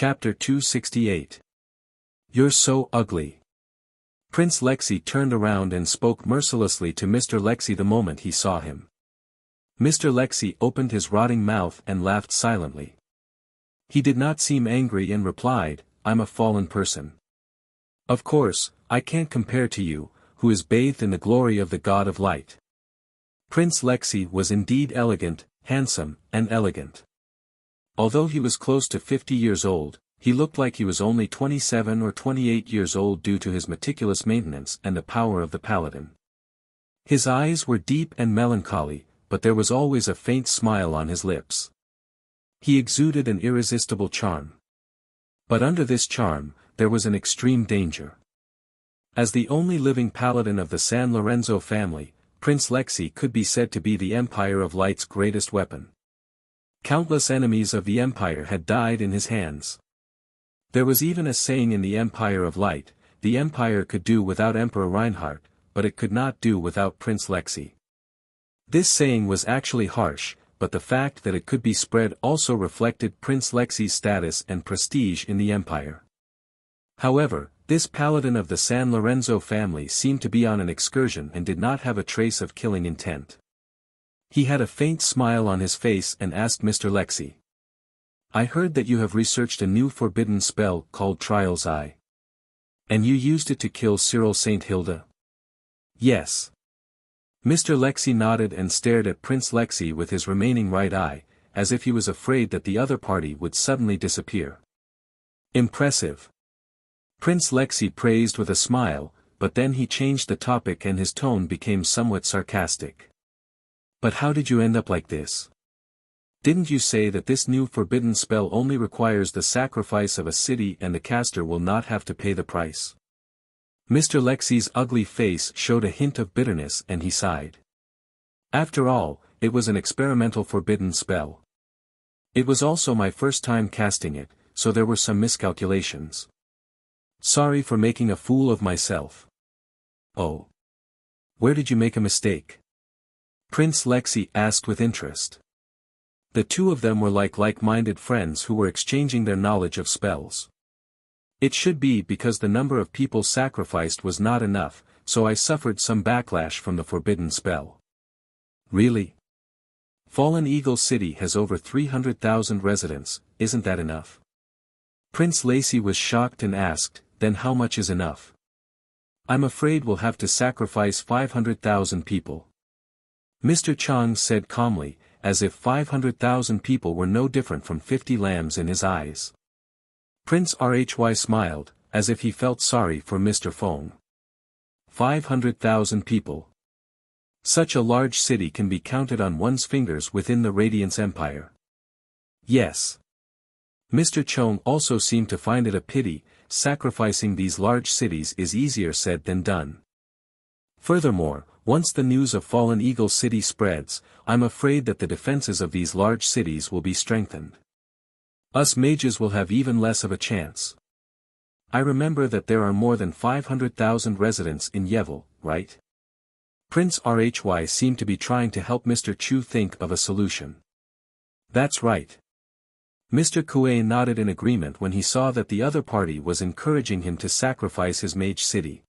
Chapter 268. You're so ugly. Prince Lexi turned around and spoke mercilessly to Mr. Lexi the moment he saw him. Mr. Lexi opened his rotting mouth and laughed silently. He did not seem angry and replied, I'm a fallen person. Of course, I can't compare to you, who is bathed in the glory of the God of Light. Prince Lexi was indeed elegant, handsome, and elegant. Although he was close to 50 years old, he looked like he was only 27 or 28 years old due to his meticulous maintenance and the power of the paladin. His eyes were deep and melancholy, but there was always a faint smile on his lips. He exuded an irresistible charm. But under this charm, there was an extreme danger. As the only living paladin of the San Lorenzo family, Prince Lexi could be said to be the Empire of Light's greatest weapon. Countless enemies of the Empire had died in his hands. There was even a saying in the Empire of Light, the Empire could do without Emperor Reinhardt, but it could not do without Prince Lexi. This saying was actually harsh, but the fact that it could be spread also reflected Prince Lexi's status and prestige in the Empire. However, this paladin of the San Lorenzo family seemed to be on an excursion and did not have a trace of killing intent. He had a faint smile on his face and asked Mr. Lexi. I heard that you have researched a new forbidden spell called Trial's Eye. And you used it to kill Cyril St. Hilda? Yes. Mr. Lexi nodded and stared at Prince Lexi with his remaining right eye, as if he was afraid that the other party would suddenly disappear. Impressive. Prince Lexi praised with a smile, but then he changed the topic and his tone became somewhat sarcastic. But how did you end up like this? Didn't you say that this new forbidden spell only requires the sacrifice of a city and the caster will not have to pay the price? Mr. Lexi's ugly face showed a hint of bitterness and he sighed. After all, it was an experimental forbidden spell. It was also my first time casting it, so there were some miscalculations. Sorry for making a fool of myself. Oh. Where did you make a mistake? Prince Lexi asked with interest. The two of them were like-minded friends who were exchanging their knowledge of spells. It should be because the number of people sacrificed was not enough, so I suffered some backlash from the forbidden spell. Really? Fallen Eagle City has over 300,000 residents, isn't that enough? Prince Lacey was shocked and asked, then how much is enough? I'm afraid we'll have to sacrifice 500,000 people. Mr. Chang said calmly, as if 500,000 people were no different from 50 lambs in his eyes. Prince Rhy smiled, as if he felt sorry for Mr. Fong. 500,000 people. Such a large city can be counted on one's fingers within the Radiance Empire. Yes. Mr. Chong also seemed to find it a pity, sacrificing these large cities is easier said than done. Furthermore, once the news of Fallen Eagle City spreads, I'm afraid that the defenses of these large cities will be strengthened. Us mages will have even less of a chance. I remember that there are more than 500,000 residents in Yevil, right? Prince Rhy seemed to be trying to help Mr. Chu think of a solution. That's right. Mr. Kue nodded in agreement when he saw that the other party was encouraging him to sacrifice his mage city.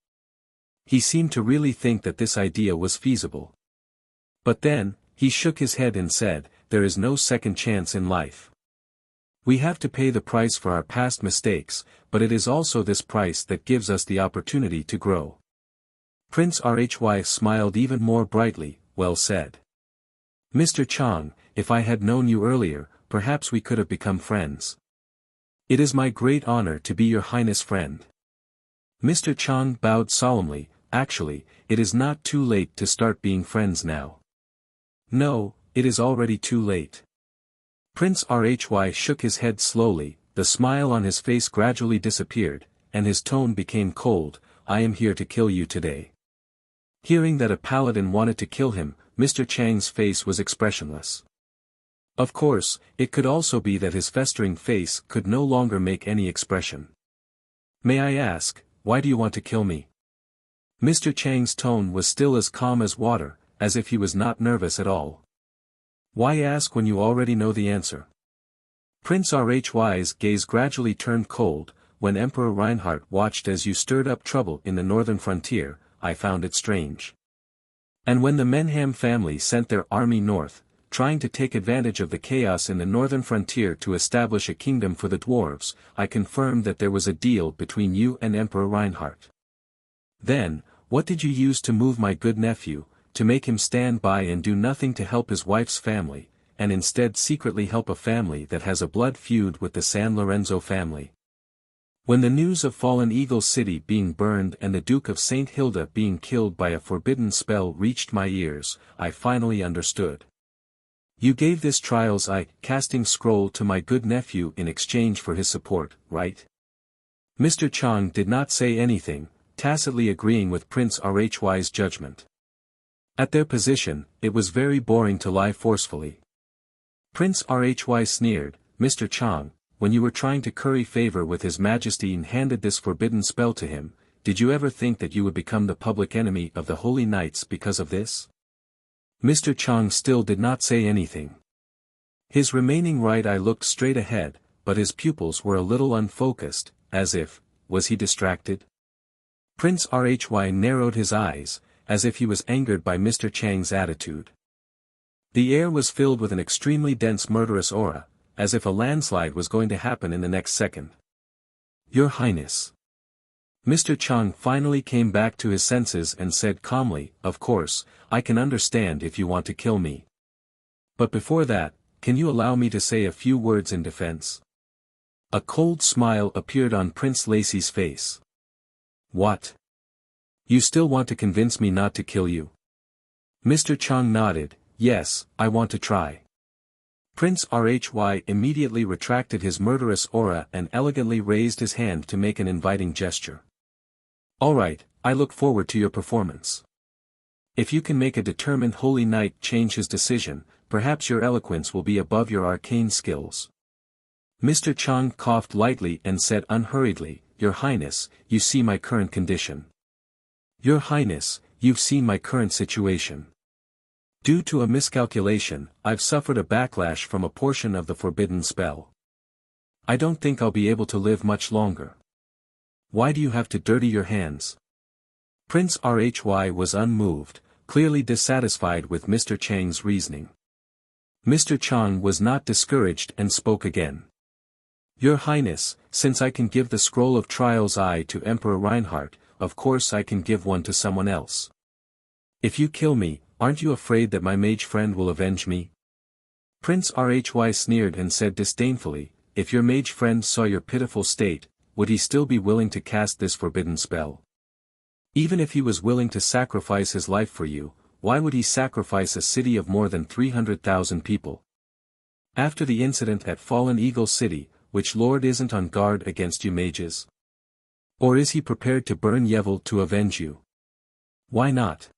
He seemed to really think that this idea was feasible. But then, he shook his head and said, there is no second chance in life. We have to pay the price for our past mistakes, but it is also this price that gives us the opportunity to grow. Prince Rhy smiled even more brightly, well said. Mr. Chang, if I had known you earlier, perhaps we could have become friends. It is my great honor to be your highness friend. Mr. Chang bowed solemnly. Actually, it is not too late to start being friends now. No, it is already too late. Prince Rhy shook his head slowly, the smile on his face gradually disappeared, and his tone became cold, I am here to kill you today. Hearing that a paladin wanted to kill him, Mr. Chang's face was expressionless. Of course, it could also be that his festering face could no longer make any expression. May I ask, why do you want to kill me? Mr. Chang's tone was still as calm as water, as if he was not nervous at all. Why ask when you already know the answer? Prince Rhy's gaze gradually turned cold. When Emperor Reinhardt watched as you stirred up trouble in the northern frontier, I found it strange. And when the Menham family sent their army north, trying to take advantage of the chaos in the northern frontier to establish a kingdom for the dwarves, I confirmed that there was a deal between you and Emperor Reinhardt. Then, what did you use to move my good nephew, to make him stand by and do nothing to help his wife's family, and instead secretly help a family that has a blood feud with the San Lorenzo family? When the news of Fallen Eagle City being burned and the Duke of St. Hilda being killed by a forbidden spell reached my ears, I finally understood. You gave this trials casting scroll to my good nephew in exchange for his support, right? Mr. Chang did not say anything, tacitly agreeing with Prince Rhy's judgment. At their position, it was very boring to lie forcefully. Prince Rhy sneered, Mr. Chang, when you were trying to curry favor with His Majesty and handed this forbidden spell to him, did you ever think that you would become the public enemy of the Holy Knights because of this? Mr. Chang still did not say anything. His remaining right eye looked straight ahead, but his pupils were a little unfocused, as if, was he distracted? Prince Rhy narrowed his eyes, as if he was angered by Mr. Chang's attitude. The air was filled with an extremely dense murderous aura, as if a landslide was going to happen in the next second. Your Highness. Mr. Chang finally came back to his senses and said calmly, of course, I can understand if you want to kill me. But before that, can you allow me to say a few words in defense? A cold smile appeared on Prince Lacey's face. What? You still want to convince me not to kill you? Mr. Chang nodded, yes, I want to try. Prince Rhy immediately retracted his murderous aura and elegantly raised his hand to make an inviting gesture. All right, I look forward to your performance. If you can make a determined holy knight change his decision, perhaps your eloquence will be above your arcane skills. Mr. Chang coughed lightly and said unhurriedly, Your Highness, you see my current condition. Your Highness, you've seen my current situation. Due to a miscalculation, I've suffered a backlash from a portion of the forbidden spell. I don't think I'll be able to live much longer. Why do you have to dirty your hands? Prince Rhy was unmoved, clearly dissatisfied with Mr. Chang's reasoning. Mr. Chang was not discouraged and spoke again. Your Highness, since I can give the Scroll of Trials to Emperor Reinhardt, of course I can give one to someone else. If you kill me, aren't you afraid that my mage friend will avenge me? Prince Rhy sneered and said disdainfully, if your mage friend saw your pitiful state, would he still be willing to cast this forbidden spell? Even if he was willing to sacrifice his life for you, why would he sacrifice a city of more than 300,000 people? After the incident at Fallen Eagle City, which lord isn't on guard against you mages? Or is he prepared to burn Yevil to avenge you? Why not?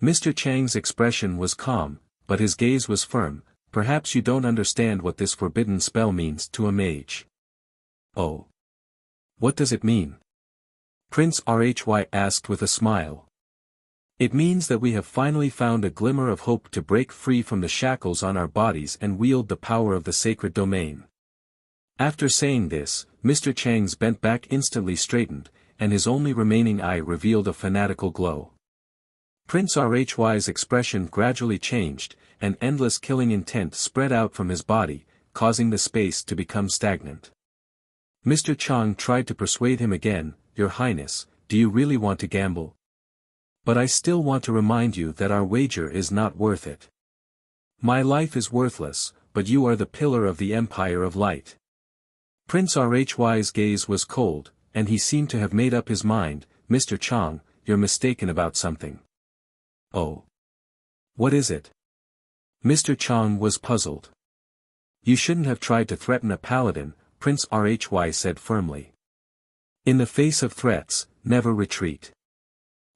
Mr. Chang's expression was calm, but his gaze was firm. Perhaps you don't understand what this forbidden spell means to a mage. Oh. What does it mean? Prince Rhy asked with a smile. It means that we have finally found a glimmer of hope to break free from the shackles on our bodies and wield the power of the sacred domain. After saying this, Mr. Chang's bent back instantly straightened, and his only remaining eye revealed a fanatical glow. Prince Rhy's expression gradually changed, and endless killing intent spread out from his body, causing the space to become stagnant. Mr. Chang tried to persuade him again, Your Highness, do you really want to gamble? But I still want to remind you that our wager is not worth it. My life is worthless, but you are the pillar of the Empire of Light. Prince Rhy's gaze was cold, and he seemed to have made up his mind, Mr. Chang, you're mistaken about something. Oh. What is it? Mr. Chang was puzzled. You shouldn't have tried to threaten a paladin, Prince Rhy said firmly. In the face of threats, never retreat.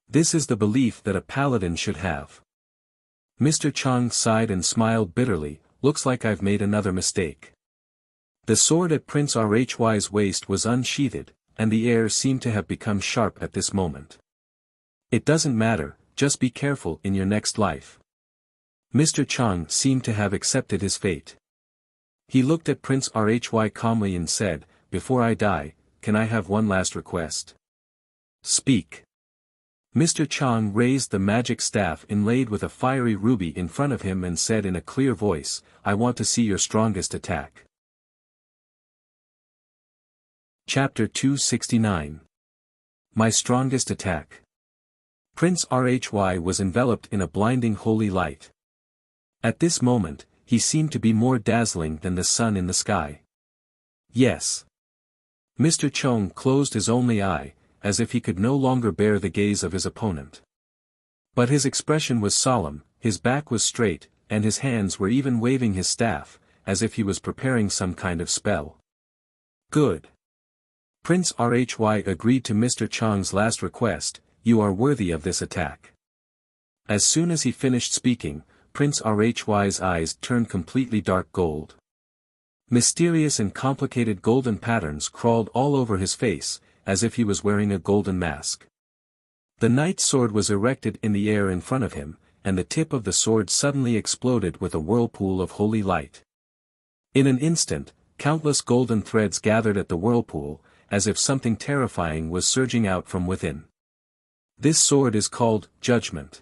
This is the belief that a paladin should have. Mr. Chang sighed and smiled bitterly, looks like I've made another mistake. The sword at Prince Rhy's waist was unsheathed, and the air seemed to have become sharp at this moment. It doesn't matter, just be careful in your next life. Mr. Chang seemed to have accepted his fate. He looked at Prince Rhy calmly and said, "Before I die, can I have one last request?" "Speak." Mr. Chang raised the magic staff inlaid with a fiery ruby in front of him and said in a clear voice, "I want to see your strongest attack." Chapter 269. My strongest attack. Prince Rhy was enveloped in a blinding holy light. At this moment, he seemed to be more dazzling than the sun in the sky. Yes. Mr. Chang closed his only eye, as if he could no longer bear the gaze of his opponent. But his expression was solemn, his back was straight, and his hands were even waving his staff, as if he was preparing some kind of spell. Good. Prince Rhy agreed to Mr. Chang's last request, "You are worthy of this attack." As soon as he finished speaking, Prince Rhy's eyes turned completely dark gold. Mysterious and complicated golden patterns crawled all over his face, as if he was wearing a golden mask. The knight's sword was erected in the air in front of him, and the tip of the sword suddenly exploded with a whirlpool of holy light. In an instant, countless golden threads gathered at the whirlpool, as if something terrifying was surging out from within. This sword is called Judgment.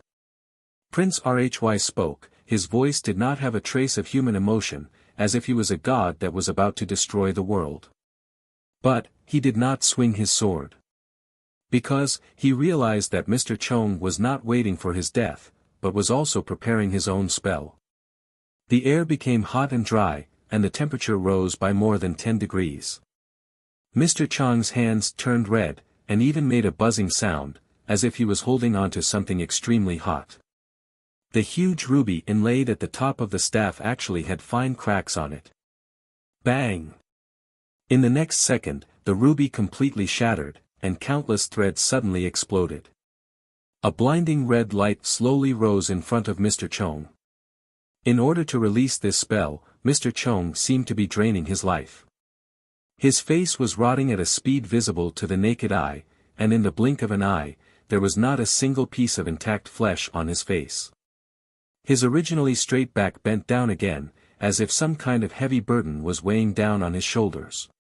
Prince Rhy spoke, his voice did not have a trace of human emotion, as if he was a god that was about to destroy the world. But, he did not swing his sword. Because, he realized that Mr. Chang was not waiting for his death, but was also preparing his own spell. The air became hot and dry, and the temperature rose by more than 10 degrees. Mr. Chang's hands turned red, and even made a buzzing sound, as if he was holding on to something extremely hot. The huge ruby inlaid at the top of the staff actually had fine cracks on it. Bang! In the next second, the ruby completely shattered, and countless threads suddenly exploded. A blinding red light slowly rose in front of Mr. Chang. In order to release this spell, Mr. Chang seemed to be draining his life. His face was rotting at a speed visible to the naked eye, and in the blink of an eye, there was not a single piece of intact flesh on his face. His originally straight back bent down again, as if some kind of heavy burden was weighing down on his shoulders.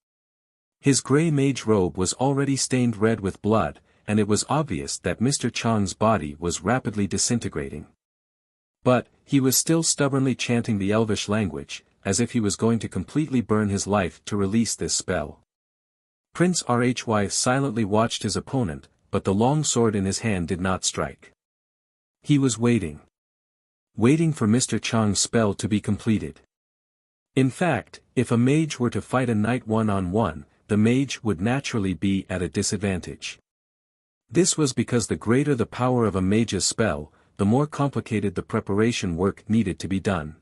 His grey mage robe was already stained red with blood, and it was obvious that Mr. Chang's body was rapidly disintegrating. But, he was still stubbornly chanting the Elvish language, as if he was going to completely burn his life to release this spell. Prince Rhy silently watched his opponent, but the long sword in his hand did not strike. He was waiting. Waiting for Mr. Chang's spell to be completed. In fact, if a mage were to fight a knight one-on-one, the mage would naturally be at a disadvantage. This was because the greater the power of a mage's spell, the more complicated the preparation work needed to be done.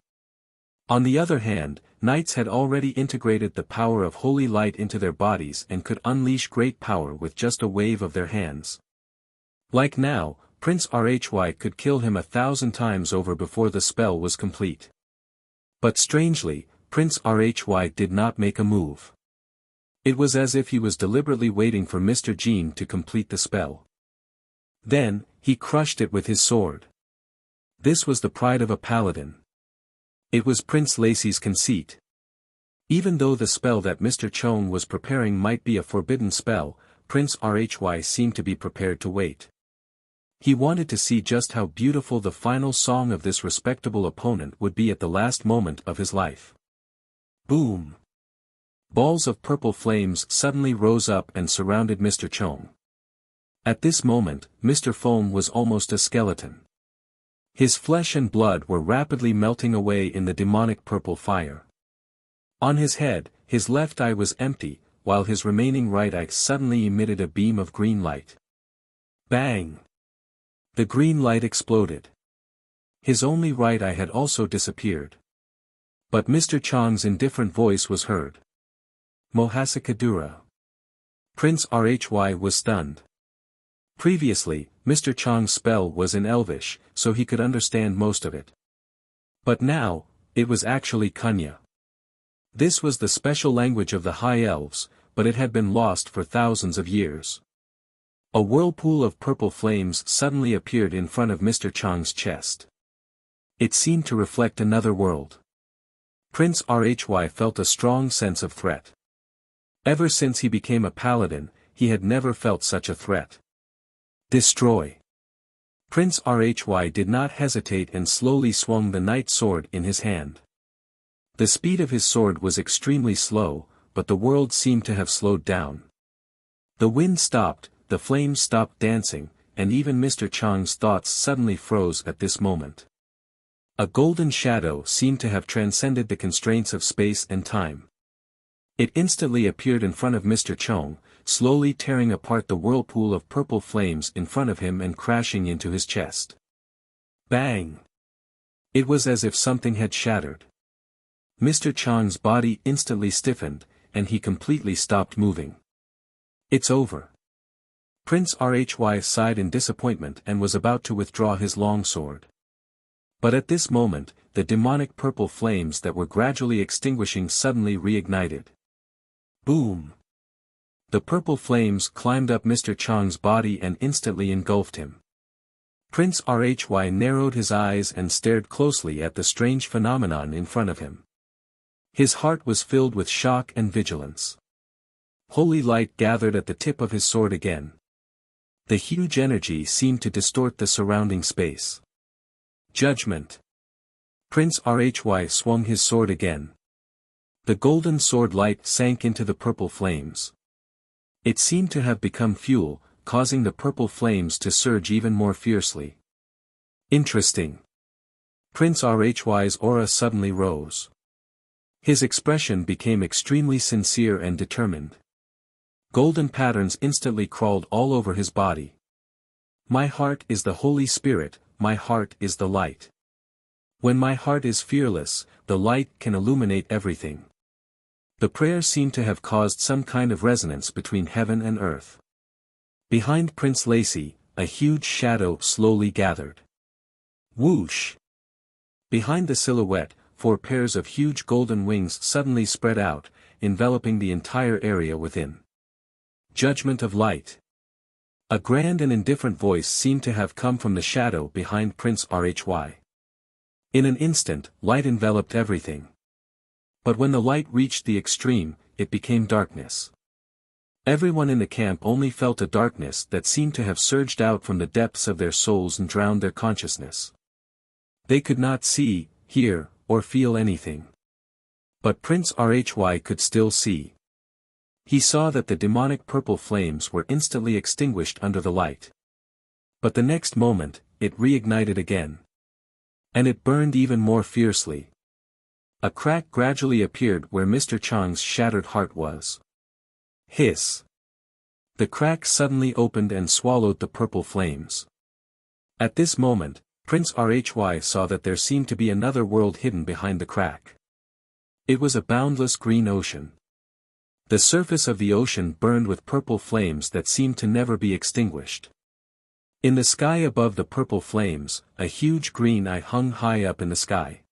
On the other hand, knights had already integrated the power of holy light into their bodies and could unleash great power with just a wave of their hands. Like now, Prince Rhy could kill him 1,000 times over before the spell was complete. But strangely, Prince Rhy did not make a move. It was as if he was deliberately waiting for Mr. Jean to complete the spell. Then, he crushed it with his sword. This was the pride of a paladin. It was Prince Lacy's conceit. Even though the spell that Mr. Chang was preparing might be a forbidden spell, Prince Rhy seemed to be prepared to wait. He wanted to see just how beautiful the final song of this respectable opponent would be at the last moment of his life. Boom! Balls of purple flames suddenly rose up and surrounded Mr. Chang. At this moment, Mr. Foam was almost a skeleton. His flesh and blood were rapidly melting away in the demonic purple fire. On his head, his left eye was empty, while his remaining right eye suddenly emitted a beam of green light. Bang! The green light exploded. His only right eye had also disappeared. But Mr. Chang's indifferent voice was heard. Mohasakadura. Prince Rhy was stunned. Previously, Mr. Chang's spell was in Elvish, so he could understand most of it. But now, it was actually Kunya. This was the special language of the High Elves, but it had been lost for thousands of years. A whirlpool of purple flames suddenly appeared in front of Mr. Chang's chest. It seemed to reflect another world. Prince Rhy felt a strong sense of threat. Ever since he became a paladin, he had never felt such a threat. Destroy. Prince Rhy did not hesitate and slowly swung the knight sword in his hand. The speed of his sword was extremely slow, but the world seemed to have slowed down. The wind stopped, the flames stopped dancing, and even Mr. Chang's thoughts suddenly froze at this moment. A golden shadow seemed to have transcended the constraints of space and time. It instantly appeared in front of Mr. Chang, slowly tearing apart the whirlpool of purple flames in front of him and crashing into his chest. Bang! It was as if something had shattered. Mr. Chang's body instantly stiffened, and he completely stopped moving. It's over. Prince Rhy sighed in disappointment and was about to withdraw his longsword. But at this moment, the demonic purple flames that were gradually extinguishing suddenly reignited. Boom! The purple flames climbed up Mr. Chang's body and instantly engulfed him. Prince Rhy narrowed his eyes and stared closely at the strange phenomenon in front of him. His heart was filled with shock and vigilance. Holy light gathered at the tip of his sword again. The huge energy seemed to distort the surrounding space. Judgment. Prince Rhy swung his sword again. The golden sword light sank into the purple flames. It seemed to have become fuel, causing the purple flames to surge even more fiercely. Interesting. Prince Rhy's aura suddenly rose. His expression became extremely sincere and determined. Golden patterns instantly crawled all over his body. My heart is the Holy Spirit, my heart is the light. When my heart is fearless, the light can illuminate everything. The prayer seemed to have caused some kind of resonance between heaven and earth. Behind Prince Lacy, a huge shadow slowly gathered. Whoosh! Behind the silhouette, 4 pairs of huge golden wings suddenly spread out, enveloping the entire area within. Judgment of light. A grand and indifferent voice seemed to have come from the shadow behind Prince Rhy. In an instant, light enveloped everything. But when the light reached the extreme, it became darkness. Everyone in the camp only felt a darkness that seemed to have surged out from the depths of their souls and drowned their consciousness. They could not see, hear, or feel anything. But Prince Rhy could still see. He saw that the demonic purple flames were instantly extinguished under the light. But the next moment, it reignited again. And it burned even more fiercely. A crack gradually appeared where Mr. Chang's shattered heart was. Hiss! The crack suddenly opened and swallowed the purple flames. At this moment, Prince Rhy saw that there seemed to be another world hidden behind the crack. It was a boundless green ocean. The surface of the ocean burned with purple flames that seemed to never be extinguished. In the sky above the purple flames, a huge green eye hung high up in the sky.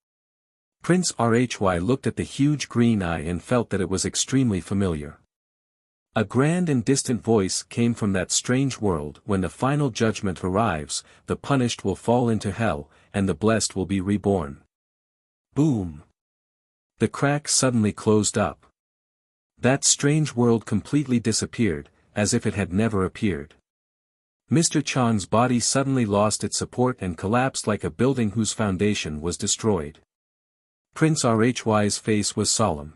Prince Rhy looked at the huge green eye and felt that it was extremely familiar. A grand and distant voice came from that strange world. When the final judgment arrives, the punished will fall into hell, and the blessed will be reborn. Boom! The crack suddenly closed up. That strange world completely disappeared, as if it had never appeared. Mr. Chang's body suddenly lost its support and collapsed like a building whose foundation was destroyed. Prince Rhy's face was solemn.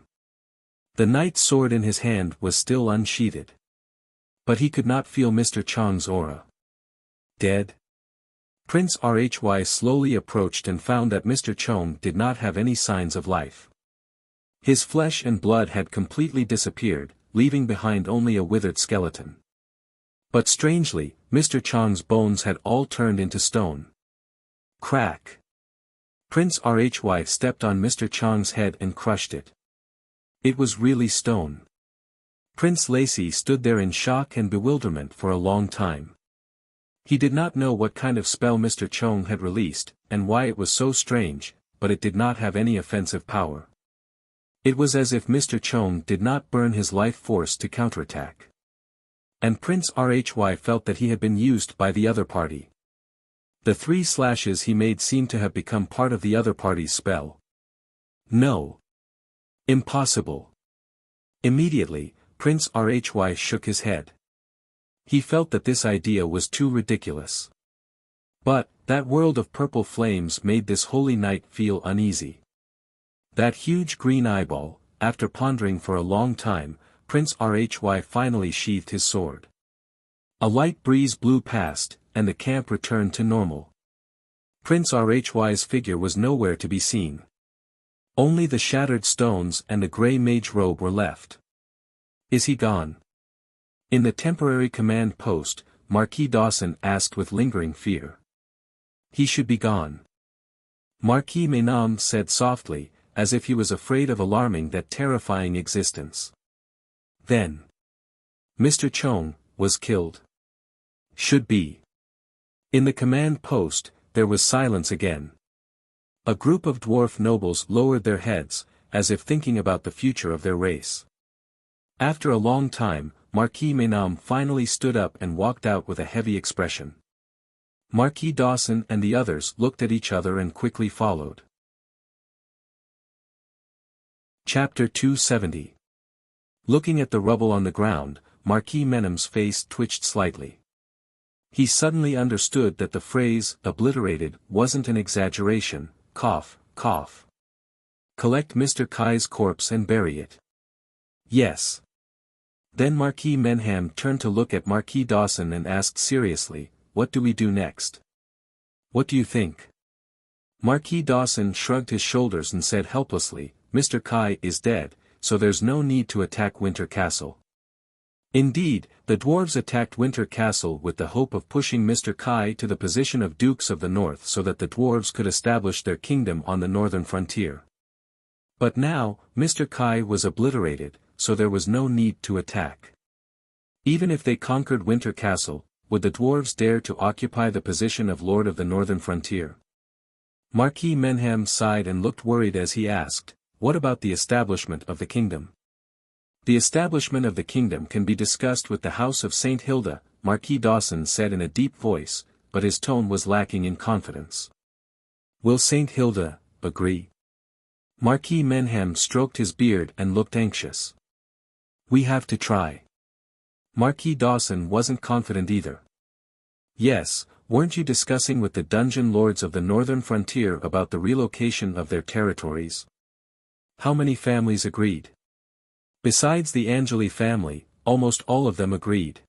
The knight's sword in his hand was still unsheathed. But he could not feel Mr. Chang's aura. Dead? Prince Rhy slowly approached and found that Mr. Chang did not have any signs of life. His flesh and blood had completely disappeared, leaving behind only a withered skeleton. But strangely, Mr. Chang's bones had all turned into stone. Crack! Prince Rhy stepped on Mr. Chang's head and crushed it. It was really stone. Prince Lacy stood there in shock and bewilderment for a long time. He did not know what kind of spell Mr. Chang had released, and why it was so strange, but it did not have any offensive power. It was as if Mr. Chang did not burn his life force to counterattack. And Prince Rhy felt that he had been used by the other party. The 3 slashes he made seemed to have become part of the other party's spell. No. Impossible. Immediately, Prince Rhy shook his head. He felt that this idea was too ridiculous. But, that world of purple flames made this holy night feel uneasy. That huge green eyeball, after pondering for a long time, Prince Rhy finally sheathed his sword. A light breeze blew past, and the camp returned to normal. Prince Rhy's figure was nowhere to be seen. Only the shattered stones and the grey mage robe were left. Is he gone? In the temporary command post, Marquis Dawson asked with lingering fear. He should be gone. Marquis Menam said softly, as if he was afraid of alarming that terrifying existence. Then. Mr. Chong was killed. Should be. In the command post, there was silence again. A group of dwarf nobles lowered their heads, as if thinking about the future of their race. After a long time, Marquis Menam finally stood up and walked out with a heavy expression. Marquis Dawson and the others looked at each other and quickly followed. Chapter 270. Looking at the rubble on the ground, Marquis Menam's face twitched slightly. He suddenly understood that the phrase, obliterated, wasn't an exaggeration. Cough, cough. Collect Mr. Kai's corpse and bury it. Yes. Then Marquis Menham turned to look at Marquis Dawson and asked seriously, what do we do next? What do you think? Marquis Dawson shrugged his shoulders and said helplessly, Mr. Kai is dead, so there's no need to attack Winter Castle. Indeed, the dwarves attacked Winter Castle with the hope of pushing Mr. Kai to the position of Dukes of the North so that the dwarves could establish their kingdom on the northern frontier. But now, Mr. Kai was obliterated, so there was no need to attack. Even if they conquered Winter Castle, would the dwarves dare to occupy the position of Lord of the Northern Frontier? Marquis Menham sighed and looked worried as he asked, what about the establishment of the kingdom? The establishment of the kingdom can be discussed with the House of St. Hilda, Marquis Dawson said in a deep voice, but his tone was lacking in confidence. Will St. Hilda agree? Marquis Menham stroked his beard and looked anxious. We have to try. Marquis Dawson wasn't confident either. Yes, weren't you discussing with the dungeon lords of the northern frontier about the relocation of their territories? How many families agreed? Besides the Angeli family, almost all of them agreed.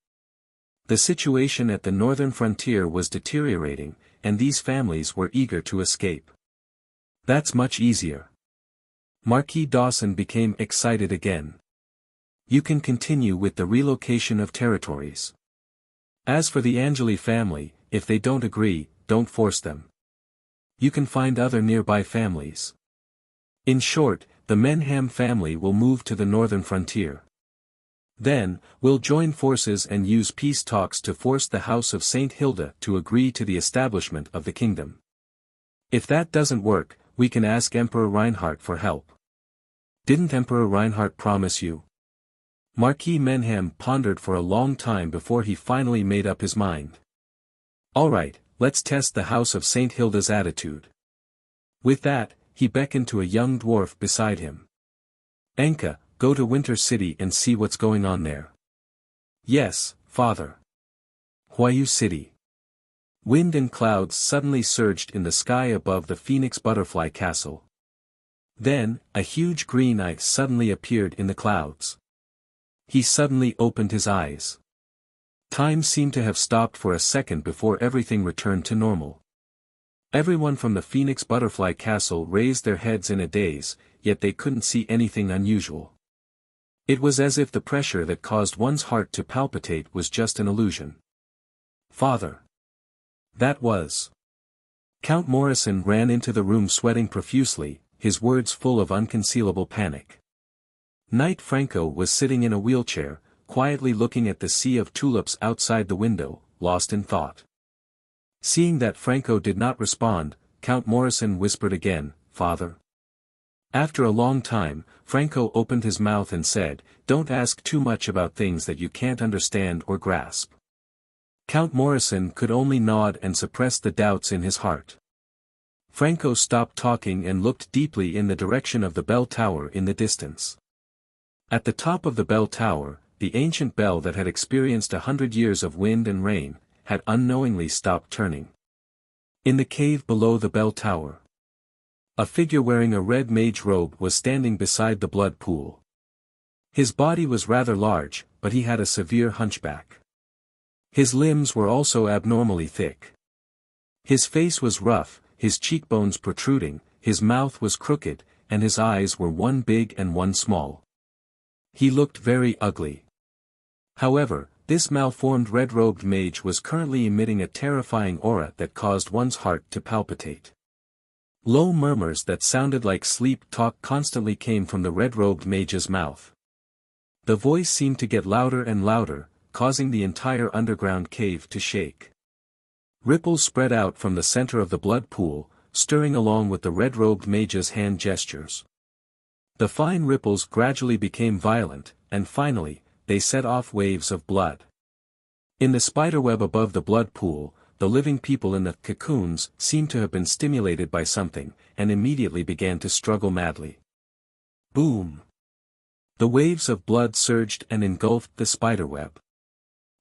The situation at the northern frontier was deteriorating, and these families were eager to escape. That's much easier. Marquis Dawson became excited again. You can continue with the relocation of territories. As for the Angeli family, if they don't agree, don't force them. You can find other nearby families. In short, the Menham family will move to the northern frontier. Then, we'll join forces and use peace talks to force the House of St. Hilda to agree to the establishment of the kingdom. If that doesn't work, we can ask Emperor Reinhardt for help. Didn't Emperor Reinhardt promise you? Marquis Menham pondered for a long time before he finally made up his mind. Alright, let's test the House of St. Hilda's attitude. With that, he beckoned to a young dwarf beside him. Enka, go to Winter City and see what's going on there. Yes, father. Huayu City. Wind and clouds suddenly surged in the sky above the Phoenix Butterfly Castle. Then, a huge green eye suddenly appeared in the clouds. He suddenly opened his eyes. Time seemed to have stopped for a second before everything returned to normal. Everyone from the Phoenix Butterfly Castle raised their heads in a daze, yet they couldn't see anything unusual. It was as if the pressure that caused one's heart to palpitate was just an illusion. Father. That was. Count Morrison ran into the room sweating profusely, his words full of unconcealable panic. Knight Franco was sitting in a wheelchair, quietly looking at the sea of tulips outside the window, lost in thought. Seeing that Franco did not respond, Count Morrison whispered again, Father. After a long time, Franco opened his mouth and said, Don't ask too much about things that you can't understand or grasp. Count Morrison could only nod and suppress the doubts in his heart. Franco stopped talking and looked deeply in the direction of the bell tower in the distance. At the top of the bell tower, the ancient bell that had experienced 100 years of wind and rain, had unknowingly stopped turning. In the cave below the bell tower, a figure wearing a red mage robe was standing beside the blood pool. His body was rather large, but he had a severe hunchback. His limbs were also abnormally thick. His face was rough, his cheekbones protruding, his mouth was crooked, and his eyes were one big and one small. He looked very ugly. However, this malformed red-robed mage was currently emitting a terrifying aura that caused one's heart to palpitate. Low murmurs that sounded like sleep talk constantly came from the red-robed mage's mouth. The voice seemed to get louder and louder, causing the entire underground cave to shake. Ripples spread out from the center of the blood pool, stirring along with the red-robed mage's hand gestures. The fine ripples gradually became violent, and finally, they set off waves of blood. In the spiderweb above the blood pool, the living people in the cocoons seemed to have been stimulated by something, and immediately began to struggle madly. Boom! The waves of blood surged and engulfed the spiderweb.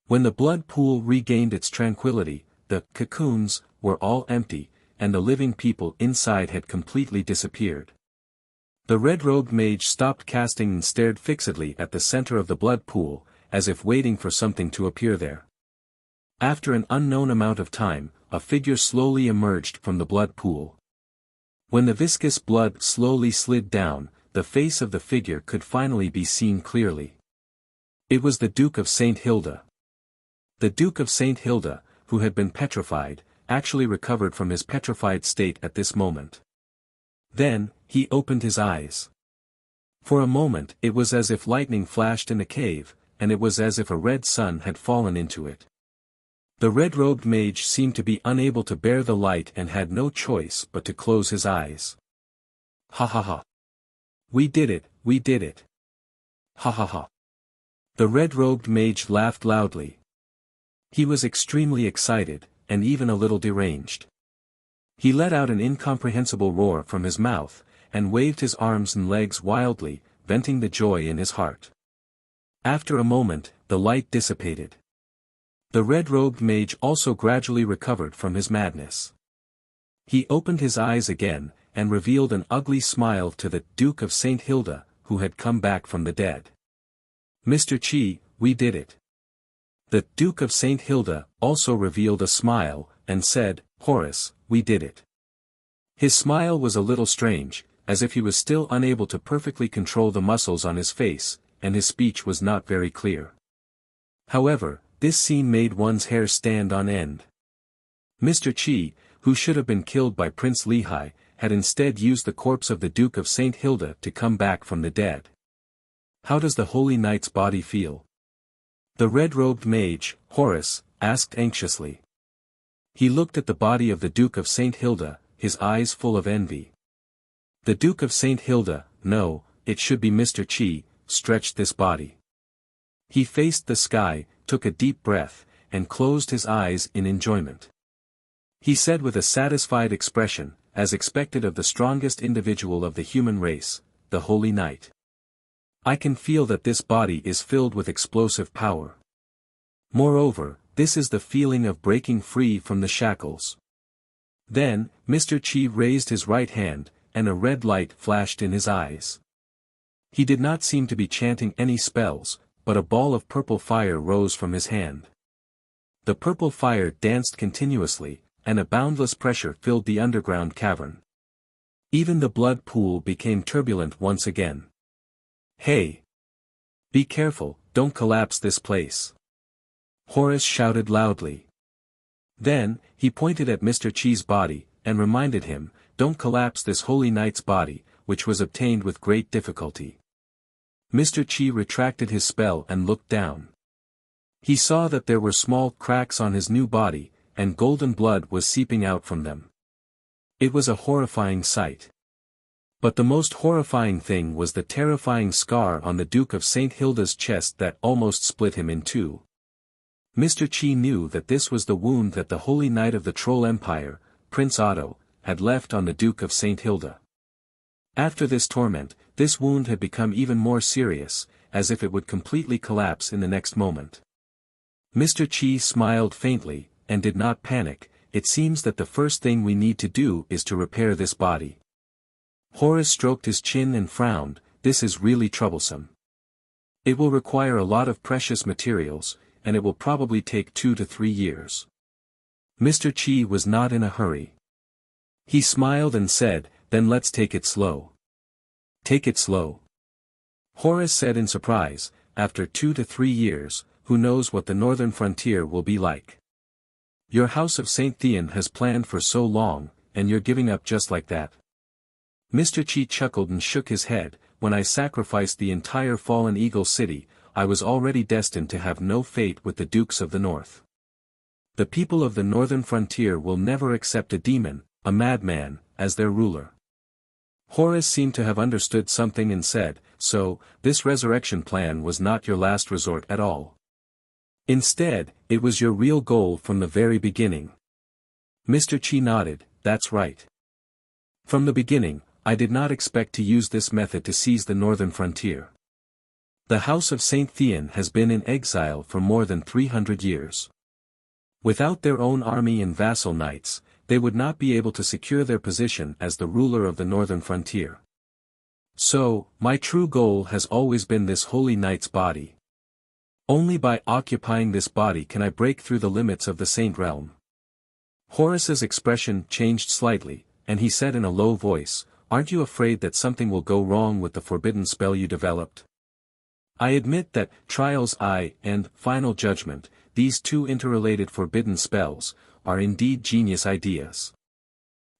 When the blood pool regained its tranquility, the cocoons were all empty, and the living people inside had completely disappeared. The red-robed mage stopped casting and stared fixedly at the center of the blood pool, as if waiting for something to appear there. After an unknown amount of time, a figure slowly emerged from the blood pool. When the viscous blood slowly slid down, the face of the figure could finally be seen clearly. It was the Duke of St. Hilda. The Duke of St. Hilda, who had been petrified, actually recovered from his petrified state at this moment. Then, he opened his eyes. For a moment it was as if lightning flashed in the cave, and it was as if a red sun had fallen into it. The red-robed mage seemed to be unable to bear the light and had no choice but to close his eyes. Ha ha ha. We did it, we did it. Ha ha ha. The red-robed mage laughed loudly. He was extremely excited, and even a little deranged. He let out an incomprehensible roar from his mouth, and waved his arms and legs wildly, venting the joy in his heart. After a moment, the light dissipated. The red-robed mage also gradually recovered from his madness. He opened his eyes again, and revealed an ugly smile to the Duke of St. Hilda, who had come back from the dead. Mr. Chi, we did it. The Duke of St. Hilda also revealed a smile, and said, Horace, we did it. His smile was a little strange, as if he was still unable to perfectly control the muscles on his face, and his speech was not very clear. However, this scene made one's hair stand on end. Mr. Chi, who should have been killed by Prince Lehigh, had instead used the corpse of the Duke of St. Hilda to come back from the dead. How does the Holy Knight's body feel? The red-robed mage, Horace, asked anxiously. He looked at the body of the Duke of St. Hilda, his eyes full of envy. The Duke of St. Hilda, no, it should be Mr. Chi, stretched this body. He faced the sky, took a deep breath, and closed his eyes in enjoyment. He said with a satisfied expression, as expected of the strongest individual of the human race, the Holy Knight. I can feel that this body is filled with explosive power. Moreover, this is the feeling of breaking free from the shackles. Then, Mr. Chi raised his right hand, and a red light flashed in his eyes. He did not seem to be chanting any spells, but a ball of purple fire rose from his hand. The purple fire danced continuously, and a boundless pressure filled the underground cavern. Even the blood pool became turbulent once again. Hey! Be careful, don't collapse this place. Horace shouted loudly. Then, he pointed at Mr. Chi's body, and reminded him, don't collapse this Holy Knight's body, which was obtained with great difficulty. Mr. Chi retracted his spell and looked down. He saw that there were small cracks on his new body, and golden blood was seeping out from them. It was a horrifying sight. But the most horrifying thing was the terrifying scar on the Duke of St. Hilda's chest that almost split him in two. Mr. Chi knew that this was the wound that the Holy Knight of the Troll Empire, Prince Otto, had left on the Duke of St. Hilda. After this torment, this wound had become even more serious, as if it would completely collapse in the next moment. Mr. Chi smiled faintly, and did not panic. It seems that the first thing we need to do is to repair this body. Horace stroked his chin and frowned. This is really troublesome. It will require a lot of precious materials, and it will probably take 2 to 3 years. Mr. Chi was not in a hurry. He smiled and said, "Then let's take it slow." "Take it slow?" Horace said in surprise. "After 2 to 3 years, who knows what the northern frontier will be like? Your House of St. Thean has planned for so long, and you're giving up just like that." Mr. Chi chuckled and shook his head. "When I sacrificed the entire Fallen Eagle City, I was already destined to have no fate with the Dukes of the North. The people of the northern frontier will never accept a demon, a madman, as their ruler." Horace seemed to have understood something and said, "So, this resurrection plan was not your last resort at all. Instead, it was your real goal from the very beginning." Mr. Chi nodded. "That's right. From the beginning, I did not expect to use this method to seize the northern frontier. The House of St. Thean has been in exile for more than 300 years. Without their own army and vassal knights, they would not be able to secure their position as the ruler of the northern frontier. So, my true goal has always been this holy knight's body. Only by occupying this body can I break through the limits of the Saint Realm." Horace's expression changed slightly, and he said in a low voice, "Aren't you afraid that something will go wrong with the forbidden spell you developed? I admit that Trials I and Final Judgment, these two interrelated forbidden spells, are indeed genius ideas.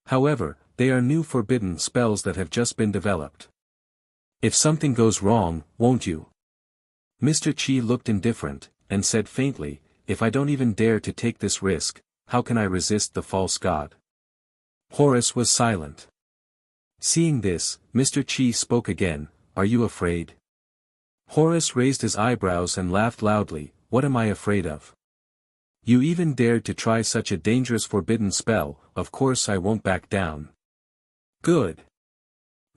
However, they are new forbidden spells that have just been developed. If something goes wrong, won't you?" Mr. Chi looked indifferent, and said faintly, "If I don't even dare to take this risk, how can I resist the false god?" Horace was silent. Seeing this, Mr. Chi spoke again, "Are you afraid?" Horace raised his eyebrows and laughed loudly. "What am I afraid of? You even dared to try such a dangerous forbidden spell. Of course I won't back down." "Good."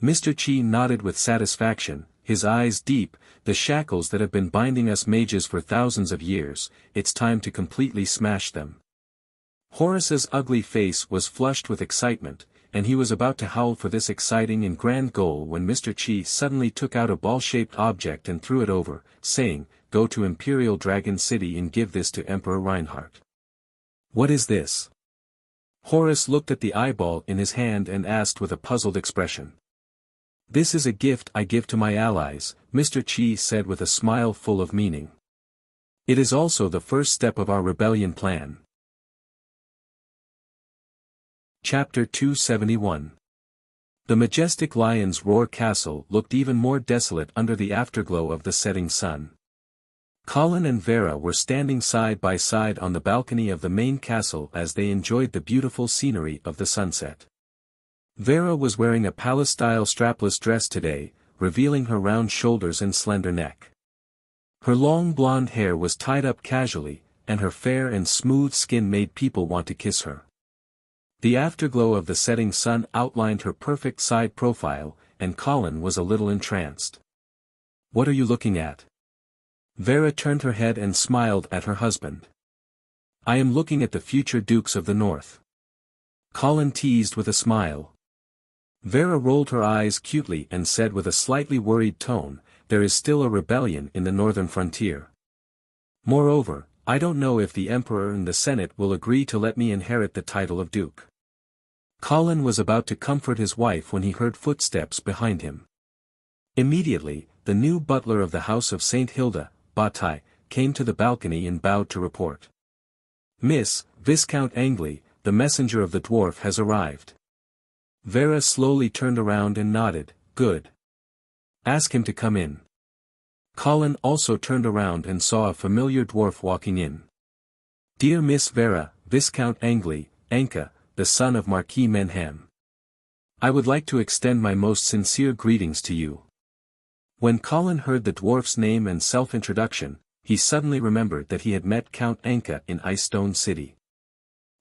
Mr. Chi nodded with satisfaction, his eyes deep. "The shackles that have been binding us mages for thousands of years, it's time to completely smash them." Horace's ugly face was flushed with excitement, and he was about to howl for this exciting and grand goal when Mr. Chi suddenly took out a ball-shaped object and threw it over, saying, "Go to Imperial Dragon City and give this to Emperor Reinhardt." "What is this?" Horace looked at the eyeball in his hand and asked with a puzzled expression. "This is a gift I give to my allies," Mr. Chi said with a smile full of meaning. "It is also the first step of our rebellion plan." Chapter 271. The majestic Lion's Roar Castle looked even more desolate under the afterglow of the setting sun. Colin and Vera were standing side by side on the balcony of the main castle as they enjoyed the beautiful scenery of the sunset. Vera was wearing a palace-style strapless dress today, revealing her round shoulders and slender neck. Her long blonde hair was tied up casually, and her fair and smooth skin made people want to kiss her. The afterglow of the setting sun outlined her perfect side profile, and Colin was a little entranced. "What are you looking at?" Vera turned her head and smiled at her husband. "I am looking at the future Dukes of the North." Colin teased with a smile. Vera rolled her eyes cutely and said with a slightly worried tone, "There is still a rebellion in the northern frontier. Moreover, I don't know if the Emperor and the Senate will agree to let me inherit the title of Duke." Colin was about to comfort his wife when he heard footsteps behind him. Immediately, the new butler of the House of St. Hilda, Batai, came to the balcony and bowed to report. "Miss, Viscount Angley, the messenger of the dwarf has arrived." Vera slowly turned around and nodded, "Good. Ask him to come in." Colin also turned around and saw a familiar dwarf walking in. "Dear Miss Vera, Viscount Angley, Anka, the son of Marquis Menham. I would like to extend my most sincere greetings to you." When Colin heard the dwarf's name and self-introduction, he suddenly remembered that he had met Count Anka in Ice Stone City.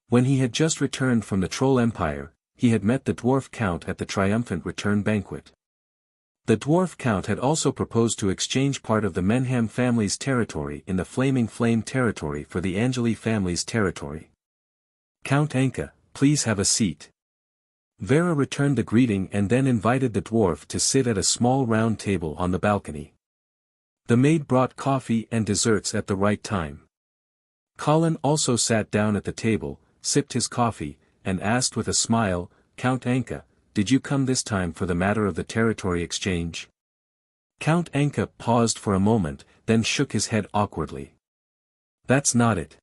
When he had just returned from the Troll Empire, he had met the dwarf count at the triumphant return banquet. The dwarf count had also proposed to exchange part of the Menham family's territory in the Flaming Flame territory for the Angeli family's territory. "Count Anka, please have a seat." Vera returned the greeting and then invited the dwarf to sit at a small round table on the balcony. The maid brought coffee and desserts at the right time. Colin also sat down at the table, sipped his coffee, and asked with a smile, "Count Anka, did you come this time for the matter of the territory exchange?" Count Anka paused for a moment, then shook his head awkwardly. "That's not it.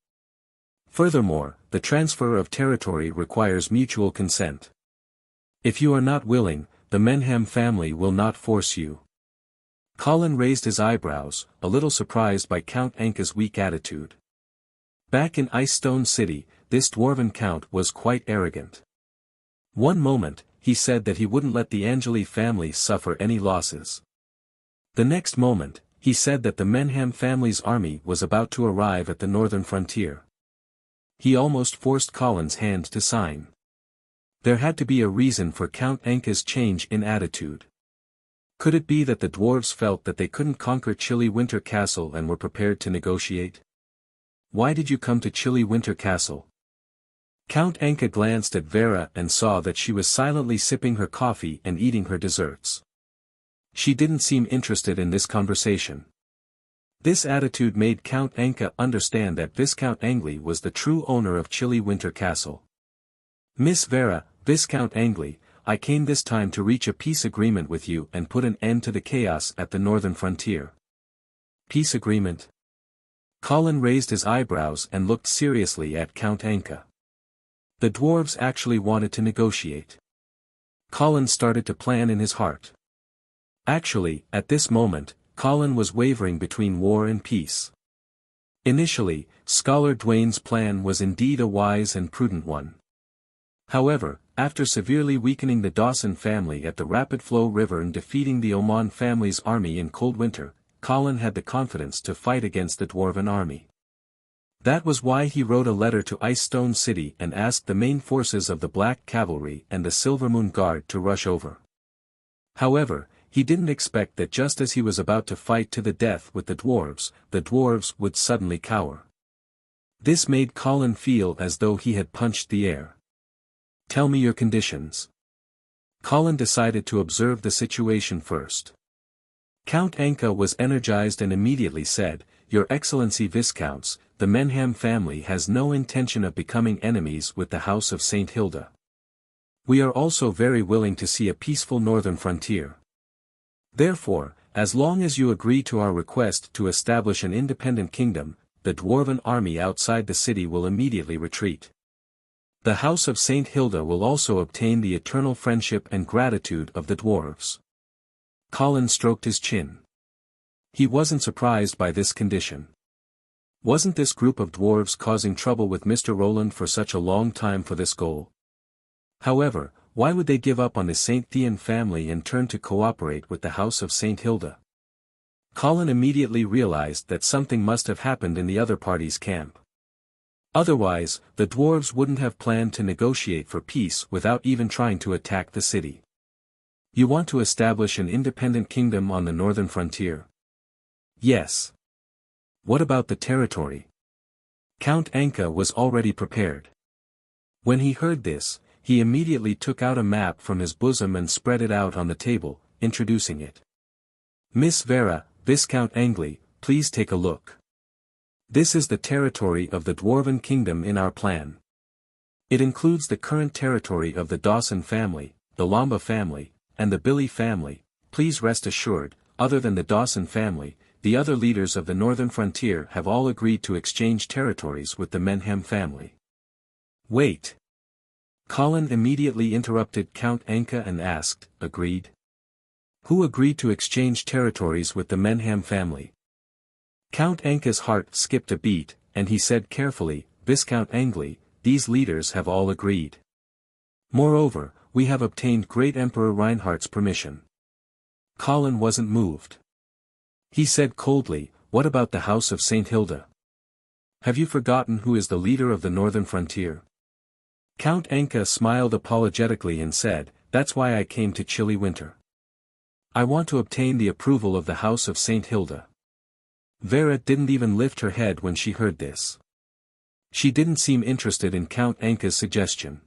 Furthermore, the transfer of territory requires mutual consent. If you are not willing, the Menham family will not force you." Colin raised his eyebrows, a little surprised by Count Anka's weak attitude. Back in Ice Stone City, this dwarven count was quite arrogant. One moment, he said that he wouldn't let the Angeli family suffer any losses. The next moment, he said that the Menham family's army was about to arrive at the northern frontier. He almost forced Colin's hand to sign. There had to be a reason for Count Anka's change in attitude. Could it be that the dwarves felt that they couldn't conquer Chilly Winter Castle and were prepared to negotiate? "Why did you come to Chilly Winter Castle?" Count Anka glanced at Vera and saw that she was silently sipping her coffee and eating her desserts. She didn't seem interested in this conversation. This attitude made Count Anka understand that Viscount Angli was the true owner of Chilly Winter Castle. "Miss Vera, Viscount Angli, I came this time to reach a peace agreement with you and put an end to the chaos at the northern frontier." "Peace agreement?" Colin raised his eyebrows and looked seriously at Count Anka. The dwarves actually wanted to negotiate. Colin started to plan in his heart. Actually, at this moment, Colin was wavering between war and peace. Initially, Scholar Dwayne's plan was indeed a wise and prudent one. However, after severely weakening the Dawson family at the Rapid Flow River and defeating the Oman family's army in cold winter, Colin had the confidence to fight against the dwarven army. That was why he wrote a letter to Ice Stone City and asked the main forces of the Black Cavalry and the Silvermoon Guard to rush over. However, he didn't expect that just as he was about to fight to the death with the dwarves would suddenly cower. This made Colin feel as though he had punched the air. "Tell me your conditions." Colin decided to observe the situation first. Count Anka was energized and immediately said, "Your Excellency Viscounts, the Menham family has no intention of becoming enemies with the House of St. Hilda. We are also very willing to see a peaceful northern frontier. Therefore, as long as you agree to our request to establish an independent kingdom, the dwarven army outside the city will immediately retreat. The House of St. Hilda will also obtain the eternal friendship and gratitude of the dwarves." Colin stroked his chin. He wasn't surprised by this condition. Wasn't this group of dwarves causing trouble with Mr. Roland for such a long time for this goal? However, why would they give up on the St. Thean family and turn to cooperate with the House of St. Hilda? Colin immediately realized that something must have happened in the other party's camp. Otherwise, the dwarves wouldn't have planned to negotiate for peace without even trying to attack the city. "You want to establish an independent kingdom on the northern frontier?" "Yes." "What about the territory?" Count Anka was already prepared. When he heard this, he immediately took out a map from his bosom and spread it out on the table, introducing it. "Miss Vera, Viscount Angli, please take a look. This is the territory of the Dwarven Kingdom in our plan. It includes the current territory of the Dawson family, the Lamba family, and the Billy family. Please rest assured, other than the Dawson family, the other leaders of the northern frontier have all agreed to exchange territories with the Menham family." "Wait." Colin immediately interrupted Count Anka and asked, "Agreed? Who agreed to exchange territories with the Menham family?" Count Anka's heart skipped a beat, and he said carefully, "Viscount Angli, these leaders have all agreed. Moreover, we have obtained Great Emperor Reinhardt's permission." Colin wasn't moved. He said coldly, "What about the House of St. Hilda? Have you forgotten who is the leader of the northern frontier?" Count Anka smiled apologetically and said, "That's why I came to chilly winter. I want to obtain the approval of the House of St. Hilda." Vera didn't even lift her head when she heard this. She didn't seem interested in Count Anka's suggestion.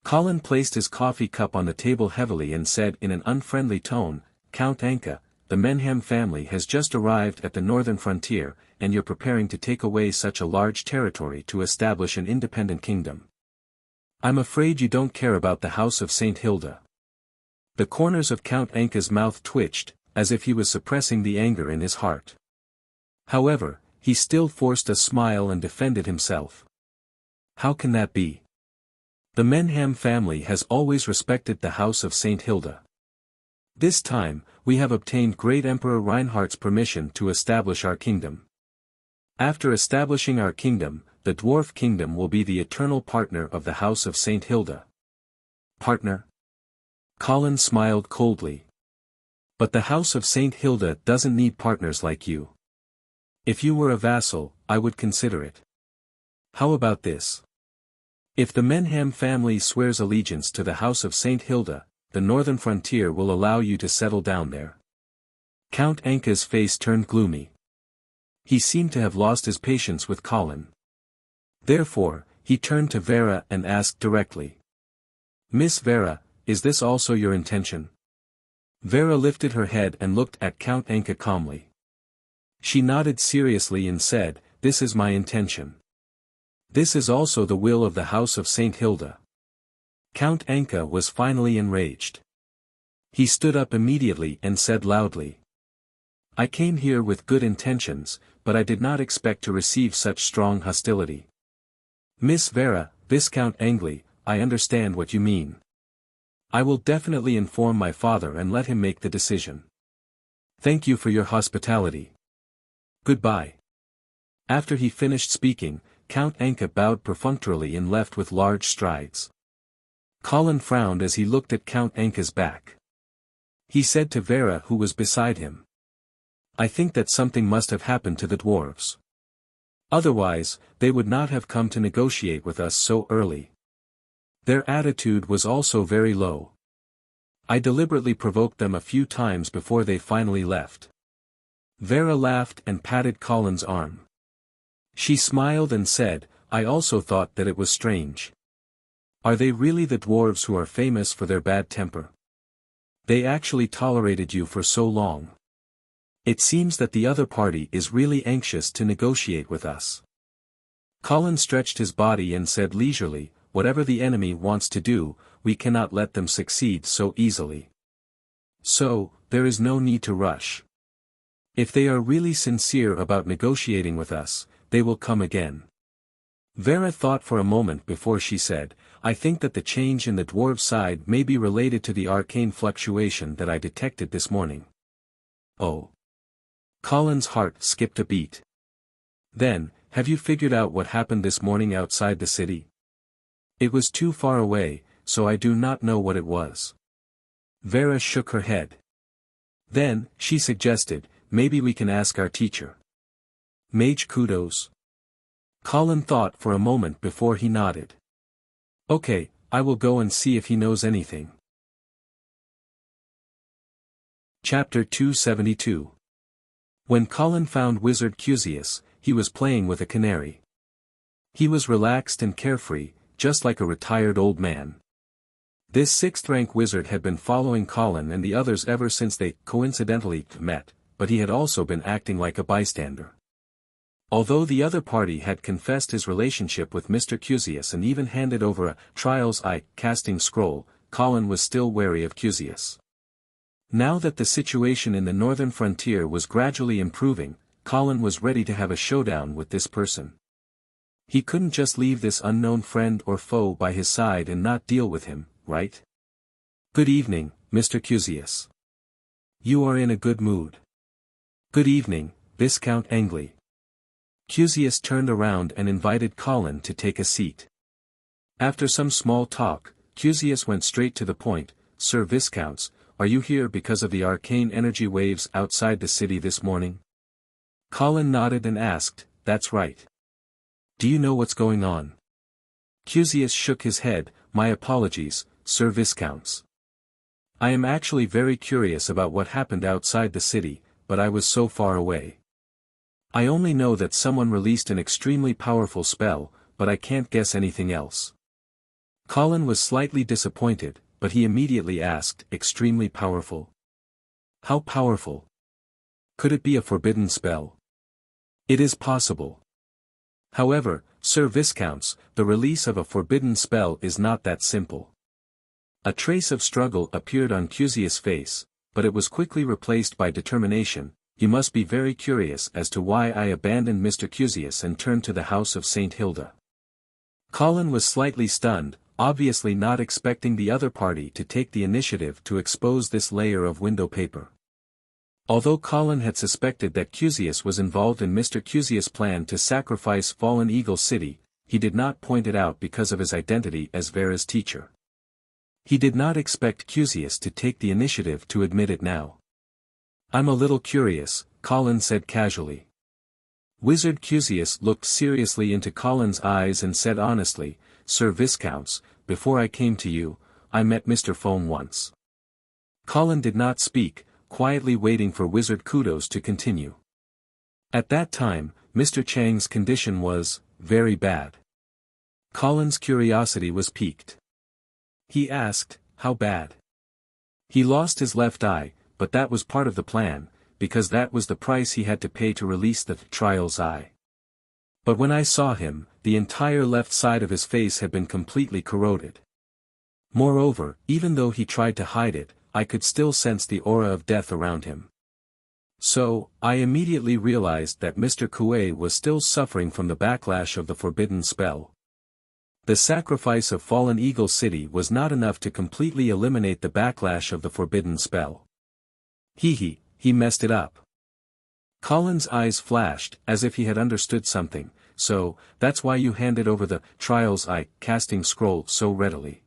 Colin placed his coffee cup on the table heavily and said in an unfriendly tone, "Count Anka, the Menham family has just arrived at the northern frontier, and you're preparing to take away such a large territory to establish an independent kingdom. I'm afraid you don't care about the House of St. Hilda." The corners of Count Anka's mouth twitched, as if he was suppressing the anger in his heart. However, he still forced a smile and defended himself. "How can that be? The Menham family has always respected the House of St. Hilda. This time, we have obtained Great Emperor Reinhardt's permission to establish our kingdom. After establishing our kingdom, the Dwarf Kingdom will be the eternal partner of the House of St. Hilda." "Partner?" Colin smiled coldly. "But the House of St. Hilda doesn't need partners like you. If you were a vassal, I would consider it. How about this? If the Menham family swears allegiance to the House of St. Hilda, the northern frontier will allow you to settle down there." Count Anka's face turned gloomy. He seemed to have lost his patience with Colin. Therefore, he turned to Vera and asked directly. "Miss Vera, is this also your intention?" Vera lifted her head and looked at Count Anka calmly. She nodded seriously and said, "This is my intention. This is also the will of the House of St. Hilda." Count Anka was finally enraged. He stood up immediately and said loudly, "I came here with good intentions, but I did not expect to receive such strong hostility. Miss Vera, Viscount Angley, I understand what you mean. I will definitely inform my father and let him make the decision. Thank you for your hospitality. Goodbye." After he finished speaking, Count Anka bowed perfunctorily and left with large strides. Colin frowned as he looked at Count Anka's back. He said to Vera who was beside him, "I think that something must have happened to the dwarves. Otherwise, they would not have come to negotiate with us so early. Their attitude was also very low. I deliberately provoked them a few times before they finally left." Vera laughed and patted Colin's arm. She smiled and said, "I also thought that it was strange. Are they really the dwarves who are famous for their bad temper? They actually tolerated you for so long. It seems that the other party is really anxious to negotiate with us." Colin stretched his body and said leisurely, "Whatever the enemy wants to do, we cannot let them succeed so easily. So, there is no need to rush. If they are really sincere about negotiating with us, they will come again." Vera thought for a moment before she said, "I think that the change in the dwarf side may be related to the arcane fluctuation that I detected this morning." "Oh." Colin's heart skipped a beat. "Then, have you figured out what happened this morning outside the city?" "It was too far away, so I do not know what it was." Vera shook her head. Then, she suggested, "Maybe we can ask our teacher." "Mage Kudos?" Colin thought for a moment before he nodded. "Okay, I will go and see if he knows anything." Chapter 272. When Colin found Wizard Cusius, he was playing with a canary. He was relaxed and carefree, just like a retired old man. This sixth-rank wizard had been following Colin and the others ever since they coincidentally met, but he had also been acting like a bystander. Although the other party had confessed his relationship with Mr. Cusius and even handed over a Trials Eye casting scroll, Colin was still wary of Cusius. Now that the situation in the northern frontier was gradually improving, Colin was ready to have a showdown with this person. He couldn't just leave this unknown friend or foe by his side and not deal with him, right? "Good evening, Mr. Cusius. You are in a good mood." "Good evening, Viscount Angley." Cusius turned around and invited Colin to take a seat. After some small talk, Cusius went straight to the point, "Sir Viscounts, are you here because of the arcane energy waves outside the city this morning?" Colin nodded and asked, "That's right. Do you know what's going on?" Cusius shook his head. My apologies, Sir Viscounts. I am actually very curious about what happened outside the city, but I was so far away. I only know that someone released an extremely powerful spell, but I can't guess anything else. Colin was slightly disappointed, but he immediately asked, extremely powerful? How powerful? Could it be a forbidden spell? It is possible. However, Sir Viscounts, the release of a forbidden spell is not that simple. A trace of struggle appeared on Cusius' face, but it was quickly replaced by determination. You must be very curious as to why I abandoned Mr. Cusius and turned to the house of St. Hilda. Colin was slightly stunned, obviously not expecting the other party to take the initiative to expose this layer of window paper. Although Colin had suspected that Cusius was involved in Mr. Cusius' plan to sacrifice Fallen Eagle City, he did not point it out because of his identity as Vera's teacher. He did not expect Cusius to take the initiative to admit it now. I'm a little curious, Colin said casually. Wizard Cusius looked seriously into Colin's eyes and said honestly, Sir Viscounts, before I came to you, I met Mr. Foam once. Colin did not speak, quietly waiting for Wizard Kudos to continue. At that time, Mr. Chang's condition was very bad. Colin's curiosity was piqued. He asked, how bad? He lost his left eye, but that was part of the plan, because that was the price he had to pay to release the Trial's eye. But when I saw him, the entire left side of his face had been completely corroded. Moreover, even though he tried to hide it, I could still sense the aura of death around him. So, I immediately realized that Mr. Kue was still suffering from the backlash of the forbidden spell. The sacrifice of Fallen Eagle City was not enough to completely eliminate the backlash of the forbidden spell. He messed it up. Colin's eyes flashed, as if he had understood something, so, that's why you handed over the Trial's Eye casting scroll so readily.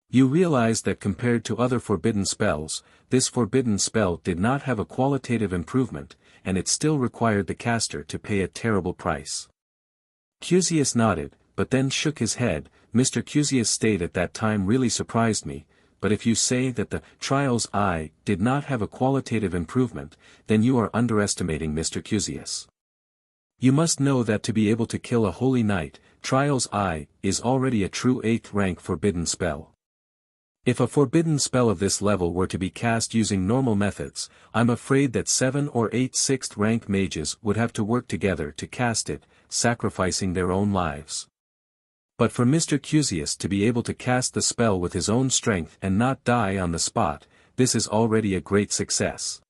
You realized that compared to other forbidden spells, this forbidden spell did not have a qualitative improvement, and it still required the caster to pay a terrible price. Cusius nodded, but then shook his head. Mr. Cusius' state at that time really surprised me, but if you say that the Trial's Eye did not have a qualitative improvement, then you are underestimating Mr. Cusius. You must know that to be able to kill a holy knight, Trial's Eye is already a true 8th rank forbidden spell. If a forbidden spell of this level were to be cast using normal methods, I'm afraid that 7 or 8 6th rank mages would have to work together to cast it, sacrificing their own lives. But for Mr. Cusius to be able to cast the spell with his own strength and not die on the spot, this is already a great success.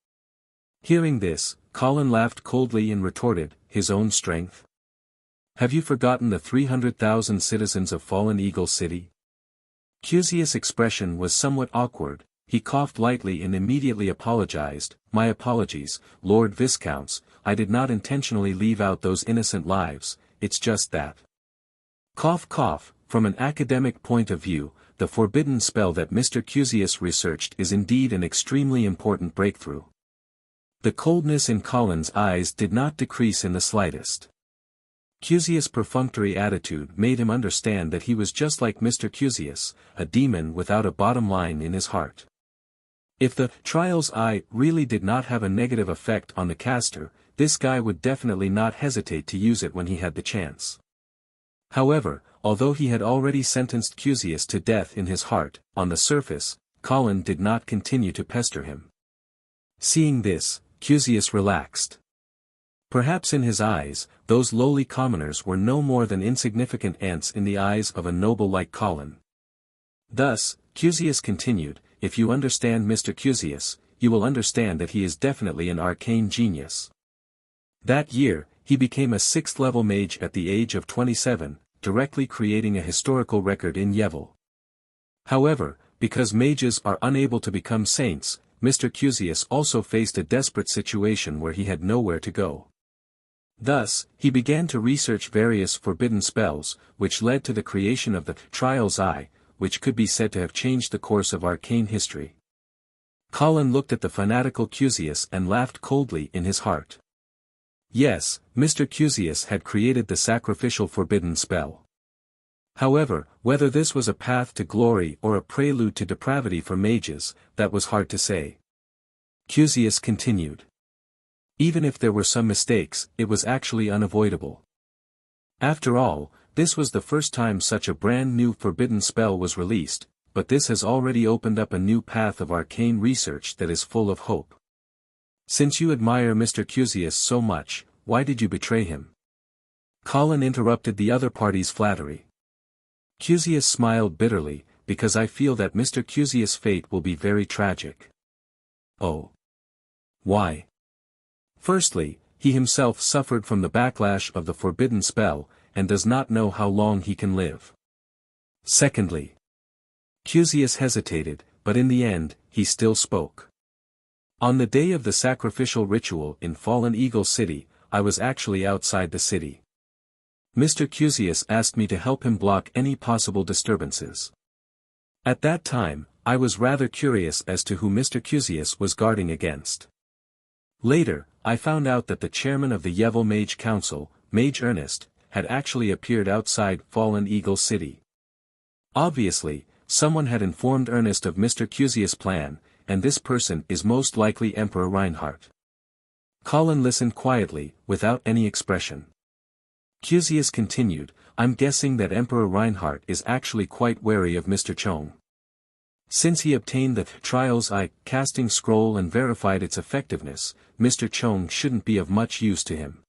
Hearing this, Colin laughed coldly and retorted, his own strength? Have you forgotten the 300,000 citizens of Fallen Eagle City? Cusius' expression was somewhat awkward. He coughed lightly and immediately apologized. My apologies, Lord Viscounts, I did not intentionally leave out those innocent lives, it's just that. Cough cough, from an academic point of view, the forbidden spell that Mr. Cusius researched is indeed an extremely important breakthrough. The coldness in Colin's eyes did not decrease in the slightest. Cusius' perfunctory attitude made him understand that he was just like Mr. Cusius, a demon without a bottom line in his heart. If the Trial's Eye really did not have a negative effect on the caster, this guy would definitely not hesitate to use it when he had the chance. However, although he had already sentenced Cusius to death in his heart, on the surface, Colin did not continue to pester him. Seeing this, Cusius relaxed. Perhaps in his eyes, those lowly commoners were no more than insignificant ants in the eyes of a noble like Colin. Thus, Cusius continued, if you understand Mr. Cusius, you will understand that he is definitely an arcane genius. That year, he became a 6th-level mage at the age of 27, directly creating a historical record in Yevil. However, because mages are unable to become saints, Mr. Cusius also faced a desperate situation where he had nowhere to go. Thus, he began to research various forbidden spells, which led to the creation of the Trial's Eye, which could be said to have changed the course of arcane history. Colin looked at the fanatical Cusius and laughed coldly in his heart. Yes, Mr. Cusius had created the sacrificial forbidden spell. However, whether this was a path to glory or a prelude to depravity for mages, that was hard to say. Wuxia continued. Even if there were some mistakes, it was actually unavoidable. After all, this was the first time such a brand new forbidden spell was released, but this has already opened up a new path of arcane research that is full of hope. Since you admire Mr. Wuxia so much, why did you betray him? Colin interrupted the other party's flattery. Wuxia smiled bitterly, because I feel that Mr. Wuxia's fate will be very tragic. Oh. Why? Firstly, he himself suffered from the backlash of the forbidden spell, and does not know how long he can live. Secondly. Wuxia hesitated, but in the end, he still spoke. On the day of the sacrificial ritual in Fallen Eagle City, I was actually outside the city. Mr. Wuxia asked me to help him block any possible disturbances. At that time, I was rather curious as to who Mr. Wuxia was guarding against. Later, I found out that the chairman of the Yevil Mage Council, Mage Ernest, had actually appeared outside Fallen Eagle City. Obviously, someone had informed Ernest of Mr. Wuxia's plan, and this person is most likely Emperor Reinhardt. Colin listened quietly, without any expression. Wuxia continued, I'm guessing that Emperor Reinhardt is actually quite wary of Mr. Chong. Since he obtained the Trials I casting scroll and verified its effectiveness, Mr. Chong shouldn't be of much use to him.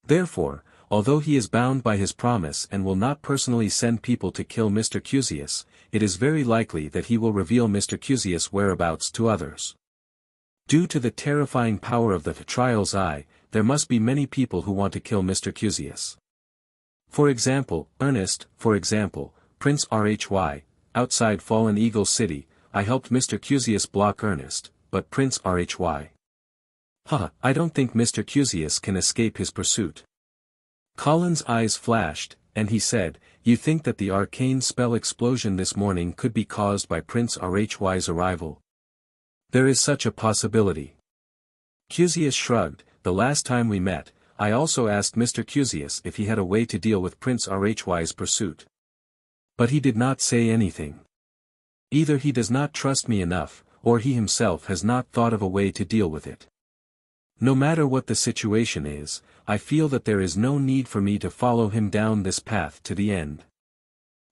Therefore, although he is bound by his promise and will not personally send people to kill Mr. Wuxia, it is very likely that he will reveal Mr. Wuxia's whereabouts to others. Due to the terrifying power of the Trials I, there must be many people who want to kill Mr. Wuxia. For example, Ernest, Prince Rhy, outside Fallen Eagle City, I helped Mr. Wuxia block Ernest, but Prince Rhy. I don't think Mr. Wuxia can escape his pursuit. Colin's eyes flashed, and he said, You think that the arcane spell explosion this morning could be caused by Prince Rhy's arrival? There is such a possibility. Wuxia shrugged, the last time we met, I also asked Mr. Wuxia if he had a way to deal with Prince Rhy's pursuit. But he did not say anything. Either he does not trust me enough, or he himself has not thought of a way to deal with it. No matter what the situation is, I feel that there is no need for me to follow him down this path to the end.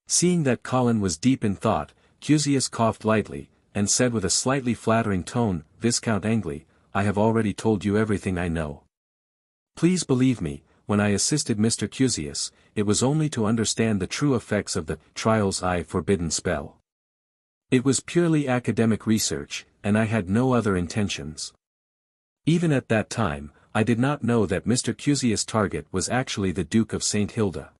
Seeing that Colin was deep in thought, Wuxia coughed lightly, and said with a slightly flattering tone, Viscount Angley, I have already told you everything I know. Please believe me, when I assisted Mr. Wuxia, it was only to understand the true effects of the Trials I forbidden spell. It was purely academic research, and I had no other intentions. Even at that time, I did not know that Mr. Wuxia's target was actually the Duke of St. Hilda.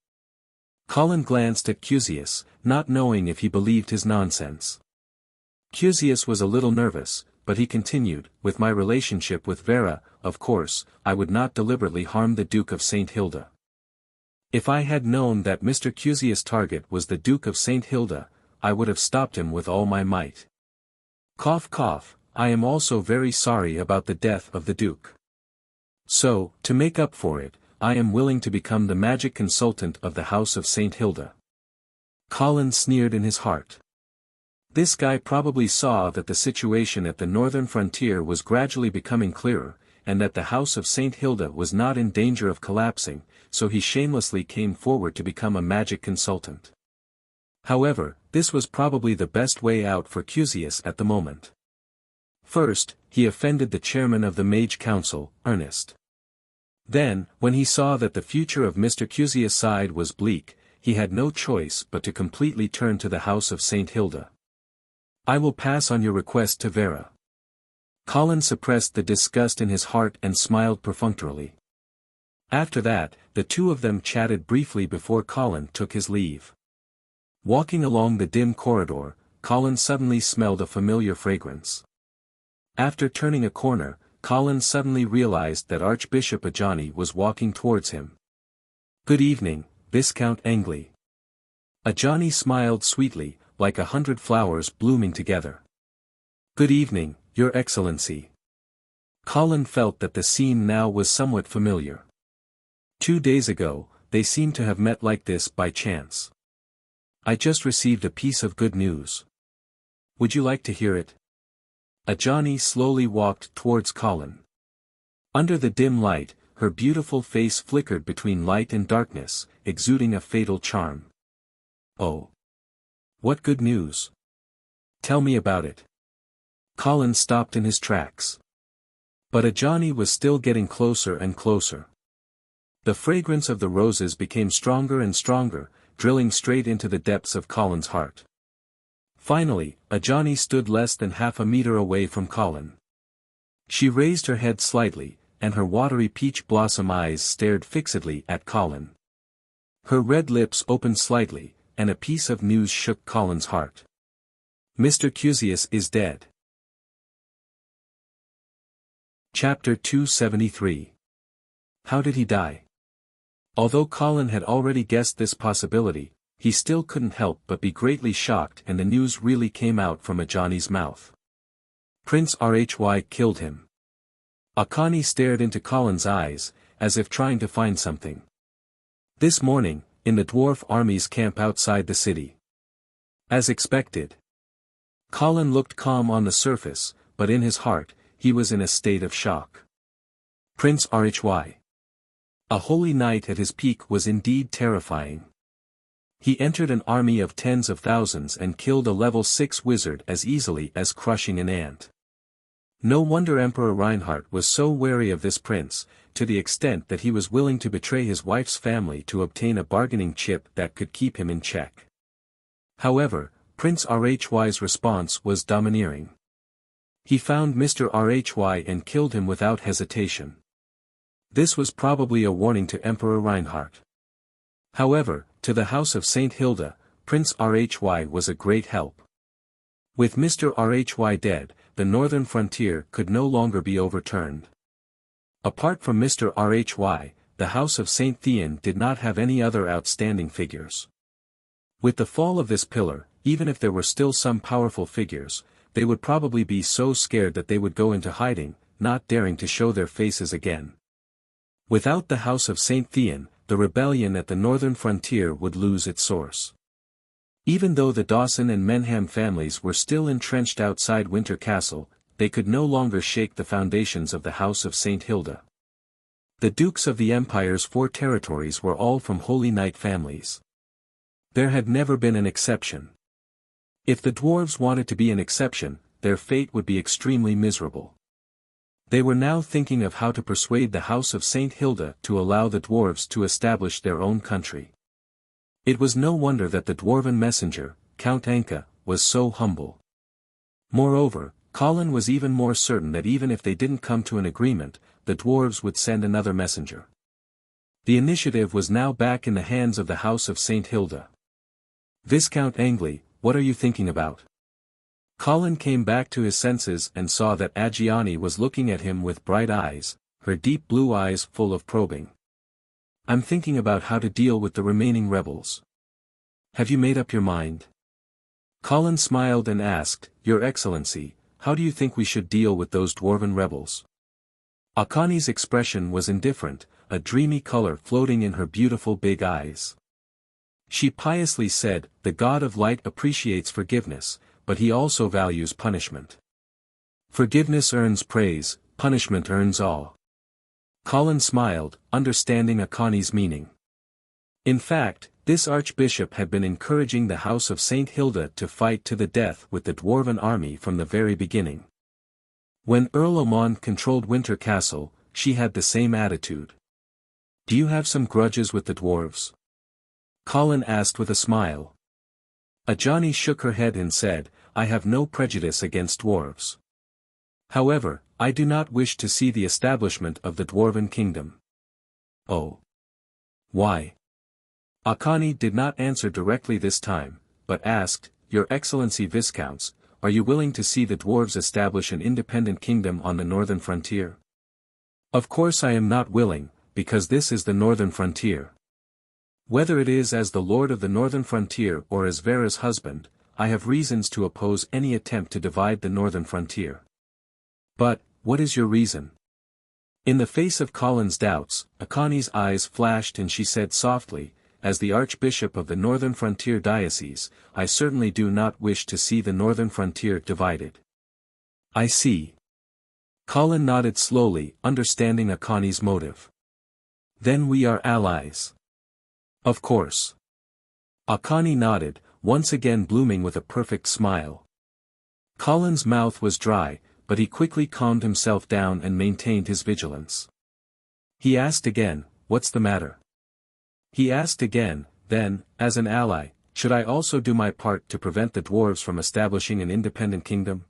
Colin glanced at Wuxia, not knowing if he believed his nonsense. Wuxia was a little nervous, but he continued, with my relationship with Vera, of course, I would not deliberately harm the Duke of St. Hilda. If I had known that Mr. Wuxia's target was the Duke of St. Hilda, I would have stopped him with all my might. Cough cough, I am also very sorry about the death of the Duke. So, to make up for it, I am willing to become the magic consultant of the House of St. Hilda. Colin sneered in his heart. This guy probably saw that the situation at the northern frontier was gradually becoming clearer, and that the House of St. Hilda was not in danger of collapsing, so he shamelessly came forward to become a magic consultant. However, this was probably the best way out for Wuxia at the moment. First, he offended the chairman of the Mage Council, Ernest. Then, when he saw that the future of Mr. Wuxia's side was bleak, he had no choice but to completely turn to the House of St. Hilda. I will pass on your request to Vera. Colin suppressed the disgust in his heart and smiled perfunctorily. After that, the two of them chatted briefly before Colin took his leave. Walking along the dim corridor, Colin suddenly smelled a familiar fragrance. After turning a corner, Colin suddenly realized that Archbishop Ajani was walking towards him. Good evening, Viscount Angley. Ajani smiled sweetly, like 100 flowers blooming together. Good evening, Your Excellency. Colin felt that the scene now was somewhat familiar. 2 days ago, they seemed to have met like this by chance. I just received a piece of good news. Would you like to hear it? Ajani slowly walked towards Colin. Under the dim light, her beautiful face flickered between light and darkness, exuding a fatal charm. Oh. What good news? Tell me about it. Colin stopped in his tracks. But Ajani was still getting closer and closer. The fragrance of the roses became stronger and stronger, drilling straight into the depths of Colin's heart. Finally, Ajani stood less than half a meter away from Colin. She raised her head slightly, and her watery peach blossom eyes stared fixedly at Colin. Her red lips opened slightly, and a piece of news shook Colin's heart. Mr. Cusius is dead. Chapter 273. How did he die? Although Colin had already guessed this possibility, he still couldn't help but be greatly shocked, and the news really came out from Ajani's mouth. Prince Rhy killed him. Akani stared into Colin's eyes, as if trying to find something. This morning, in the dwarf army's camp outside the city. As expected. Colin looked calm on the surface, but in his heart, he was in a state of shock. Prince Rhy. A holy knight at his peak was indeed terrifying. He entered an army of tens of thousands and killed a level 6 wizard as easily as crushing an ant. No wonder Emperor Reinhardt was so wary of this prince, to the extent that he was willing to betray his wife's family to obtain a bargaining chip that could keep him in check. However, Prince Rhy's response was domineering. He found Mr. Rhy and killed him without hesitation. This was probably a warning to Emperor Reinhardt. However, to the House of St. Hilda, Prince Rhy was a great help. With Mr. Rhy dead, the northern frontier could no longer be overturned. Apart from Mr. Rhy, the House of St. Thean did not have any other outstanding figures. With the fall of this pillar, even if there were still some powerful figures, they would probably be so scared that they would go into hiding, not daring to show their faces again. Without the House of St. Thean, the rebellion at the northern frontier would lose its source. Even though the Dawson and Menham families were still entrenched outside Winter Castle, they could no longer shake the foundations of the House of St. Hilda. The dukes of the Empire's 4 territories were all from Holy Knight families. There had never been an exception. If the dwarves wanted to be an exception, their fate would be extremely miserable. They were now thinking of how to persuade the House of St. Hilda to allow the dwarves to establish their own country. It was no wonder that the dwarven messenger, Count Anka, was so humble. Moreover, Colin was even more certain that even if they didn't come to an agreement, the dwarves would send another messenger. The initiative was now back in the hands of the House of St. Hilda. Viscount Angley, what are you thinking about? Colin came back to his senses and saw that Ajani was looking at him with bright eyes, her deep blue eyes full of probing. I'm thinking about how to deal with the remaining rebels. Have you made up your mind? Colin smiled and asked, Your Excellency, how do you think we should deal with those dwarven rebels? Akani's expression was indifferent, a dreamy color floating in her beautiful big eyes. She piously said, The God of Light appreciates forgiveness, but he also values punishment. Forgiveness earns praise, punishment earns awe. Colin smiled, understanding Akani's meaning. In fact, this archbishop had been encouraging the House of St. Hilda to fight to the death with the dwarven army from the very beginning. When Earl Omond controlled Winter Castle, she had the same attitude. Do you have some grudges with the dwarves? Colin asked with a smile. Ajani shook her head and said, I have no prejudice against dwarves. However, I do not wish to see the establishment of the dwarven kingdom. Oh. Why? Akani did not answer directly this time, but asked, Your Excellency Viscounts, are you willing to see the dwarves establish an independent kingdom on the northern frontier? Of course I am not willing, because this is the northern frontier. Whether it is as the Lord of the Northern Frontier or as Vera's husband, I have reasons to oppose any attempt to divide the Northern Frontier. But, what is your reason? In the face of Colin's doubts, Akani's eyes flashed and she said softly, as the Archbishop of the Northern Frontier Diocese, I certainly do not wish to see the Northern Frontier divided. I see. Colin nodded slowly, understanding Akani's motive. Then we are allies. Of course. Akani nodded, once again blooming with a perfect smile. Colin's mouth was dry, but he quickly calmed himself down and maintained his vigilance. He asked again, "What's the matter?" He asked again, then, as an ally, should I also do my part to prevent the dwarves from establishing an independent kingdom?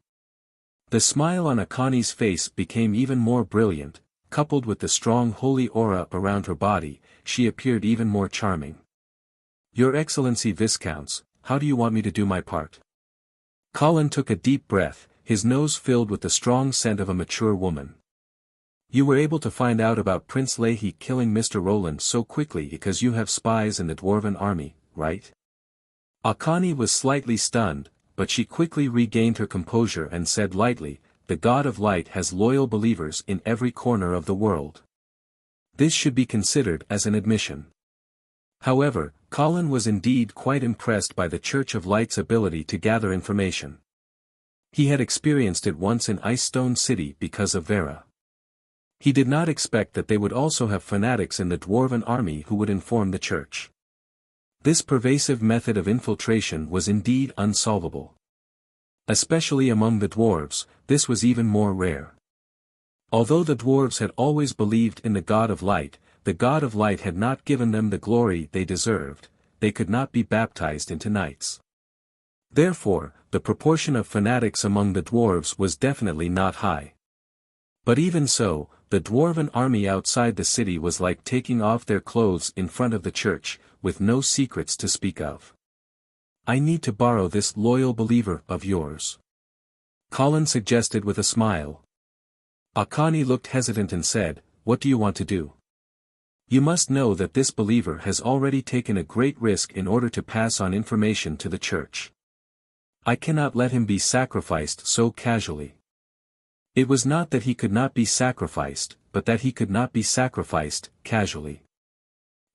The smile on Akani's face became even more brilliant, coupled with the strong holy aura around her body, she appeared even more charming. Your Excellency Viscounts, how do you want me to do my part? Colin took a deep breath, his nose filled with the strong scent of a mature woman. You were able to find out about Prince Leahy killing Mr. Roland so quickly because you have spies in the dwarven army, right? Akani was slightly stunned, but she quickly regained her composure and said lightly, the God of Light has loyal believers in every corner of the world. This should be considered as an admission. However, Colin was indeed quite impressed by the Church of Light's ability to gather information. He had experienced it once in Ice Stone City because of Vera. He did not expect that they would also have fanatics in the dwarven army who would inform the church. This pervasive method of infiltration was indeed unsolvable. Especially among the dwarves, this was even more rare. Although the dwarves had always believed in the God of Light, the God of Light had not given them the glory they deserved, they could not be baptized into knights. Therefore, the proportion of fanatics among the dwarves was definitely not high. But even so, the dwarven army outside the city was like taking off their clothes in front of the church, with no secrets to speak of. I need to borrow this loyal believer of yours. Colin suggested with a smile. Akani looked hesitant and said, what do you want to do? You must know that this believer has already taken a great risk in order to pass on information to the church. I cannot let him be sacrificed so casually. It was not that he could not be sacrificed, but that he could not be sacrificed casually.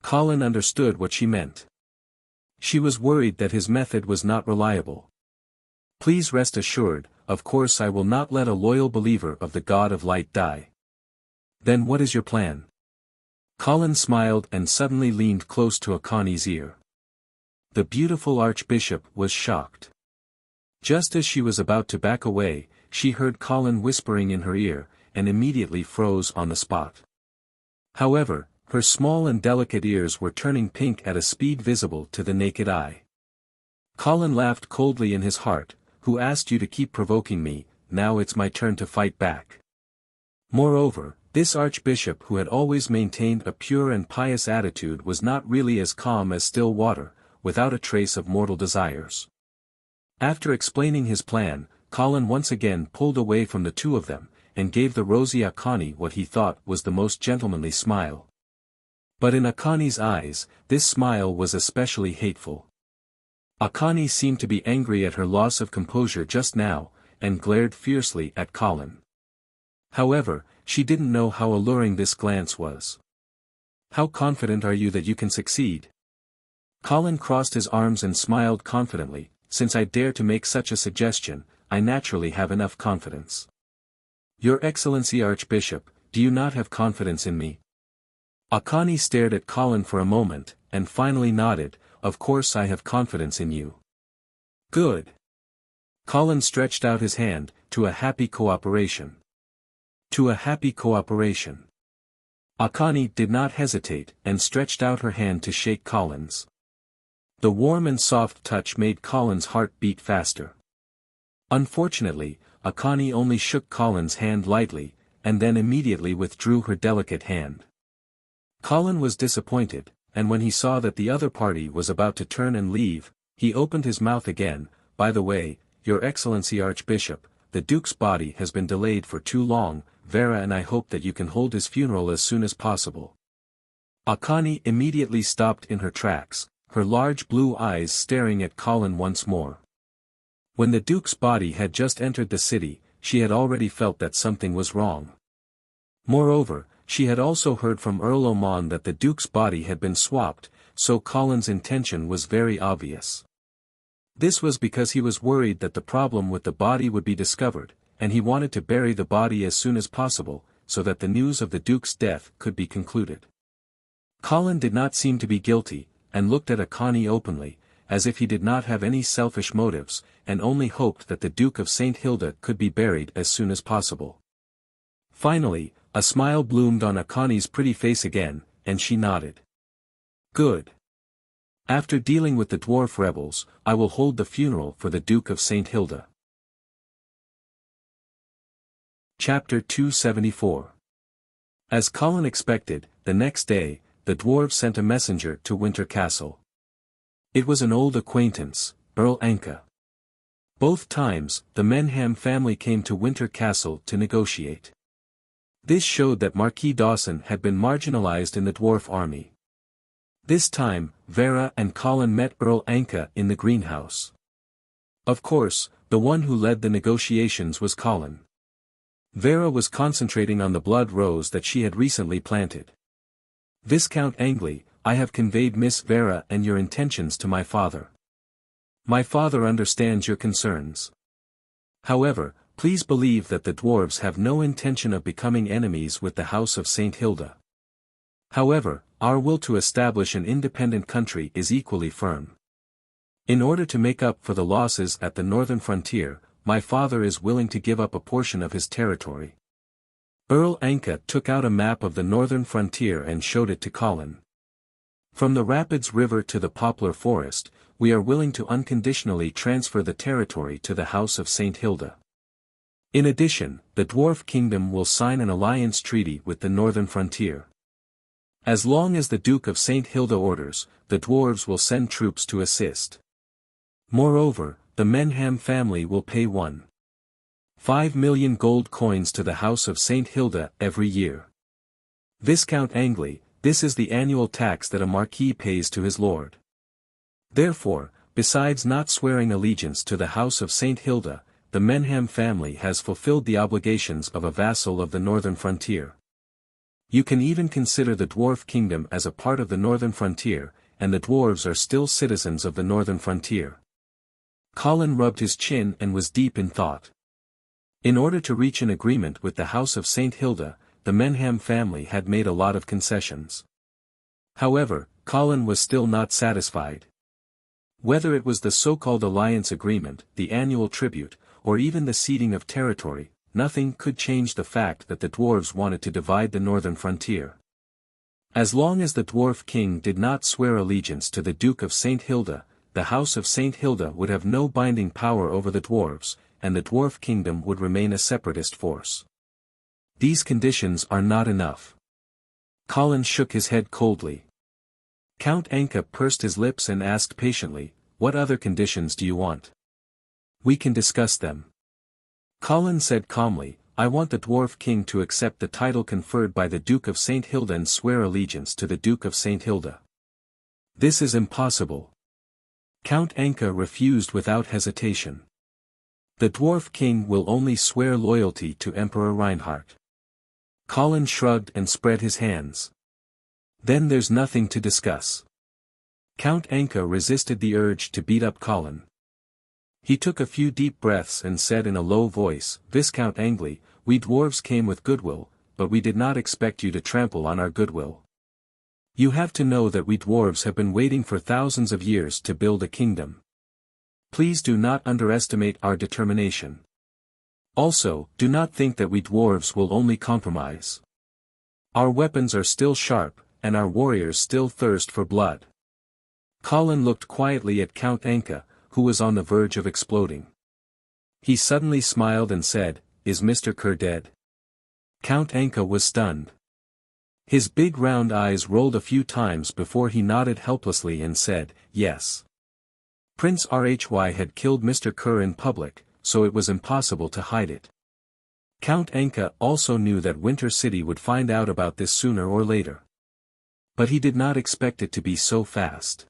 Colin understood what she meant. She was worried that his method was not reliable. Please rest assured, of course I will not let a loyal believer of the God of Light die. Then what is your plan? Colin smiled and suddenly leaned close to Akani's ear. The beautiful Archbishop was shocked. Just as she was about to back away, she heard Colin whispering in her ear, and immediately froze on the spot. However, her small and delicate ears were turning pink at a speed visible to the naked eye. Colin laughed coldly in his heart, who asked you to keep provoking me, now it's my turn to fight back. Moreover, this archbishop who had always maintained a pure and pious attitude was not really as calm as still water, without a trace of mortal desires. After explaining his plan, Colin once again pulled away from the two of them, and gave the rosy Akani what he thought was the most gentlemanly smile. But in Akani's eyes, this smile was especially hateful. Akani seemed to be angry at her loss of composure just now, and glared fiercely at Colin. However, she didn't know how alluring this glance was. How confident are you that you can succeed? Colin crossed his arms and smiled confidently, since I dare to make such a suggestion, I naturally have enough confidence. Your Excellency Archbishop, do you not have confidence in me? Akani stared at Colin for a moment, and finally nodded, of course I have confidence in you. Good. Colin stretched out his hand, to a happy cooperation. To a happy cooperation. Akani did not hesitate, and stretched out her hand to shake Colin's. The warm and soft touch made Colin's heart beat faster. Unfortunately, Akani only shook Colin's hand lightly, and then immediately withdrew her delicate hand. Colin was disappointed, and when he saw that the other party was about to turn and leave, he opened his mouth again. By the way, Your Excellency Archbishop, the Duke's body has been delayed for too long, Vera and I hope that you can hold his funeral as soon as possible. Akani immediately stopped in her tracks, her large blue eyes staring at Colin once more. When the Duke's body had just entered the city, she had already felt that something was wrong. Moreover, she had also heard from Earl Oman that the Duke's body had been swapped, so Colin's intention was very obvious. This was because he was worried that the problem with the body would be discovered, and he wanted to bury the body as soon as possible, so that the news of the Duke's death could be concluded. Colin did not seem to be guilty, and looked at Akani openly, as if he did not have any selfish motives, and only hoped that the Duke of St. Hilda could be buried as soon as possible. Finally, a smile bloomed on Akani's pretty face again, and she nodded. Good. After dealing with the dwarf rebels, I will hold the funeral for the Duke of St. Hilda. Chapter 274. As Colin expected, the next day, the dwarves sent a messenger to Winter Castle. It was an old acquaintance, Earl Anka. Both times, the Menham family came to Winter Castle to negotiate. This showed that Marquis Dawson had been marginalized in the dwarf army. This time, Vera and Colin met Earl Anka in the greenhouse. Of course, the one who led the negotiations was Colin. Vera was concentrating on the blood rose that she had recently planted. Viscount Angley, I have conveyed Miss Vera and your intentions to my father. My father understands your concerns. However, please believe that the dwarves have no intention of becoming enemies with the House of St. Hilda. However, our will to establish an independent country is equally firm. In order to make up for the losses at the northern frontier, my father is willing to give up a portion of his territory. Earl Anka took out a map of the northern frontier and showed it to Colin. From the Rapids River to the Poplar Forest, we are willing to unconditionally transfer the territory to the House of St. Hilda. In addition, the Dwarf Kingdom will sign an alliance treaty with the northern frontier. As long as the Duke of St. Hilda orders, the dwarves will send troops to assist. Moreover, the Menham family will pay 1.5 million gold coins to the House of St. Hilda every year. Viscount Angley, this is the annual tax that a marquis pays to his lord. Therefore, besides not swearing allegiance to the House of St. Hilda, the Menham family has fulfilled the obligations of a vassal of the northern frontier. You can even consider the Dwarf Kingdom as a part of the northern frontier, and the dwarves are still citizens of the northern frontier. Colin rubbed his chin and was deep in thought. In order to reach an agreement with the House of St. Hilda, the Menham family had made a lot of concessions. However, Colin was still not satisfied. Whether it was the so-called alliance agreement, the annual tribute, or even the ceding of territory, nothing could change the fact that the dwarves wanted to divide the northern frontier. As long as the dwarf king did not swear allegiance to the Duke of St. Hilda, the House of St. Hilda would have no binding power over the dwarves, and the dwarf kingdom would remain a separatist force. These conditions are not enough. Colin shook his head coldly. Count Anka pursed his lips and asked patiently, "What other conditions do you want? We can discuss them." Colin said calmly, "I want the dwarf king to accept the title conferred by the Duke of St. Hilda and swear allegiance to the Duke of St. Hilda." "This is impossible." Count Anka refused without hesitation. "The dwarf king will only swear loyalty to Emperor Reinhardt." Colin shrugged and spread his hands. "Then there's nothing to discuss." Count Anka resisted the urge to beat up Colin. He took a few deep breaths and said in a low voice, "Viscount Angley, we dwarves came with goodwill, but we did not expect you to trample on our goodwill. You have to know that we dwarves have been waiting for thousands of years to build a kingdom. Please do not underestimate our determination. Also, do not think that we dwarves will only compromise. Our weapons are still sharp, and our warriors still thirst for blood." Colin looked quietly at Count Anka, who was on the verge of exploding. He suddenly smiled and said, "Is Mr. Kerr dead?" Count Anka was stunned. His big round eyes rolled a few times before he nodded helplessly and said, "Yes." Prince Rhy had killed Mr. Kerr in public, so it was impossible to hide it. Count Anka also knew that Winter City would find out about this sooner or later. But he did not expect it to be so fast.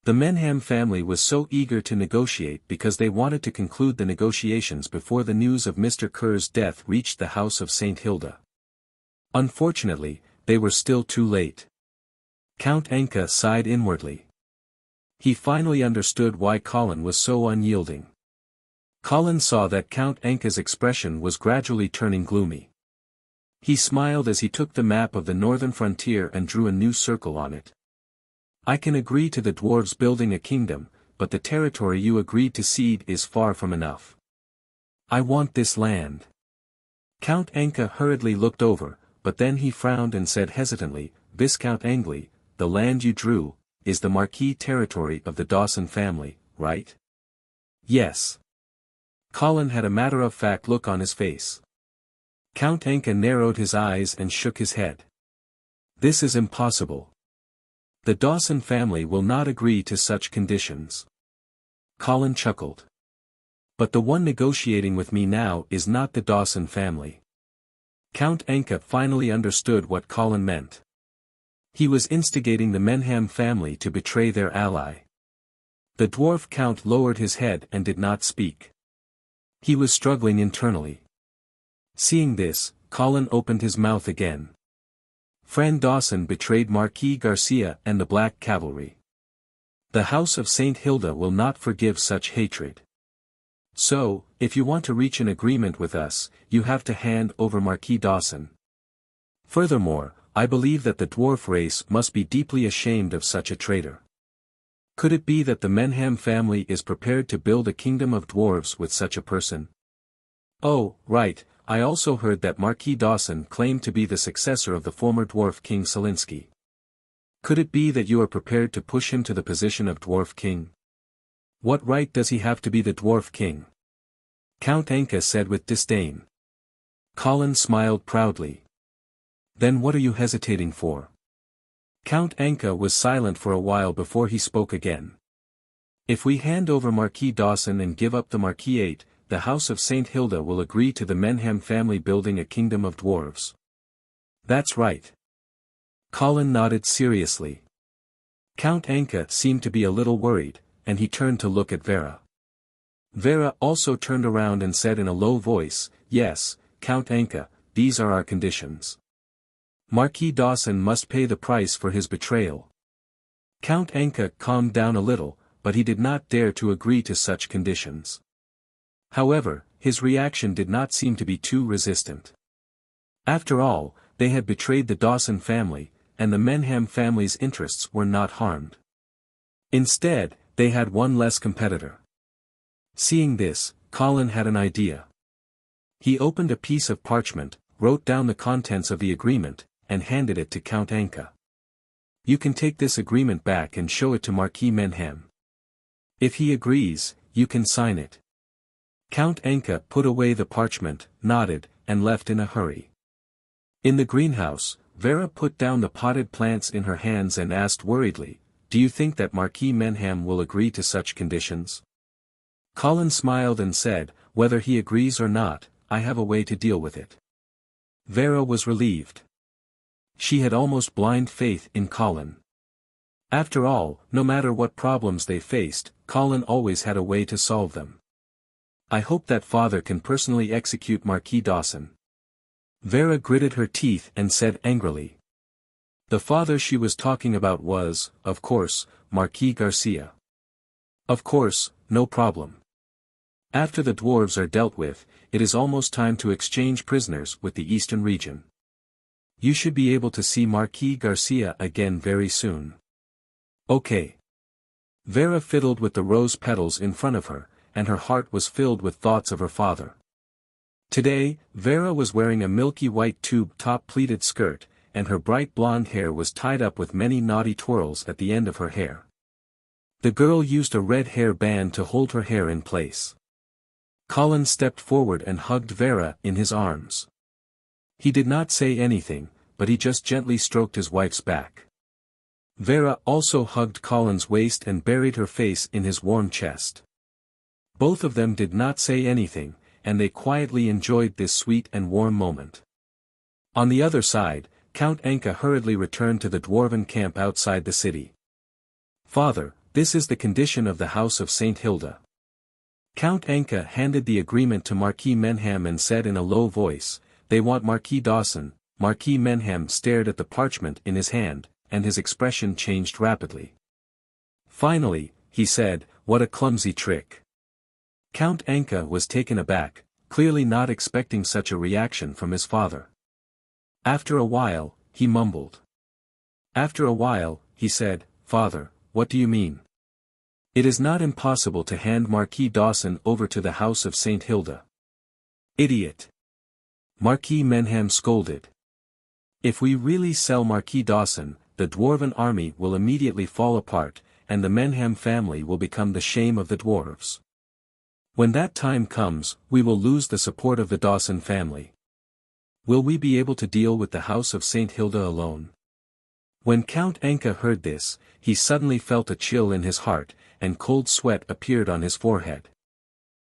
The Menham family was so eager to negotiate because they wanted to conclude the negotiations before the news of Mr. Kerr's death reached the House of St. Hilda. Unfortunately, they were still too late. Count Anka sighed inwardly. He finally understood why Colin was so unyielding. Colin saw that Count Anka's expression was gradually turning gloomy. He smiled as he took the map of the northern frontier and drew a new circle on it. I can agree to the dwarves building a kingdom, but the territory you agreed to cede is far from enough. I want this land. Count Anka hurriedly looked over, but then he frowned and said hesitantly, Viscount Angley, the land you drew, is the Marquis territory of the Dawson family, right? Yes. Colin had a matter-of-fact look on his face. Count Anka narrowed his eyes and shook his head. This is impossible. The Dawson family will not agree to such conditions. Colin chuckled. But the one negotiating with me now is not the Dawson family. Count Anka finally understood what Colin meant. He was instigating the Menham family to betray their ally. The dwarf count lowered his head and did not speak. He was struggling internally. Seeing this, Colin opened his mouth again. Fran Dawson betrayed Marquis Garcia and the Black Cavalry. The House of St. Hilda will not forgive such hatred. So, if you want to reach an agreement with us, you have to hand over Marquis Dawson. Furthermore, I believe that the dwarf race must be deeply ashamed of such a traitor. Could it be that the Menham family is prepared to build a kingdom of dwarves with such a person? Oh, right, I also heard that Marquis Dawson claimed to be the successor of the former dwarf king Selinsky. Could it be that you are prepared to push him to the position of dwarf king? What right does he have to be the dwarf king? Count Anka said with disdain. Colin smiled proudly. Then what are you hesitating for? Count Anka was silent for a while before he spoke again. If we hand over Marquis Dawson and give up the Marquisate, the House of St. Hilda will agree to the Menham family building a kingdom of dwarves. That's right. Colin nodded seriously. Count Anka seemed to be a little worried, and he turned to look at Vera. Vera also turned around and said in a low voice, Yes, Count Anka, these are our conditions. Marquis Dawson must pay the price for his betrayal. Count Anka calmed down a little, but he did not dare to agree to such conditions. However, his reaction did not seem to be too resistant. After all, they had betrayed the Dawson family, and the Menham family's interests were not harmed. Instead, they had one less competitor. Seeing this, Colin had an idea. He opened a piece of parchment, wrote down the contents of the agreement, and handed it to Count Anka. You can take this agreement back and show it to Marquis Menham. If he agrees, you can sign it. Count Anka put away the parchment, nodded, and left in a hurry. In the greenhouse, Vera put down the potted plants in her hands and asked worriedly, Do you think that Marquis Menham will agree to such conditions? Colin smiled and said, Whether he agrees or not, I have a way to deal with it. Vera was relieved. She had almost blind faith in Colin. After all, no matter what problems they faced, Colin always had a way to solve them. I hope that father can personally execute Marquis Dawson. Vera gritted her teeth and said angrily. The father she was talking about was, of course, Marquis Garcia. Of course, no problem. After the dwarves are dealt with, it is almost time to exchange prisoners with the eastern region. You should be able to see Marquis Garcia again very soon. Okay. Vera fiddled with the rose petals in front of her, and her heart was filled with thoughts of her father. Today, Vera was wearing a milky white tube-top pleated skirt, and her bright blonde hair was tied up with many knotty twirls at the end of her hair. The girl used a red hair band to hold her hair in place. Colin stepped forward and hugged Vera in his arms. He did not say anything, but he just gently stroked his wife's back. Vera also hugged Colin's waist and buried her face in his warm chest. Both of them did not say anything, and they quietly enjoyed this sweet and warm moment. On the other side, Count Anka hurriedly returned to the dwarven camp outside the city. Father, this is the condition of the House of St. Hilda. Count Anka handed the agreement to Marquis Menham and said in a low voice, They want Marquis Dawson. Marquis Menham stared at the parchment in his hand, and his expression changed rapidly. Finally, he said, "What a clumsy trick." Count Anka was taken aback, clearly not expecting such a reaction from his father. After a while, he mumbled. After a while, he said, "Father, what do you mean? It is not impossible to hand Marquis Dawson over to the house of St. Hilda." "Idiot!" Marquis Menham scolded. "If we really sell Marquis Dawson, the dwarven army will immediately fall apart, and the Menham family will become the shame of the dwarves. When that time comes, we will lose the support of the Dawson family. Will we be able to deal with the house of St. Hilda alone?" When Count Anka heard this, he suddenly felt a chill in his heart, and cold sweat appeared on his forehead.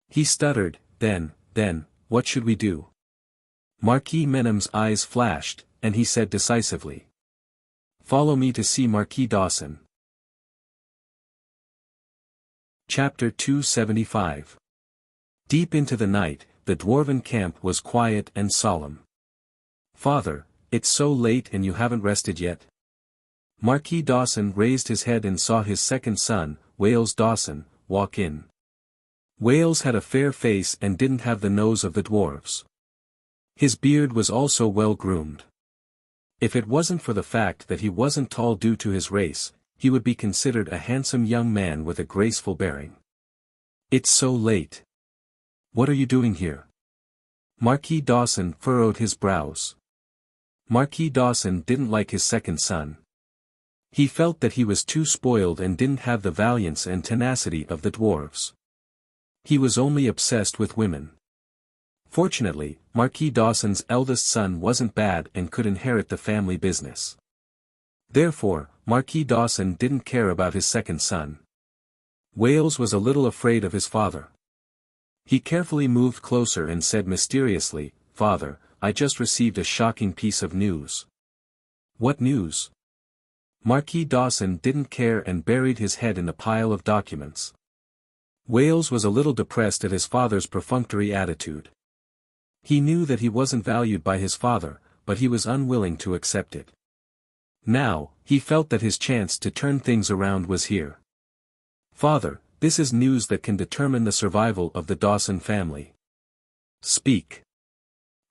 He stuttered, then, what should we do?" Marquis Menham's eyes flashed, and he said decisively, "Follow me to see Marquis Dawson." Chapter 275. Deep into the night, the dwarven camp was quiet and solemn. "Father, it's so late and you haven't rested yet?" Marquis Dawson raised his head and saw his second son, Wales Dawson, walk in. Wales had a fair face and didn't have the nose of the dwarves. His beard was also well groomed. If it wasn't for the fact that he wasn't tall due to his race, he would be considered a handsome young man with a graceful bearing. "It's so late. What are you doing here?" Marquis Dawson furrowed his brows. Marquis Dawson didn't like his second son. He felt that he was too spoiled and didn't have the valiance and tenacity of the dwarves. He was only obsessed with women. Fortunately, Marquis Dawson's eldest son wasn't bad and could inherit the family business. Therefore, Marquis Dawson didn't care about his second son. Wales was a little afraid of his father. He carefully moved closer and said mysteriously, "Father, I just received a shocking piece of news." "What news?" Marquis Dawson didn't care and buried his head in a pile of documents. Wales was a little depressed at his father's perfunctory attitude. He knew that he wasn't valued by his father, but he was unwilling to accept it. Now, he felt that his chance to turn things around was here. "Father, this is news that can determine the survival of the Dawson family." "Speak."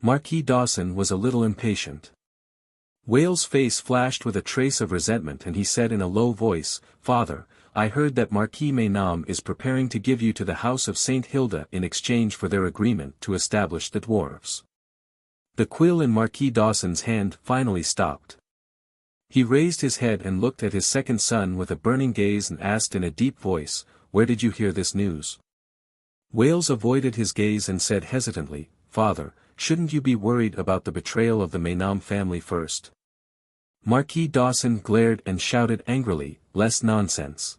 Marquis Dawson was a little impatient. Wales' face flashed with a trace of resentment and he said in a low voice, "Father, I heard that Marquis Menam is preparing to give you to the house of St. Hilda in exchange for their agreement to establish the dwarves." The quill in Marquis Dawson's hand finally stopped. He raised his head and looked at his second son with a burning gaze and asked in a deep voice, "Where did you hear this news?" Wales avoided his gaze and said hesitantly, "Father, shouldn't you be worried about the betrayal of the Menam family first?" Marquis Dawson glared and shouted angrily, "Less nonsense.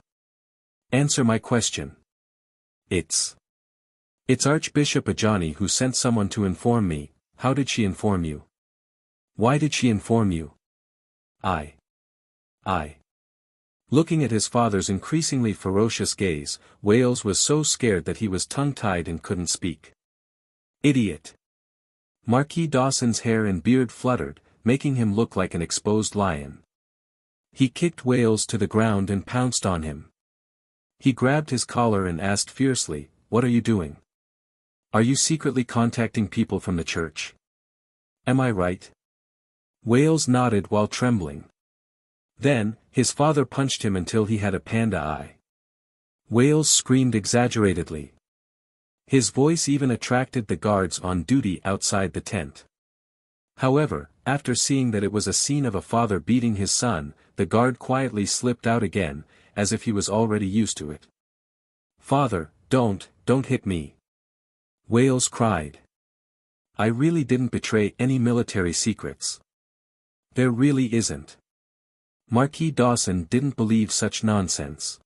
Answer my question." It's Archbishop Ajani who sent someone to inform me." "How did she inform you?" "Why did she inform you?" I. Looking at his father's increasingly ferocious gaze, Wales was so scared that he was tongue-tied and couldn't speak. "Idiot." Marquis Dawson's hair and beard fluttered, making him look like an exposed lion. He kicked Wales to the ground and pounced on him. He grabbed his collar and asked fiercely, "What are you doing? Are you secretly contacting people from the church? Am I right?" Wales nodded while trembling. Then, his father punched him until he had a panda eye. Wales screamed exaggeratedly. His voice even attracted the guards on duty outside the tent. However, after seeing that it was a scene of a father beating his son, the guard quietly slipped out again, as if he was already used to it. "Father, don't hit me!" Wales cried. "I really didn't betray any military secrets. There really isn't." Marquis Dawson didn't believe such nonsense.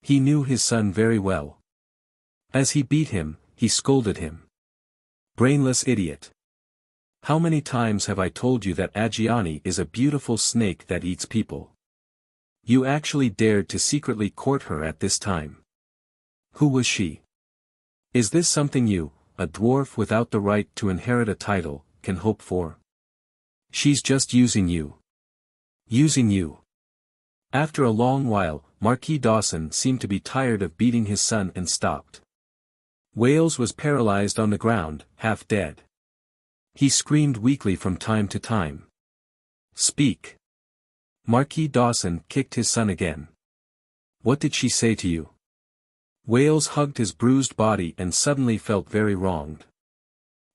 He knew his son very well. As he beat him, he scolded him. "Brainless idiot. How many times have I told you that Agiani is a beautiful snake that eats people? You actually dared to secretly court her at this time. Who was she? Is this something you, a dwarf without the right to inherit a title, can hope for? She's just using you. Using you. After a long while, Marquis Dawson seemed to be tired of beating his son and stopped. Wales was paralyzed on the ground, half dead. He screamed weakly from time to time. Speak. Marquis Dawson kicked his son again. What did she say to you? Wales hugged his bruised body and suddenly felt very wronged.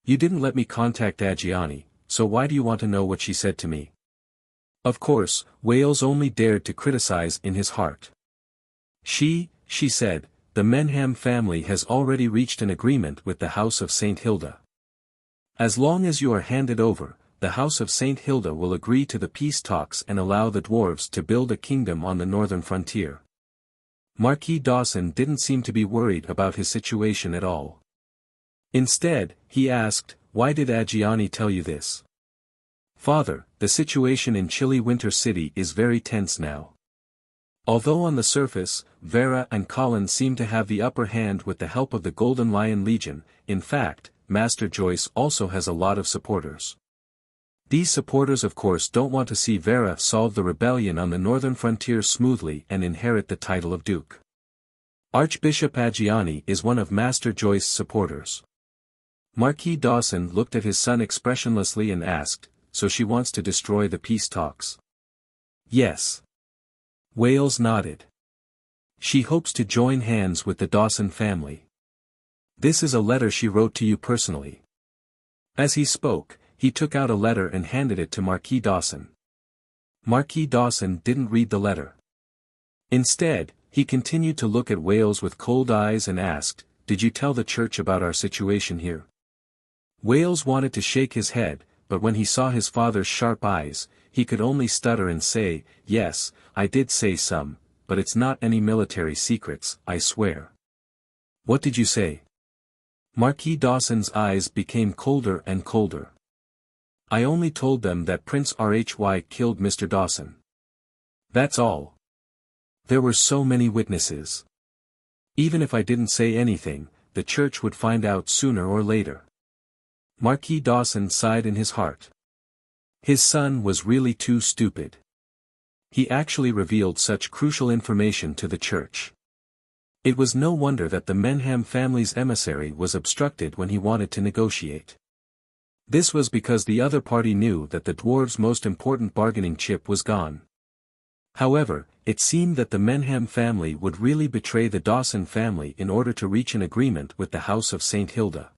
You didn't let me contact Agiani, so why do you want to know what she said to me? Of course, Wales only dared to criticize in his heart. She said, the Menham family has already reached an agreement with the House of St. Hilda. As long as you are handed over, the House of St. Hilda will agree to the peace talks and allow the dwarves to build a kingdom on the northern frontier. Marquis Dawson didn't seem to be worried about his situation at all. Instead, he asked, why did Agiani tell you this? Father, the situation in chilly Winter City is very tense now. Although on the surface, Vera and Colin seem to have the upper hand with the help of the Golden Lion Legion, in fact, Master Joyce also has a lot of supporters. These supporters of course don't want to see Vera solve the rebellion on the northern frontier smoothly and inherit the title of Duke. Archbishop Agiani is one of Master Joyce's supporters. Marquis Dawson looked at his son expressionlessly and asked, so she wants to destroy the peace talks? Yes. Wales nodded. She hopes to join hands with the Dawson family. This is a letter she wrote to you personally. As he spoke, he took out a letter and handed it to Marquis Dawson. Marquis Dawson didn't read the letter. Instead, he continued to look at Wales with cold eyes and asked, did you tell the church about our situation here? Wales wanted to shake his head, but when he saw his father's sharp eyes, he could only stutter and say, yes, I did say some, but it's not any military secrets, I swear. What did you say? Marquis Dawson's eyes became colder and colder. I only told them that Prince Rhy killed Mr. Dawson. That's all. There were so many witnesses. Even if I didn't say anything, the church would find out sooner or later. Marquis Dawson sighed in his heart. His son was really too stupid. He actually revealed such crucial information to the church. It was no wonder that the Menham family's emissary was obstructed when he wanted to negotiate. This was because the other party knew that the dwarves' most important bargaining chip was gone. However, it seemed that the Menham family would really betray the Dawson family in order to reach an agreement with the House of St. Hilda.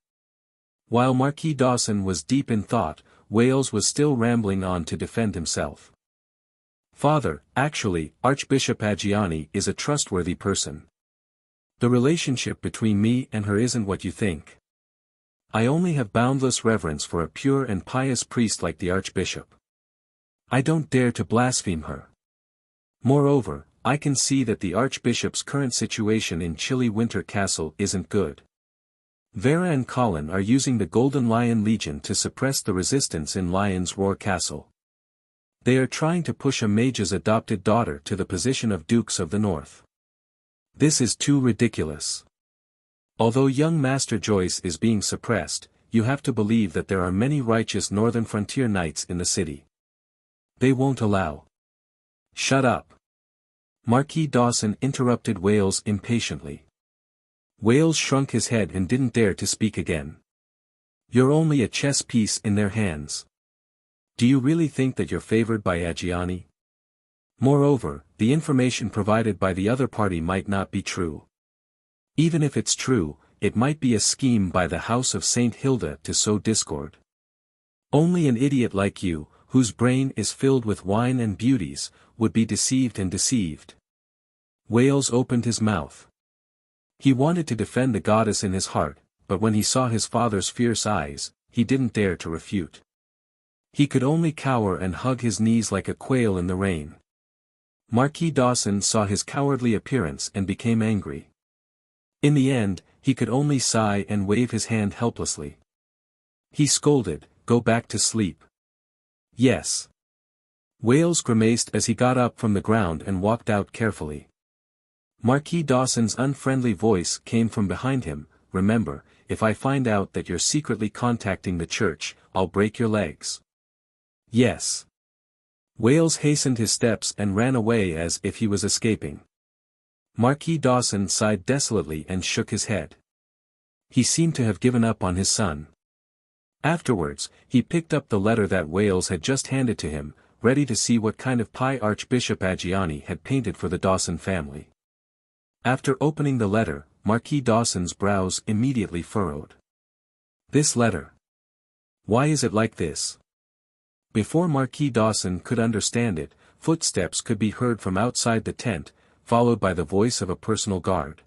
While Marquis Dawson was deep in thought, Wales was still rambling on to defend himself. Father, actually, Archbishop Agiani is a trustworthy person. The relationship between me and her isn't what you think. I only have boundless reverence for a pure and pious priest like the Archbishop. I don't dare to blaspheme her. Moreover, I can see that the Archbishop's current situation in chilly Winter Castle isn't good. Vera and Colin are using the Golden Lion Legion to suppress the resistance in Lion's Roar Castle. They are trying to push a mage's adopted daughter to the position of Dukes of the North. This is too ridiculous. Although young Master Joyce is being suppressed, you have to believe that there are many righteous northern frontier knights in the city. They won't allow. Shut up. Marquis Dawson interrupted Wales impatiently. Wales shrunk his head and didn't dare to speak again. You're only a chess piece in their hands. Do you really think that you're favored by Agiani? Moreover, the information provided by the other party might not be true. Even if it's true, it might be a scheme by the House of St. Hilda to sow discord. Only an idiot like you, whose brain is filled with wine and beauties, would be deceived and deceived. Wales opened his mouth. He wanted to defend the goddess in his heart, but when he saw his father's fierce eyes, he didn't dare to refute. He could only cower and hug his knees like a quail in the rain. Marquis Dawson saw his cowardly appearance and became angry. In the end, he could only sigh and wave his hand helplessly. He scolded, "Go back to sleep." Yes. Wales grimaced as he got up from the ground and walked out carefully. Marquis Dawson's unfriendly voice came from behind him, "Remember, if I find out that you're secretly contacting the church, I'll break your legs." Yes. Wales hastened his steps and ran away as if he was escaping. Marquis Dawson sighed desolately and shook his head. He seemed to have given up on his son. Afterwards, he picked up the letter that Wales had just handed to him, ready to see what kind of pie Archbishop Aggiani had painted for the Dawson family. After opening the letter, Marquis Dawson's brows immediately furrowed. This letter. Why is it like this? Before Marquis Dawson could understand it, footsteps could be heard from outside the tent, followed by the voice of a personal guard.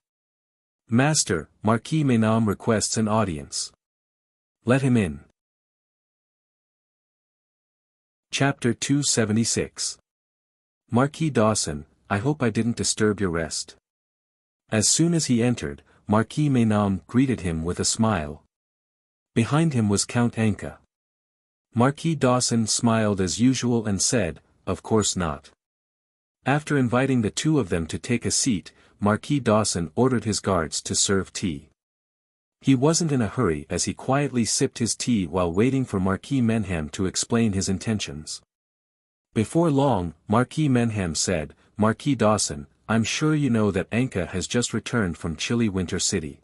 Master, Marquis Menam requests an audience. Let him in. Chapter 276. Marquis Dawson, I hope I didn't disturb your rest. As soon as he entered, Marquis Menam greeted him with a smile. Behind him was Count Anka. Marquis Dawson smiled as usual and said, of course not. After inviting the two of them to take a seat, Marquis Dawson ordered his guards to serve tea. He wasn't in a hurry as he quietly sipped his tea while waiting for Marquis Menham to explain his intentions. Before long, Marquis Menham said, Marquis Dawson, I'm sure you know that Anka has just returned from chilly Winter City.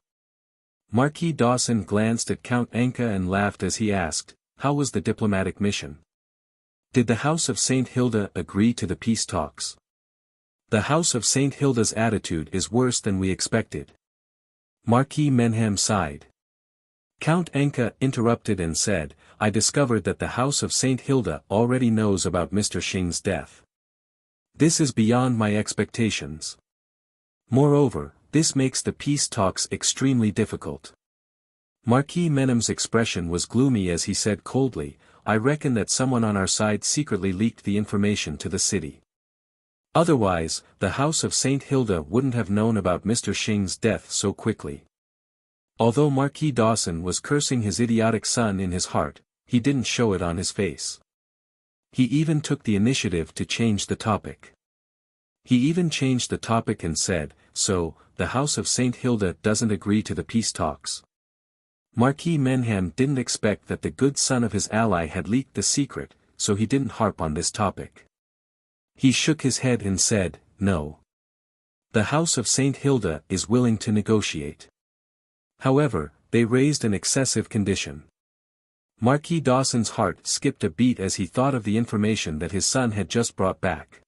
Marquis Dawson glanced at Count Anka and laughed as he asked, how was the diplomatic mission? Did the House of St. Hilda agree to the peace talks? The House of St. Hilda's attitude is worse than we expected. Marquis Menham sighed. Count Anka interrupted and said, I discovered that the House of St. Hilda already knows about Mr. Xing's death. This is beyond my expectations. Moreover, this makes the peace talks extremely difficult. Marquis Menham's expression was gloomy as he said coldly, I reckon that someone on our side secretly leaked the information to the city. Otherwise, the House of St. Hilda wouldn't have known about Mr. Xing's death so quickly. Although Marquis Dawson was cursing his idiotic son in his heart, he didn't show it on his face. He even took the initiative to change the topic. He even changed the topic and said, so, the House of St. Hilda doesn't agree to the peace talks. Marquis Menham didn't expect that the good son of his ally had leaked the secret, so he didn't harp on this topic. He shook his head and said, no. The House of St. Hilda is willing to negotiate. However, they raised an excessive condition. Marquis Dawson's heart skipped a beat as he thought of the information that his son had just brought back.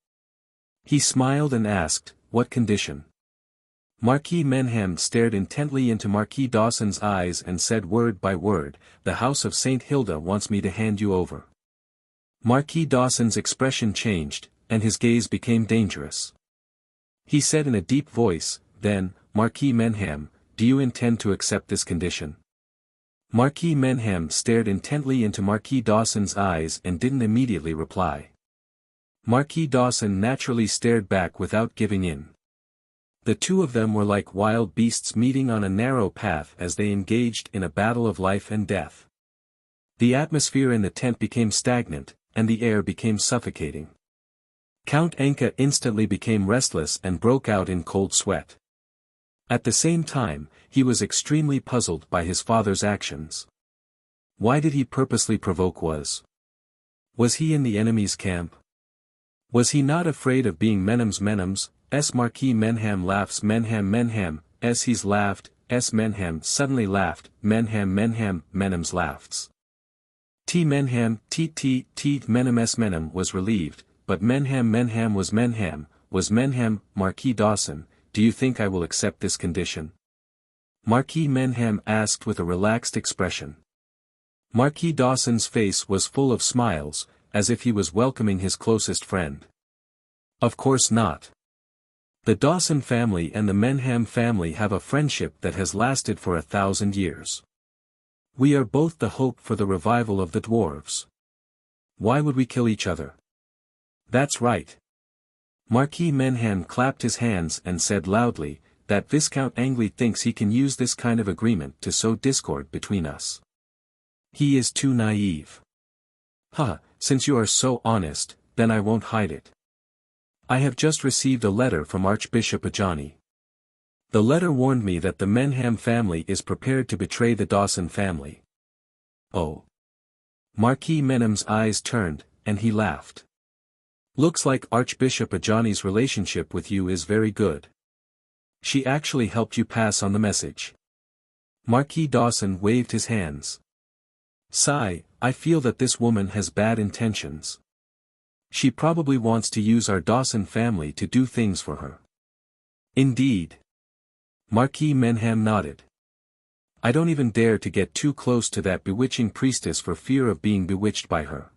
He smiled and asked, what condition? Marquis Menham stared intently into Marquis Dawson's eyes and said word by word, the House of St. Hilda wants me to hand you over. Marquis Dawson's expression changed, and his gaze became dangerous. He said in a deep voice, then, Marquis Menham, do you intend to accept this condition? Marquis Menham stared intently into Marquis Dawson's eyes and didn't immediately reply. Marquis Dawson naturally stared back without giving in. The two of them were like wild beasts meeting on a narrow path as they engaged in a battle of life and death. The atmosphere in the tent became stagnant, and the air became suffocating. Count Anka instantly became restless and broke out in cold sweat. At the same time, he was extremely puzzled by his father's actions. Why did he purposely provoke Was he in the enemy's camp? Was he not afraid of being Menham's? Marquis Menham laughs Menham, as he's laughed, Menham suddenly laughed, Menham's laughs. Menham Menham was relieved, but Menham was Menham, Marquis Dawson, do you think I will accept this condition? Marquis Menham asked with a relaxed expression. Marquis Dawson's face was full of smiles, as if he was welcoming his closest friend. Of course not. The Dawson family and the Menham family have a friendship that has lasted for 1,000 years. We are both the hope for the revival of the dwarves. Why would we kill each other? That's right. Marquis Menham clapped his hands and said loudly, that Viscount Angley thinks he can use this kind of agreement to sow discord between us. He is too naive. Since you are so honest, then I won't hide it. I have just received a letter from Archbishop Aggiani. The letter warned me that the Menham family is prepared to betray the Dawson family. Oh. Marquis Menham's eyes turned, and he laughed. Looks like Archbishop Ajani's relationship with you is very good. She actually helped you pass on the message. Marquis Dawson waved his hands. Sigh, I feel that this woman has bad intentions. She probably wants to use our Dawson family to do things for her. Indeed. Marquis Menham nodded. I don't even dare to get too close to that bewitching priestess for fear of being bewitched by her.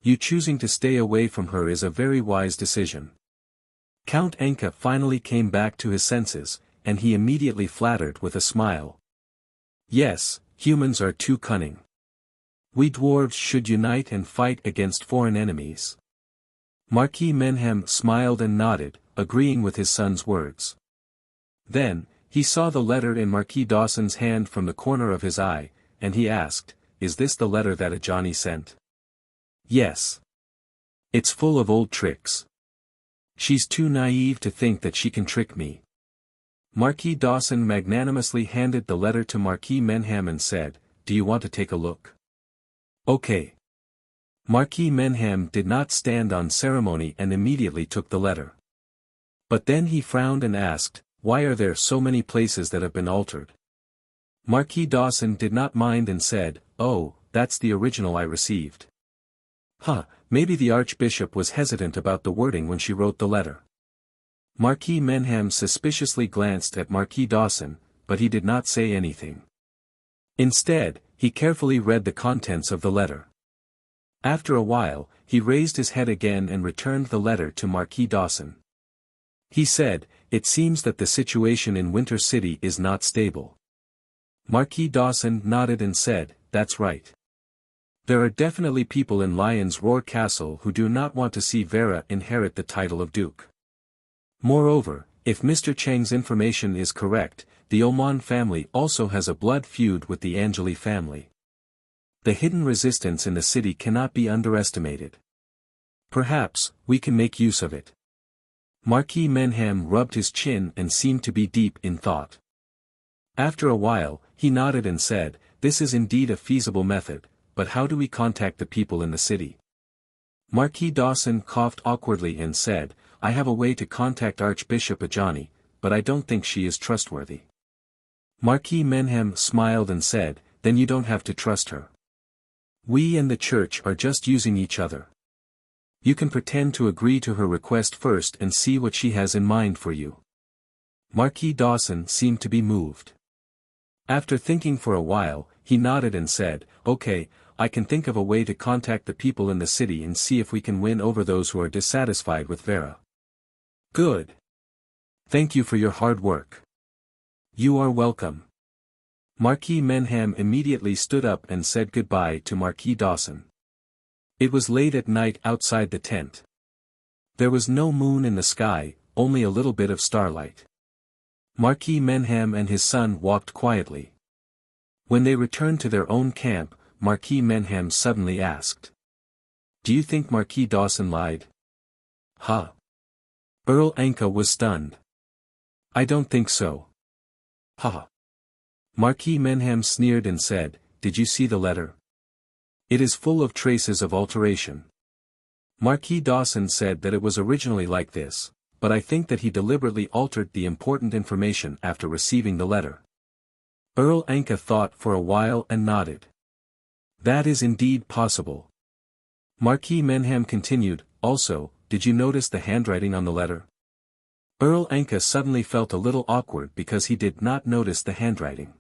You choosing to stay away from her is a very wise decision. Count Anka finally came back to his senses, and he immediately flattered with a smile. Yes, humans are too cunning. We dwarves should unite and fight against foreign enemies. Marquis Menham smiled and nodded, agreeing with his son's words. Then, he saw the letter in Marquis Dawson's hand from the corner of his eye, and he asked, Is this the letter that Ajani sent? Yes. It's full of old tricks. She's too naive to think that she can trick me. Marquis Dawson magnanimously handed the letter to Marquis Menham and said, Do you want to take a look? Okay. Marquis Menham did not stand on ceremony and immediately took the letter. But then he frowned and asked, Why are there so many places that have been altered? Marquis Dawson did not mind and said, Oh, that's the original I received. Maybe the Archbishop was hesitant about the wording when she wrote the letter. Marquis Menham suspiciously glanced at Marquis Dawson, but he did not say anything. Instead, he carefully read the contents of the letter. After a while, he raised his head again and returned the letter to Marquis Dawson. He said, It seems that the situation in Winter City is not stable. Marquis Dawson nodded and said, That's right. There are definitely people in Lion's Roar Castle who do not want to see Vera inherit the title of Duke. Moreover, if Mr. Cheng's information is correct, the Oman family also has a blood feud with the Angeli family. The hidden resistance in the city cannot be underestimated. Perhaps, we can make use of it. Marquis Menham rubbed his chin and seemed to be deep in thought. After a while, he nodded and said, This is indeed a feasible method, but how do we contact the people in the city? Marquis Dawson coughed awkwardly and said, I have a way to contact Archbishop Ajani, but I don't think she is trustworthy. Marquis Menham smiled and said, Then you don't have to trust her. We and the church are just using each other. You can pretend to agree to her request first and see what she has in mind for you. Marquis Dawson seemed to be moved. After thinking for a while, he nodded and said, Okay, I can think of a way to contact the people in the city and see if we can win over those who are dissatisfied with Vera. Good. Thank you for your hard work. You are welcome. Marquis Menham immediately stood up and said goodbye to Marquis Dawson. It was late at night outside the tent. There was no moon in the sky, only a little bit of starlight. Marquis Menham and his son walked quietly. When they returned to their own camp, Marquis Menham suddenly asked. Do you think Marquis Dawson lied? Earl Anka was stunned. I don't think so. Marquis Menham sneered and said, Did you see the letter? It is full of traces of alteration. Marquis Dawson said that it was originally like this, but I think that he deliberately altered the important information after receiving the letter. Earl Anka thought for a while and nodded. That is indeed possible. Marquis Menham continued, Also, did you notice the handwriting on the letter? Earl Anka suddenly felt a little awkward because he did not notice the handwriting.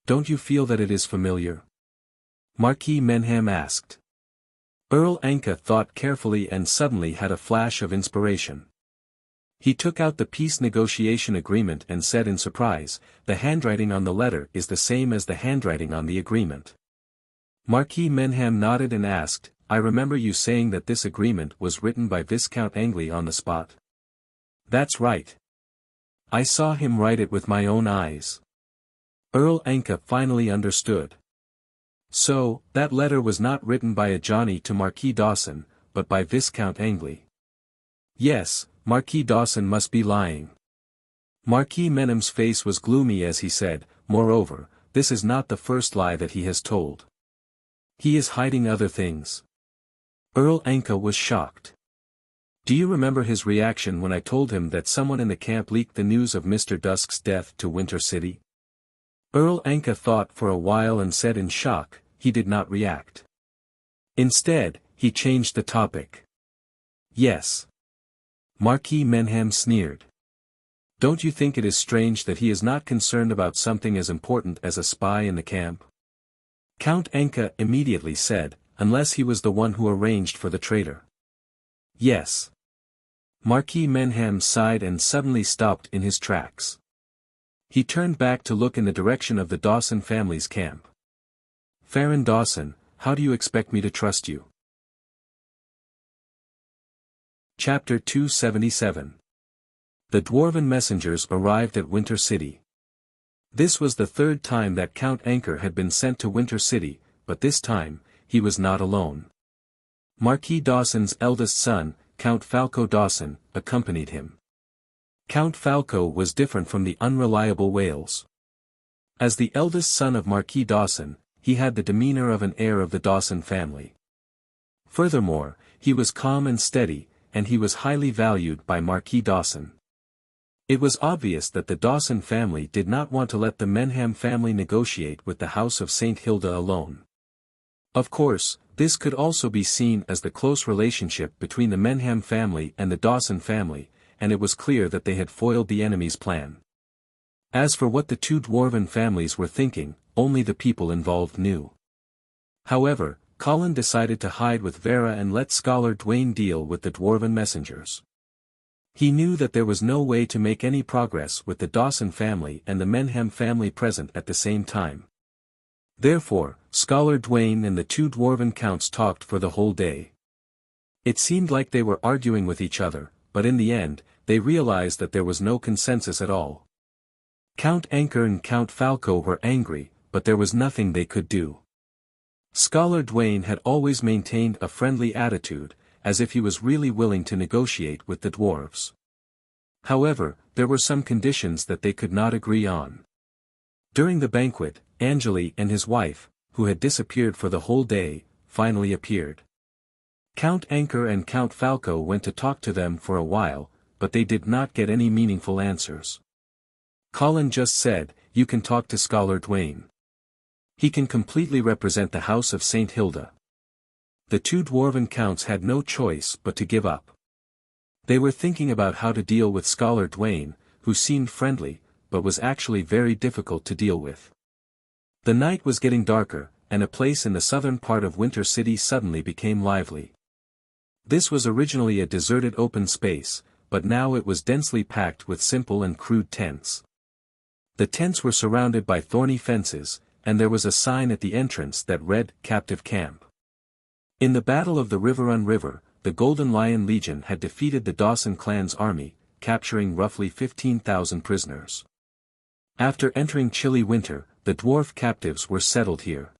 Don't you feel that it is familiar? Marquis Menham asked. Earl Anka thought carefully and suddenly had a flash of inspiration. He took out the peace negotiation agreement and said in surprise, The handwriting on the letter is the same as the handwriting on the agreement. Marquis Menham nodded and asked, I remember you saying that this agreement was written by Viscount Angley on the spot. That's right. I saw him write it with my own eyes. Earl Anka finally understood. So, that letter was not written by Ajani to Marquis Dawson, but by Viscount Angley. Yes, Marquis Dawson must be lying. Marquis Menham's face was gloomy as he said, Moreover, this is not the first lie that he has told. He is hiding other things. Earl Anka was shocked. Do you remember his reaction when I told him that someone in the camp leaked the news of Mr. Dusk's death to Winter City? Earl Anka thought for a while and said in shock, he did not react. Instead, he changed the topic. Yes. Marquis Menham sneered. Don't you think it is strange that he is not concerned about something as important as a spy in the camp? Count Anka immediately said, unless he was the one who arranged for the traitor. Yes. Marquis Menham sighed and suddenly stopped in his tracks. He turned back to look in the direction of the Dawson family's camp. Farron Dawson, how do you expect me to trust you? Chapter 277. The Dwarven messengers arrived at Winter City. This was the third time that Count Anka had been sent to Winter City, but this time, he was not alone. Marquis Dawson's eldest son, Count Falco Dawson, accompanied him. Count Falco was different from the unreliable Wales. As the eldest son of Marquis Dawson, he had the demeanor of an heir of the Dawson family. Furthermore, he was calm and steady, and he was highly valued by Marquis Dawson. It was obvious that the Dawson family did not want to let the Menham family negotiate with the House of St. Hilda alone. Of course, this could also be seen as the close relationship between the Menham family and the Dawson family, and it was clear that they had foiled the enemy's plan. As for what the two dwarven families were thinking, only the people involved knew. However, Colin decided to hide with Vera and let Scholar Dwayne deal with the dwarven messengers. He knew that there was no way to make any progress with the Dawson family and the Menham family present at the same time. Therefore, Scholar Dwayne and the two dwarven counts talked for the whole day. It seemed like they were arguing with each other, but in the end, they realized that there was no consensus at all. Count Anka and Count Falco were angry, but there was nothing they could do. Scholar Dwayne had always maintained a friendly attitude, as if he was really willing to negotiate with the dwarves. However, there were some conditions that they could not agree on. During the banquet, Angeli and his wife, who had disappeared for the whole day, finally appeared. Count Anka and Count Falco went to talk to them for a while, but they did not get any meaningful answers. Colin just said, "You can talk to Scholar Dwayne. He can completely represent the House of St. Hilda." The two dwarven counts had no choice but to give up. They were thinking about how to deal with Scholar Dwayne, who seemed friendly, but was actually very difficult to deal with. The night was getting darker, and a place in the southern part of Winter City suddenly became lively. This was originally a deserted open space, but now it was densely packed with simple and crude tents. The tents were surrounded by thorny fences, and there was a sign at the entrance that read, "Captive Camp." In the Battle of the Riverrun River, the Golden Lion Legion had defeated the Dawson clan's army, capturing roughly 15,000 prisoners. After entering chilly winter, the dwarf captives were settled here.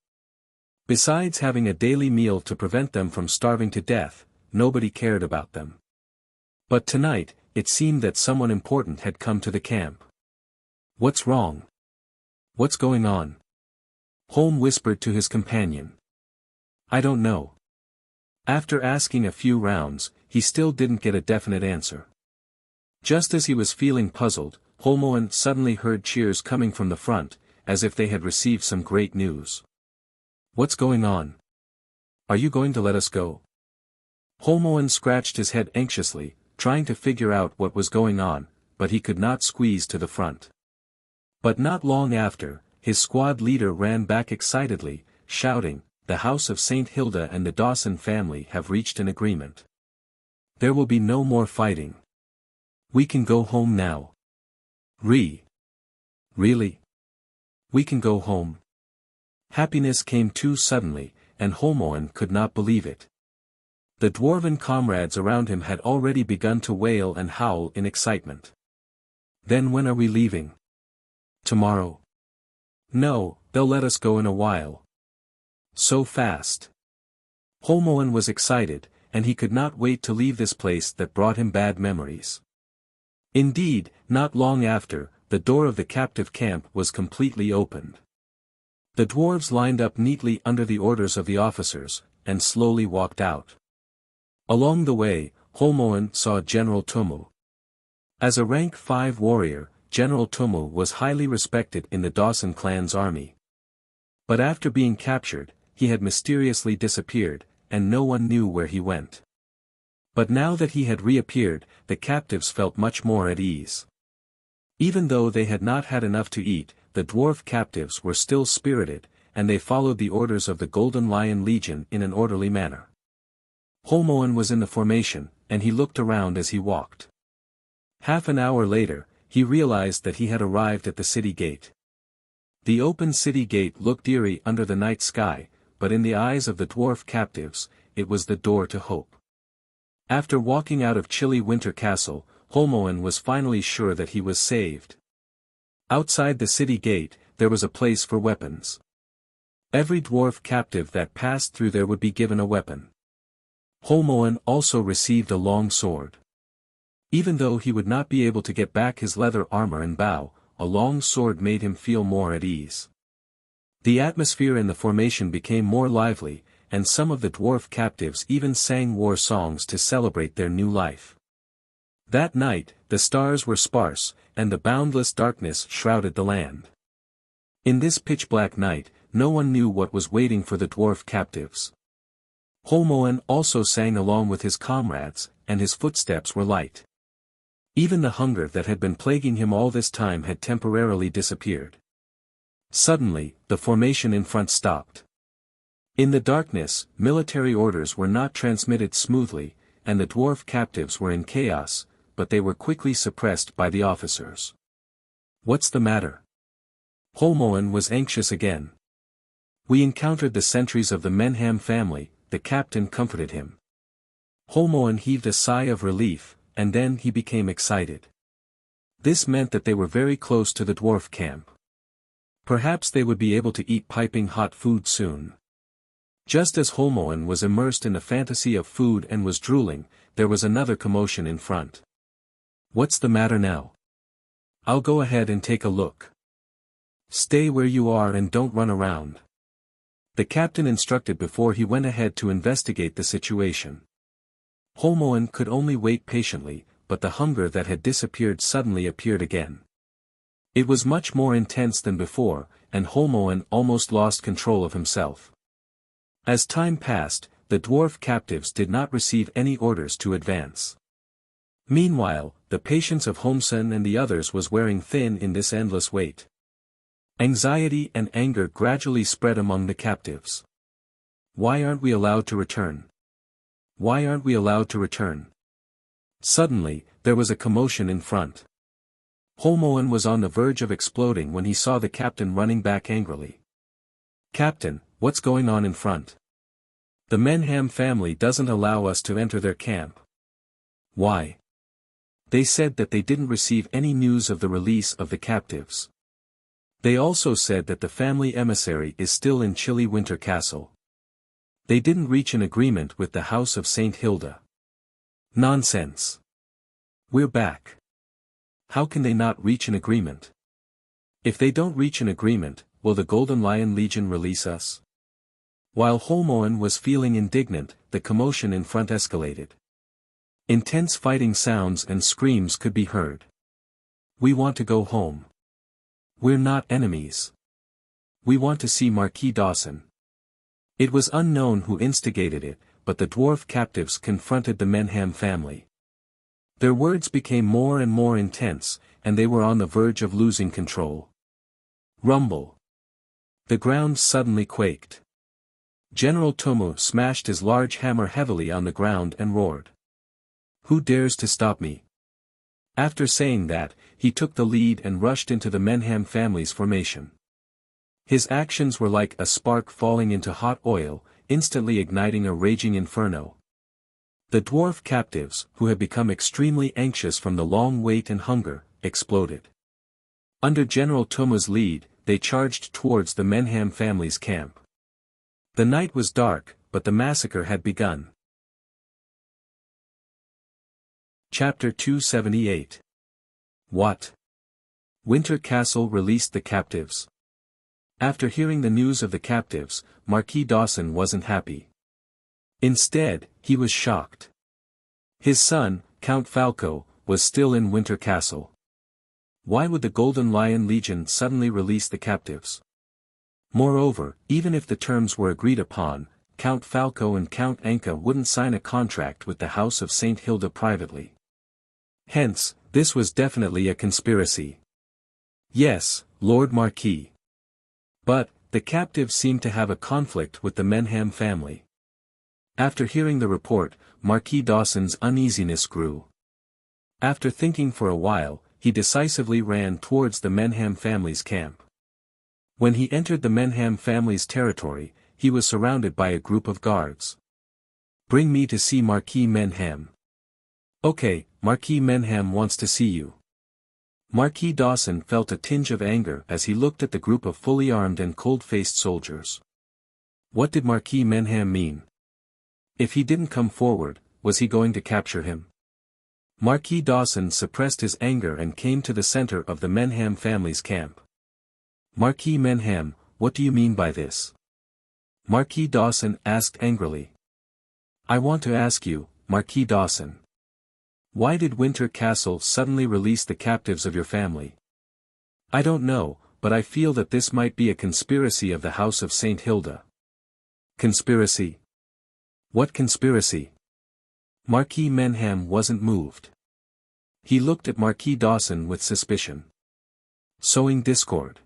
Besides having a daily meal to prevent them from starving to death, nobody cared about them. But tonight, it seemed that someone important had come to the camp. "What's wrong? What's going on?" Holm whispered to his companion. "I don't know." After asking a few rounds, he still didn't get a definite answer. Just as he was feeling puzzled, Holmoen suddenly heard cheers coming from the front, as if they had received some great news. "What's going on? Are you going to let us go?" Holmoen scratched his head anxiously, trying to figure out what was going on, but he could not squeeze to the front. But not long after, his squad leader ran back excitedly, shouting, "The House of St. Hilda and the Dawson family have reached an agreement. There will be no more fighting. We can go home now." Really? We can go home? Happiness came too suddenly, and Holmoen could not believe it. The dwarven comrades around him had already begun to wail and howl in excitement. "Then when are we leaving? Tomorrow?" "No, they'll let us go in a while." "So fast?" Holmoen was excited, and he could not wait to leave this place that brought him bad memories. Indeed, not long after, the door of the captive camp was completely opened. The dwarves lined up neatly under the orders of the officers, and slowly walked out. Along the way, Holmoen saw General Tomu. As a rank 5 warrior, General Tomu was highly respected in the Dawson clan's army. But after being captured, he had mysteriously disappeared, and no one knew where he went. But now that he had reappeared, the captives felt much more at ease. Even though they had not had enough to eat, the dwarf captives were still spirited, and they followed the orders of the Golden Lion Legion in an orderly manner. Holmoen was in the formation, and he looked around as he walked. Half an hour later, he realized that he had arrived at the city gate. The open city gate looked eerie under the night sky, but in the eyes of the dwarf captives, it was the door to hope. After walking out of chilly Winter Castle, Holmoen was finally sure that he was saved. Outside the city gate, there was a place for weapons. Every dwarf captive that passed through there would be given a weapon. Holmoen also received a long sword. Even though he would not be able to get back his leather armor and bow, a long sword made him feel more at ease. The atmosphere in the formation became more lively, and some of the dwarf captives even sang war songs to celebrate their new life. That night, the stars were sparse, and the boundless darkness shrouded the land. In this pitch-black night, no one knew what was waiting for the dwarf captives. Holmoen also sang along with his comrades, and his footsteps were light. Even the hunger that had been plaguing him all this time had temporarily disappeared. Suddenly, the formation in front stopped. In the darkness, military orders were not transmitted smoothly, and the dwarf captives were in chaos, but they were quickly suppressed by the officers. "What's the matter?" Holmoen was anxious again. "We encountered the sentries of the Menham family," the captain comforted him. Holmoen heaved a sigh of relief, and then he became excited. This meant that they were very close to the dwarf camp. Perhaps they would be able to eat piping hot food soon. Just as Holmoen was immersed in the fantasy of food and was drooling, there was another commotion in front. "What's the matter now?" "I'll go ahead and take a look." "Stay where you are and don't run around," the captain instructed before he went ahead to investigate the situation. Holmoen could only wait patiently, but the hunger that had disappeared suddenly appeared again. It was much more intense than before, and Holmoen almost lost control of himself. As time passed, the dwarf captives did not receive any orders to advance. Meanwhile, the patience of Holmsen and the others was wearing thin in this endless wait. Anxiety and anger gradually spread among the captives. "Why aren't we allowed to return? Why aren't we allowed to return?" Suddenly, there was a commotion in front. Holmoen was on the verge of exploding when he saw the captain running back angrily. "Captain, what's going on in front? The Menham family doesn't allow us to enter their camp." "Why?" "They said that they didn't receive any news of the release of the captives. They also said that the family emissary is still in chilly Winter Castle. They didn't reach an agreement with the House of St. Hilda." "Nonsense. We're back. How can they not reach an agreement? If they don't reach an agreement, will the Golden Lion Legion release us?" While Holmoen was feeling indignant, the commotion in front escalated. Intense fighting sounds and screams could be heard. "We want to go home. We're not enemies. We want to see Marquis Dawson." It was unknown who instigated it, but the dwarf captives confronted the Menham family. Their words became more and more intense, and they were on the verge of losing control. Rumble. The ground suddenly quaked. General Tomu smashed his large hammer heavily on the ground and roared. "Who dares to stop me?" After saying that, he took the lead and rushed into the Menham family's formation. His actions were like a spark falling into hot oil, instantly igniting a raging inferno. The dwarf captives, who had become extremely anxious from the long wait and hunger, exploded. Under General Toma's lead, they charged towards the Menham family's camp. The night was dark, but the massacre had begun. Chapter 278. What? Winter Castle released the captives. After hearing the news of the captives, Marquis Dawson wasn't happy. Instead, he was shocked. His son, Count Falco, was still in Winter Castle. Why would the Golden Lion Legion suddenly release the captives? Moreover, even if the terms were agreed upon, Count Falco and Count Anka wouldn't sign a contract with the House of St. Hilda privately. Hence, this was definitely a conspiracy. Yes, Lord Marquis. But, the captives seemed to have a conflict with the Menham family. After hearing the report, Marquis Dawson's uneasiness grew. After thinking for a while, he decisively ran towards the Menham family's camp. When he entered the Menham family's territory, he was surrounded by a group of guards. "Bring me to see Marquis Menham." "Okay, Marquis Menham wants to see you." Marquis Dawson felt a tinge of anger as he looked at the group of fully armed and cold-faced soldiers. What did Marquis Menham mean? If he didn't come forward, was he going to capture him? Marquis Dawson suppressed his anger and came to the center of the Menham family's camp. "Marquis Menham, what do you mean by this?" Marquis Dawson asked angrily. "I want to ask you, Marquis Dawson. Why did Winter Castle suddenly release the captives of your family?" "I don't know, but I feel that this might be a conspiracy of the House of St. Hilda." "Conspiracy? What conspiracy?" Marquis Menham wasn't moved. He looked at Marquis Dawson with suspicion. "Sowing discord."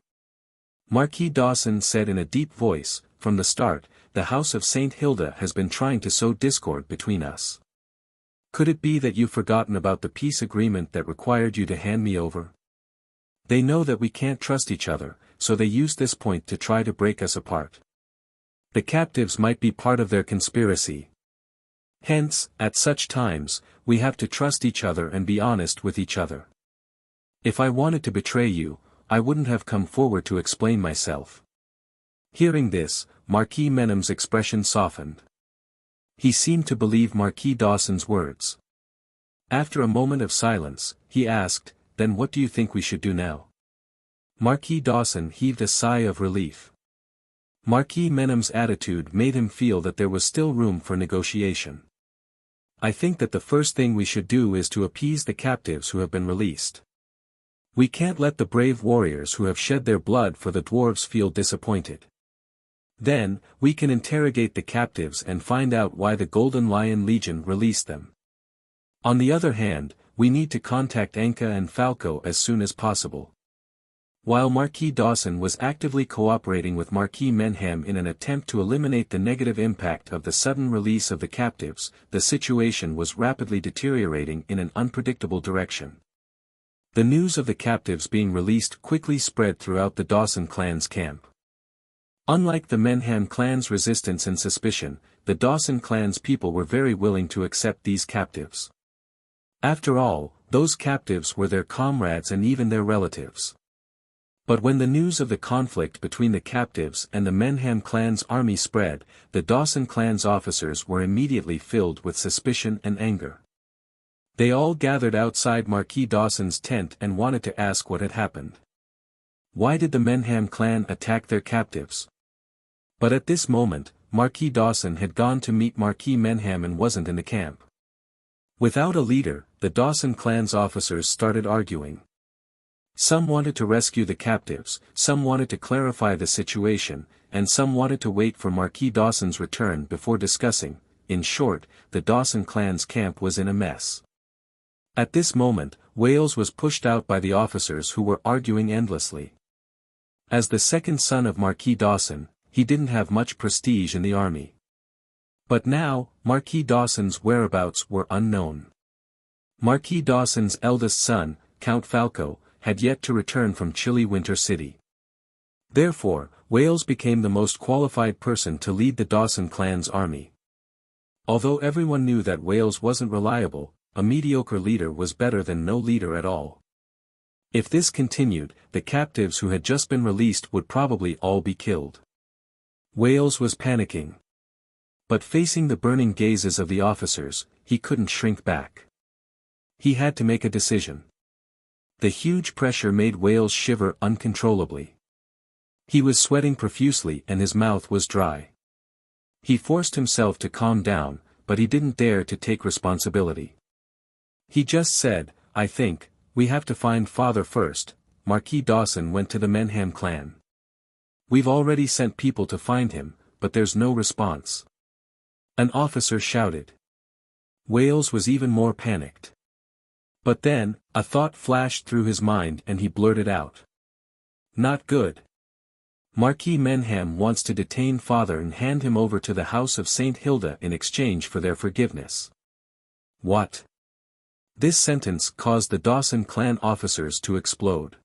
Marquis Dawson said in a deep voice, "From the start, the House of St. Hilda has been trying to sow discord between us. Could it be that you've forgotten about the peace agreement that required you to hand me over? They know that we can't trust each other, so they use this point to try to break us apart. The captives might be part of their conspiracy. Hence, at such times, we have to trust each other and be honest with each other. If I wanted to betray you, I wouldn't have come forward to explain myself." Hearing this, Marquis Menham's expression softened. He seemed to believe Marquis Dawson's words. After a moment of silence, he asked, "Then what do you think we should do now?" Marquis Dawson heaved a sigh of relief. Marquis Menham's attitude made him feel that there was still room for negotiation. "I think that the first thing we should do is to appease the captives who have been released. We can't let the brave warriors who have shed their blood for the dwarves feel disappointed. Then, we can interrogate the captives and find out why the Golden Lion Legion released them. On the other hand, we need to contact Anka and Falco as soon as possible." While Marquis Dawson was actively cooperating with Marquis Menham in an attempt to eliminate the negative impact of the sudden release of the captives, the situation was rapidly deteriorating in an unpredictable direction. The news of the captives being released quickly spread throughout the Dawson clan's camp. Unlike the Menham clan's resistance and suspicion, the Dawson clan's people were very willing to accept these captives. After all, those captives were their comrades and even their relatives. But when the news of the conflict between the captives and the Menham clan's army spread, the Dawson clan's officers were immediately filled with suspicion and anger. They all gathered outside Marquis Dawson's tent and wanted to ask what had happened. Why did the Menham clan attack their captives? But at this moment, Marquis Dawson had gone to meet Marquis Menham and wasn't in the camp. Without a leader, the Dawson clan's officers started arguing. Some wanted to rescue the captives, some wanted to clarify the situation, and some wanted to wait for Marquis Dawson's return before discussing. In short, the Dawson clan's camp was in a mess. At this moment, Wales was pushed out by the officers who were arguing endlessly. As the second son of Marquis Dawson, he didn't have much prestige in the army. But now, Marquis Dawson's whereabouts were unknown. Marquis Dawson's eldest son, Count Falco, had yet to return from chilly Winter City. Therefore, Wales became the most qualified person to lead the Dawson clan's army. Although everyone knew that Wales wasn't reliable, a mediocre leader was better than no leader at all. If this continued, the captives who had just been released would probably all be killed. Wales was panicking. But facing the burning gazes of the officers, he couldn't shrink back. He had to make a decision. The huge pressure made Wales shiver uncontrollably. He was sweating profusely and his mouth was dry. He forced himself to calm down, but he didn't dare to take responsibility. He just said, I think, we have to find father first. Marquis Dawson went to the Menham clan. We've already sent people to find him, but there's no response. An officer shouted. Wales was even more panicked. But then, a thought flashed through his mind and he blurted out. Not good. Marquis Menham wants to detain father and hand him over to the house of St. Hilda in exchange for their forgiveness. What? This sentence caused the Dawson clan officers to explode.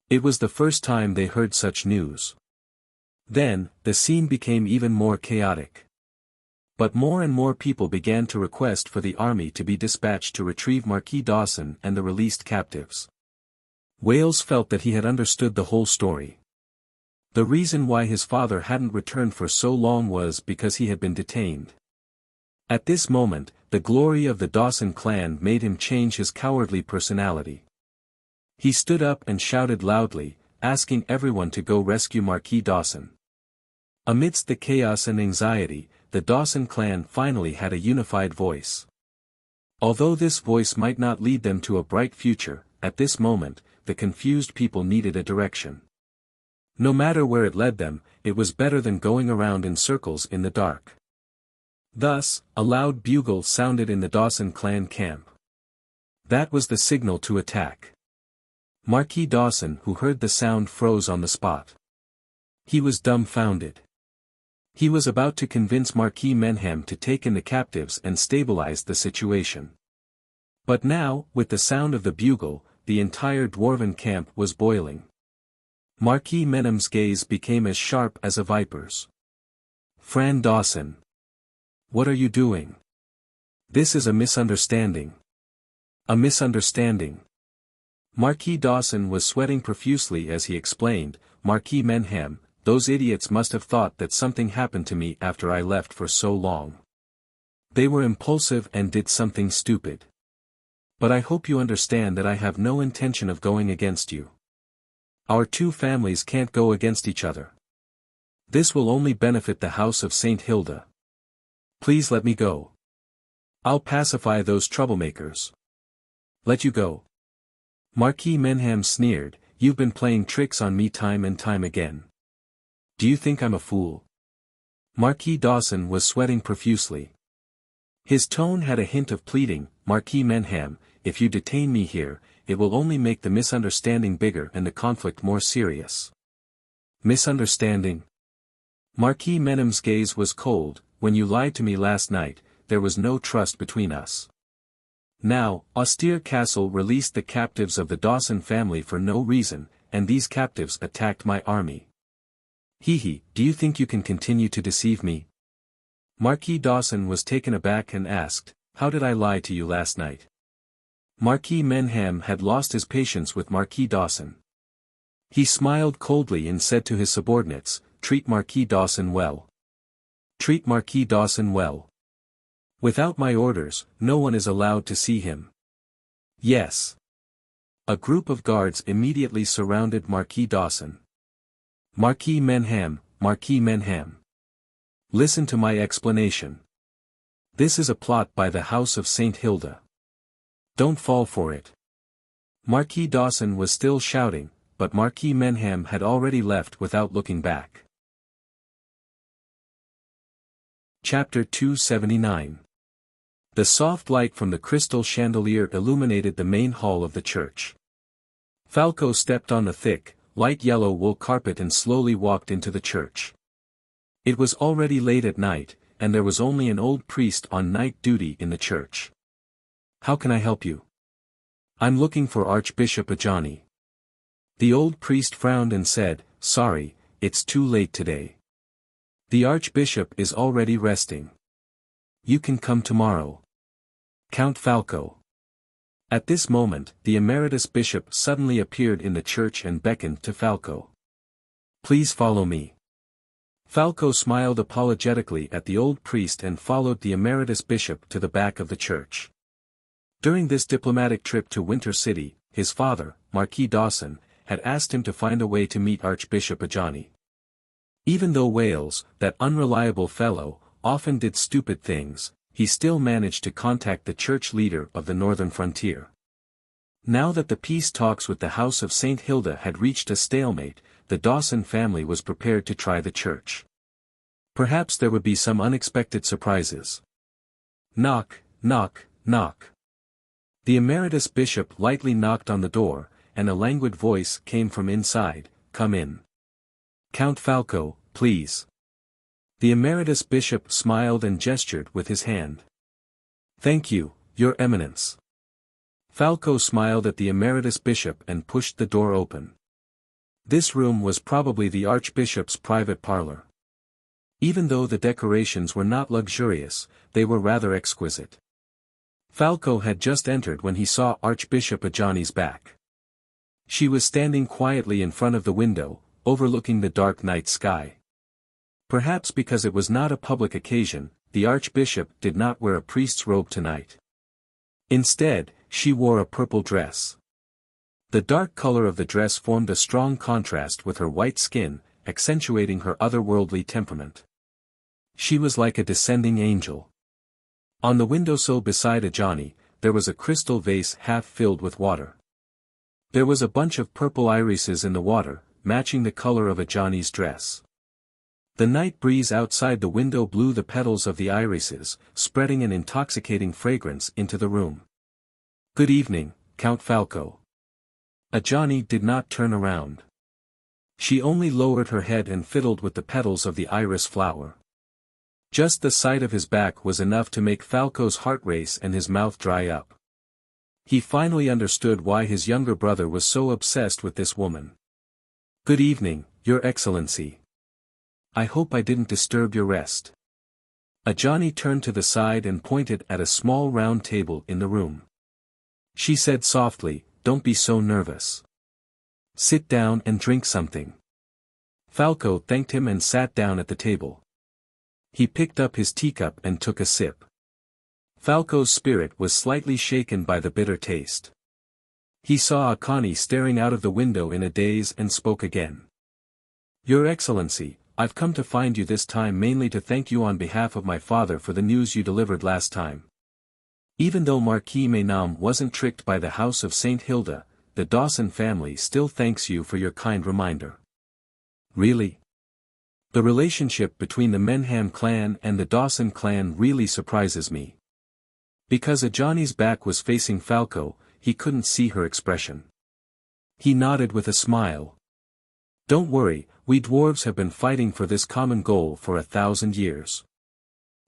It was the first time they heard such news. Then, the scene became even more chaotic. But more and more people began to request for the army to be dispatched to retrieve Marquis Dawson and the released captives. Wales felt that he had understood the whole story. The reason why his father hadn't returned for so long was because he had been detained. At this moment, the glory of the Dawson clan made him change his cowardly personality. He stood up and shouted loudly, asking everyone to go rescue Marquis Dawson. Amidst the chaos and anxiety, the Dawson clan finally had a unified voice. Although this voice might not lead them to a bright future, at this moment, the confused people needed a direction. No matter where it led them, it was better than going around in circles in the dark. Thus, a loud bugle sounded in the Dawson clan camp. That was the signal to attack. Marquis Dawson, who heard the sound, froze on the spot. He was dumbfounded. He was about to convince Marquis Menham to take in the captives and stabilize the situation. But now, with the sound of the bugle, the entire dwarven camp was boiling. Marquis Menham's gaze became as sharp as a viper's. Fran Dawson. What are you doing? This is a misunderstanding. A misunderstanding. Marquis Dawson was sweating profusely as he explained, Marquis Menham, those idiots must have thought that something happened to me after I left for so long. They were impulsive and did something stupid. But I hope you understand that I have no intention of going against you. Our two families can't go against each other. This will only benefit the house of St. Hilda. Please let me go. I'll pacify those troublemakers. Let you go. Marquis Menham sneered, you've been playing tricks on me time and time again. Do you think I'm a fool? Marquis Dawson was sweating profusely. His tone had a hint of pleading, Marquis Menham, if you detain me here, it will only make the misunderstanding bigger and the conflict more serious. Misunderstanding? Marquis Menham's gaze was cold, when you lied to me last night, there was no trust between us. Now, Austere Castle released the captives of the Dawson family for no reason, and these captives attacked my army. Hee, do you think you can continue to deceive me? Marquis Dawson was taken aback and asked, how did I lie to you last night? Marquis Menham had lost his patience with Marquis Dawson. He smiled coldly and said to his subordinates, treat Marquis Dawson well. Treat Marquis Dawson well. Without my orders, no one is allowed to see him. Yes. A group of guards immediately surrounded Marquis Dawson. Marquis Menham, Marquis Menham. Listen to my explanation. This is a plot by the house of St. Hilda. Don't fall for it. Marquis Dawson was still shouting, but Marquis Menham had already left without looking back. Chapter 279. The soft light from the crystal chandelier illuminated the main hall of the church. Falco stepped on the thick, light yellow wool carpet and slowly walked into the church. It was already late at night, and there was only an old priest on night duty in the church. How can I help you? I'm looking for Archbishop Ajani. The old priest frowned and said, sorry, it's too late today. The Archbishop is already resting. You can come tomorrow. Count Falco. At this moment, the emeritus bishop suddenly appeared in the church and beckoned to Falco. Please follow me. Falco smiled apologetically at the old priest and followed the emeritus bishop to the back of the church. During this diplomatic trip to Winter City, his father, Marquis Dawson, had asked him to find a way to meet Archbishop Ajani. Even though Wales, that unreliable fellow, often did stupid things, he still managed to contact the church leader of the northern frontier. Now that the peace talks with the House of St. Hilda had reached a stalemate, the Dawson family was prepared to try the church. Perhaps there would be some unexpected surprises. Knock, knock, knock. The emeritus bishop lightly knocked on the door, and a languid voice came from inside, "Come in. Count Falco, please." The emeritus bishop smiled and gestured with his hand. "Thank you, Your Eminence." Falco smiled at the emeritus bishop and pushed the door open. This room was probably the archbishop's private parlor. Even though the decorations were not luxurious, they were rather exquisite. Falco had just entered when he saw Archbishop Ajani's back. She was standing quietly in front of the window, overlooking the dark night sky. Perhaps because it was not a public occasion, the archbishop did not wear a priest's robe tonight. Instead, she wore a purple dress. The dark color of the dress formed a strong contrast with her white skin, accentuating her otherworldly temperament. She was like a descending angel. On the windowsill beside Ajani, there was a crystal vase half filled with water. There was a bunch of purple irises in the water, matching the color of Ajani's dress. The night breeze outside the window blew the petals of the irises, spreading an intoxicating fragrance into the room. "Good evening, Count Falco." Ajani did not turn around. She only lowered her head and fiddled with the petals of the iris flower. Just the sight of his back was enough to make Falco's heart race and his mouth dry up. He finally understood why his younger brother was so obsessed with this woman. "Good evening, Your Excellency. I hope I didn't disturb your rest." Ajani turned to the side and pointed at a small round table in the room. She said softly, "Don't be so nervous. Sit down and drink something." Falco thanked him and sat down at the table. He picked up his teacup and took a sip. Falco's spirit was slightly shaken by the bitter taste. He saw Akani staring out of the window in a daze and spoke again. "Your Excellency, I've come to find you this time mainly to thank you on behalf of my father for the news you delivered last time. Even though Marquis Maynam wasn't tricked by the House of St. Hilda, the Dawson family still thanks you for your kind reminder." "Really? The relationship between the Menham clan and the Dawson clan really surprises me." Because Ajani's back was facing Falco, he couldn't see her expression. He nodded with a smile. "Don't worry, we dwarves have been fighting for this common goal for 1,000 years.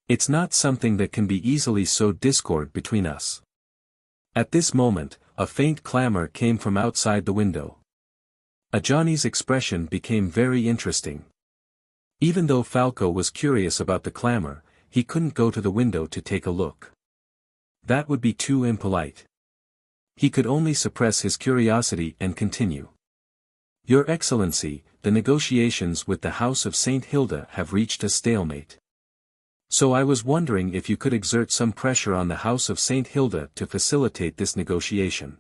It's not something that can be easily sowed discord between us." At this moment, a faint clamor came from outside the window. Ajani's expression became very interesting. Even though Falco was curious about the clamor, he couldn't go to the window to take a look. That would be too impolite. He could only suppress his curiosity and continue. "Your Excellency, the negotiations with the House of St. Hilda have reached a stalemate. So I was wondering if you could exert some pressure on the House of St. Hilda to facilitate this negotiation.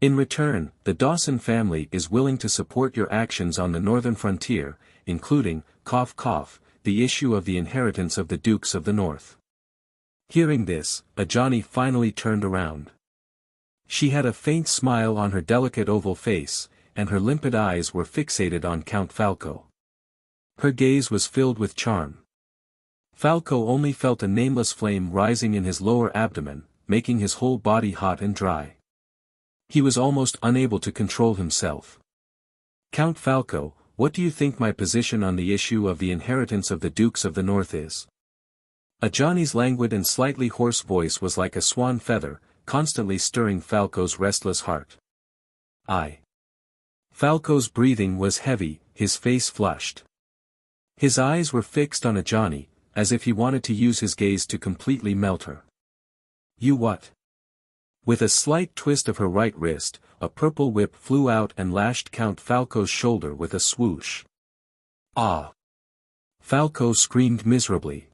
In return, the Dawson family is willing to support your actions on the northern frontier, including, the issue of the inheritance of the Dukes of the North." Hearing this, Ajani finally turned around. She had a faint smile on her delicate oval face, and her limpid eyes were fixated on Count Falco. Her gaze was filled with charm. Falco only felt a nameless flame rising in his lower abdomen, making his whole body hot and dry. He was almost unable to control himself. "Count Falco, what do you think my position on the issue of the inheritance of the Dukes of the North is?" Ajani's languid and slightly hoarse voice was like a swan feather, constantly stirring Falco's restless heart. Falco's breathing was heavy, his face flushed. His eyes were fixed on Ajani, as if he wanted to use his gaze to completely melt her. "You what?" With a slight twist of her right wrist, a purple whip flew out and lashed Count Falco's shoulder with a swoosh. "Ah!" Falco screamed miserably.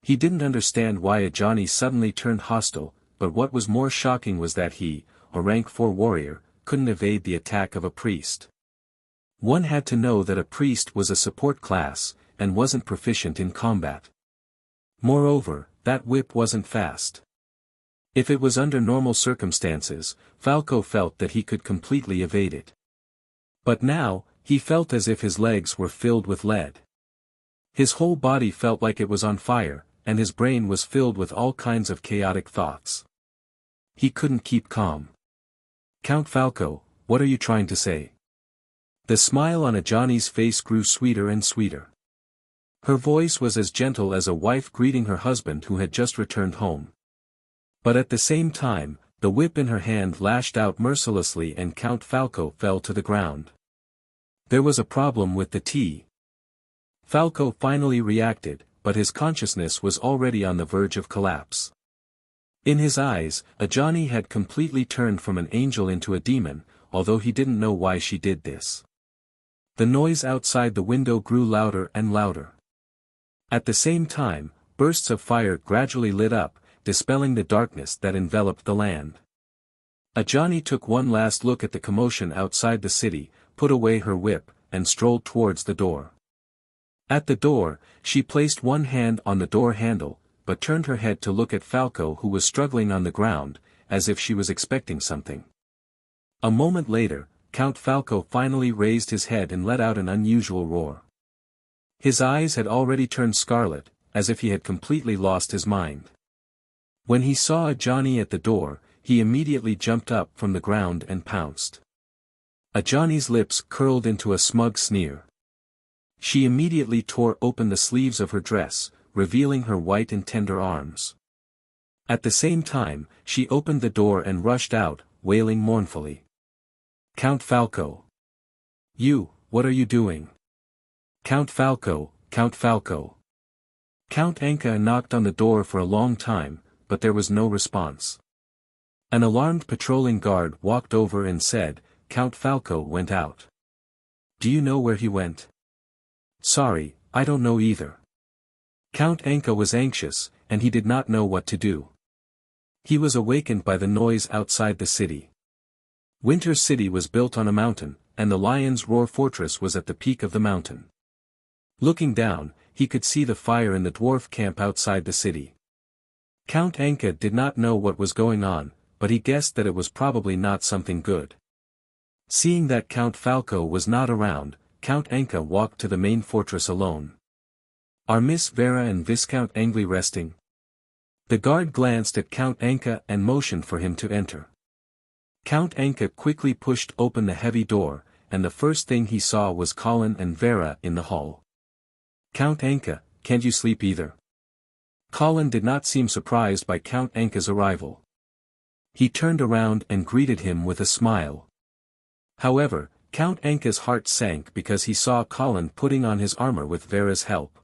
He didn't understand why Ajani suddenly turned hostile, but what was more shocking was that he, a rank 4 warrior, couldn't evade the attack of a priest. One had to know that a priest was a support class, and wasn't proficient in combat. Moreover, that whip wasn't fast. If it was under normal circumstances, Falco felt that he could completely evade it. But now, he felt as if his legs were filled with lead. His whole body felt like it was on fire, and his brain was filled with all kinds of chaotic thoughts. He couldn't keep calm. "Count Falco, what are you trying to say?" The smile on Ajani's face grew sweeter and sweeter. Her voice was as gentle as a wife greeting her husband who had just returned home. But at the same time, the whip in her hand lashed out mercilessly and Count Falco fell to the ground. There was a problem with the tea. Falco finally reacted, but his consciousness was already on the verge of collapse. In his eyes, Ajani had completely turned from an angel into a demon, although he didn't know why she did this. The noise outside the window grew louder and louder. At the same time, bursts of fire gradually lit up, dispelling the darkness that enveloped the land. Ajani took one last look at the commotion outside the city, put away her whip, and strolled towards the door. At the door, she placed one hand on the door handle, but turned her head to look at Falco who was struggling on the ground, as if she was expecting something. A moment later, Count Falco finally raised his head and let out an unusual roar. His eyes had already turned scarlet, as if he had completely lost his mind. When he saw Ajani at the door, he immediately jumped up from the ground and pounced. Ajani's lips curled into a smug sneer. She immediately tore open the sleeves of her dress, revealing her white and tender arms. At the same time, she opened the door and rushed out, wailing mournfully. "Count Falco! What are you doing? Count Falco, Count Falco!" Count Anka knocked on the door for a long time, but there was no response. An alarmed patrolling guard walked over and said, "Count Falco went out." "Do you know where he went?" "Sorry, I don't know either." Count Anka was anxious, and he did not know what to do. He was awakened by the noise outside the city. Winter City was built on a mountain, and the Lion's Roar Fortress was at the peak of the mountain. Looking down, he could see the fire in the dwarf camp outside the city. Count Anka did not know what was going on, but he guessed that it was probably not something good. Seeing that Count Falco was not around, Count Anka walked to the main fortress alone. "Are Miss Vera and Viscount Angli resting?" The guard glanced at Count Anka and motioned for him to enter. Count Anka quickly pushed open the heavy door, and the first thing he saw was Colin and Vera in the hall. "Count Anka, can't you sleep either?" Colin did not seem surprised by Count Anka's arrival. He turned around and greeted him with a smile. However, Count Anka's heart sank because he saw Colin putting on his armor with Vera's help.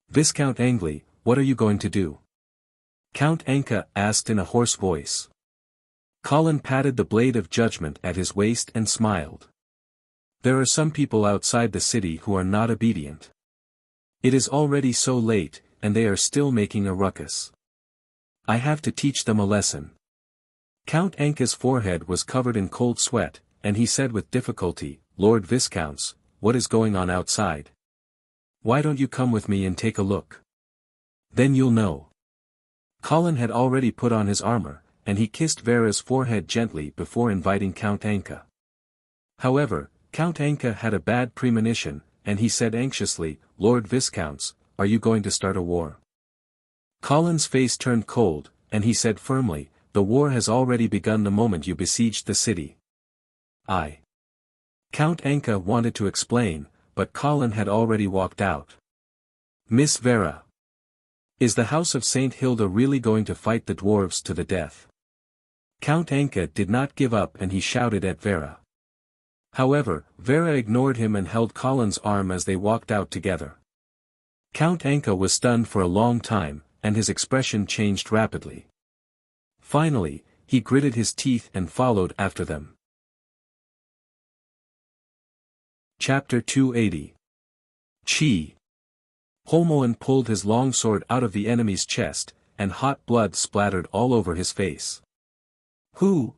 "Viscount Angli, what are you going to do?" Count Anka asked in a hoarse voice. Colin patted the blade of judgment at his waist and smiled. "There are some people outside the city who are not obedient. It is already so late, and they are still making a ruckus. I have to teach them a lesson." Count Anka's forehead was covered in cold sweat, and he said with difficulty, "Lord Viscounts, what is going on outside? Why don't you come with me and take a look? Then you'll know." Colin had already put on his armor, and he kissed Vera's forehead gently before inviting Count Anka. However, Count Anka had a bad premonition, and he said anxiously, "Lord Viscounts, are you going to start a war?" Colin's face turned cold, and he said firmly, "The war has already begun the moment you besieged the city." Count Anka wanted to explain, but Colin had already walked out. "Miss Vera. Is the House of St. Hilda really going to fight the dwarves to the death?" Count Anka did not give up and he shouted at Vera. However, Vera ignored him and held Colin's arm as they walked out together. Count Anka was stunned for a long time, and his expression changed rapidly. Finally, he gritted his teeth and followed after them. Chapter 280. Chi. Holmoen pulled his long sword out of the enemy's chest, and hot blood splattered all over his face. Hoo,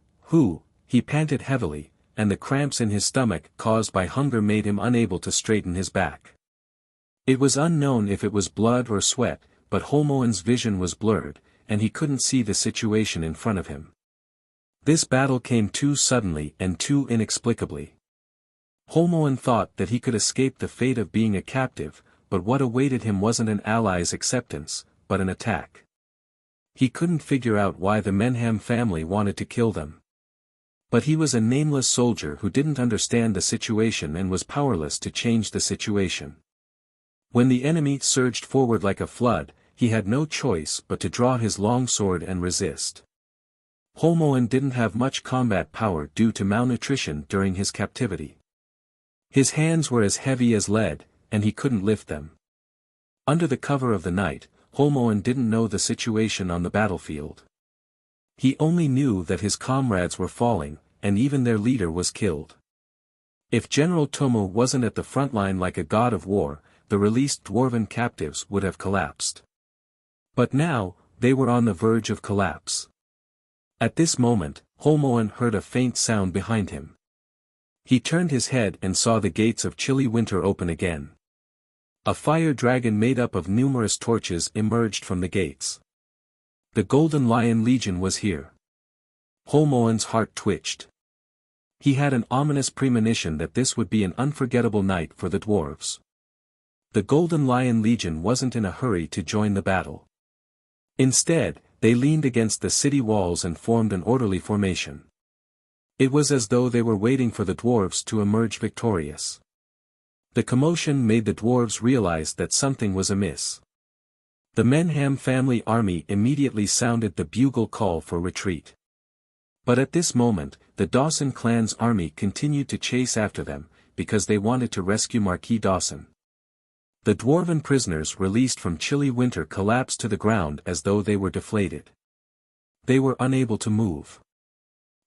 he panted heavily, and the cramps in his stomach caused by hunger made him unable to straighten his back. It was unknown if it was blood or sweat, but Holmoen's vision was blurred, and he couldn't see the situation in front of him. This battle came too suddenly and too inexplicably. Holmoen thought that he could escape the fate of being a captive, but what awaited him wasn't an ally's acceptance, but an attack. He couldn't figure out why the Menham family wanted to kill them. But he was a nameless soldier who didn't understand the situation and was powerless to change the situation. When the enemy surged forward like a flood, he had no choice but to draw his long sword and resist. Holmoen didn't have much combat power due to malnutrition during his captivity. His hands were as heavy as lead, and he couldn't lift them. Under the cover of the night, Holmoen didn't know the situation on the battlefield. He only knew that his comrades were falling, and even their leader was killed. If General Tomo wasn't at the front line like a god of war, the released dwarven captives would have collapsed. But now, they were on the verge of collapse. At this moment, Holmoen heard a faint sound behind him. He turned his head and saw the gates of chilly winter open again. A fire dragon made up of numerous torches emerged from the gates. The Golden Lion Legion was here. Holmoen's heart twitched. He had an ominous premonition that this would be an unforgettable night for the dwarves. The Golden Lion Legion wasn't in a hurry to join the battle. Instead, they leaned against the city walls and formed an orderly formation. It was as though they were waiting for the dwarves to emerge victorious. The commotion made the dwarves realize that something was amiss. The Menham family army immediately sounded the bugle call for retreat. But at this moment, the Dawson clan's army continued to chase after them, because they wanted to rescue Marquis Dawson. The dwarven prisoners released from chilly winter collapsed to the ground as though they were deflated. They were unable to move.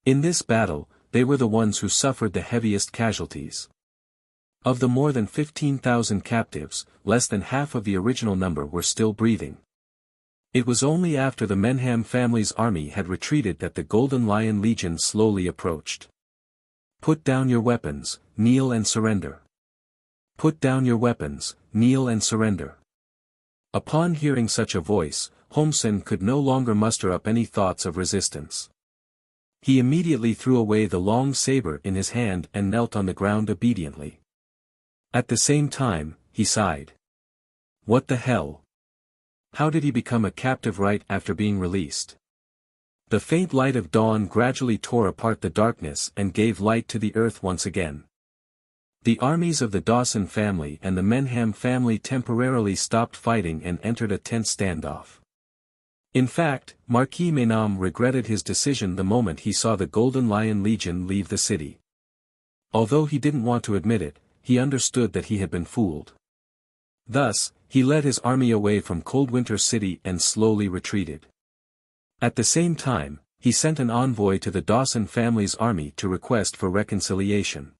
In this battle, they were the ones who suffered the heaviest casualties. Of the more than 15,000 captives, less than half of the original number were still breathing. It was only after the Menham family's army had retreated that the Golden Lion Legion slowly approached. "Put down your weapons, kneel and surrender. Put down your weapons, kneel and surrender." Upon hearing such a voice, Holmoen could no longer muster up any thoughts of resistance. He immediately threw away the long saber in his hand and knelt on the ground obediently. At the same time, he sighed. What the hell? How did he become a captive right after being released? The faint light of dawn gradually tore apart the darkness and gave light to the earth once again. The armies of the Dawson family and the Menham family temporarily stopped fighting and entered a tense standoff. In fact, Marquis Menam regretted his decision the moment he saw the Golden Lion Legion leave the city. Although he didn't want to admit it, he understood that he had been fooled. Thus, he led his army away from Coldwinter City and slowly retreated. At the same time, he sent an envoy to the Dawson family's army to request for reconciliation.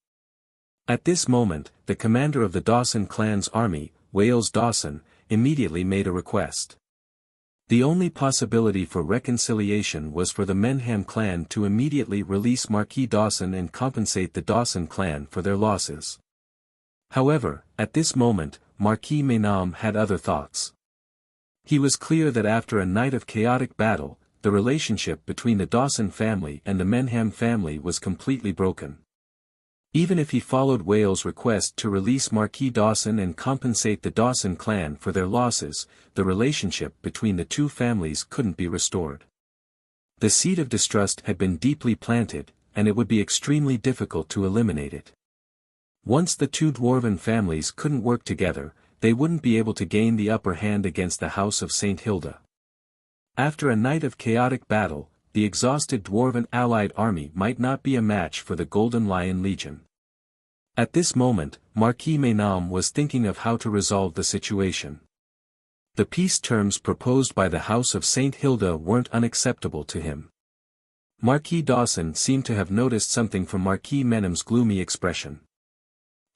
At this moment, the commander of the Dawson clan's army, Wales Dawson, immediately made a request. The only possibility for reconciliation was for the Menham clan to immediately release Marquis Dawson and compensate the Dawson clan for their losses. However, at this moment, Marquis Menam had other thoughts. He was clear that after a night of chaotic battle, the relationship between the Dawson family and the Menham family was completely broken. Even if he followed Wales' request to release Marquis Dawson and compensate the Dawson clan for their losses, the relationship between the two families couldn't be restored. The seed of distrust had been deeply planted, and it would be extremely difficult to eliminate it. Once the two dwarven families couldn't work together, they wouldn't be able to gain the upper hand against the House of St. Hilda. After a night of chaotic battle, the exhausted dwarven allied army might not be a match for the Golden Lion Legion. At this moment, Marquis Menam was thinking of how to resolve the situation. The peace terms proposed by the House of St. Hilda weren't unacceptable to him. Marquis Dawson seemed to have noticed something from Marquis Menam's gloomy expression.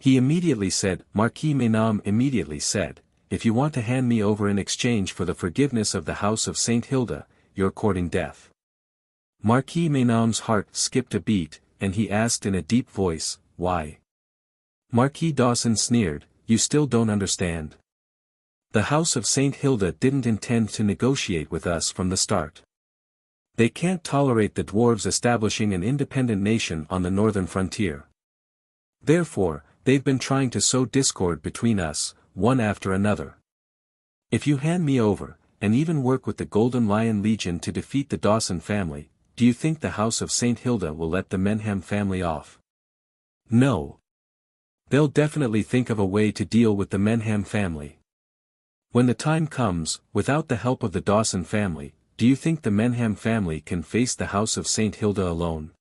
Marquis Menam immediately said, "If you want to hand me over in exchange for the forgiveness of the House of St. Hilda, you're courting death." Marquis Menam's heart skipped a beat, and he asked in a deep voice, "Why?" Marquis Dawson sneered, "You still don't understand. The House of St. Hilda didn't intend to negotiate with us from the start. They can't tolerate the dwarves establishing an independent nation on the northern frontier. Therefore, they've been trying to sow discord between us, one after another. If you hand me over, and even work with the Golden Lion Legion to defeat the Dawson family, do you think the House of St. Hilda will let the Menham family off? No. They'll definitely think of a way to deal with the Menham family. When the time comes, without the help of the Dawson family, do you think the Menham family can face the House of St. Hilda alone?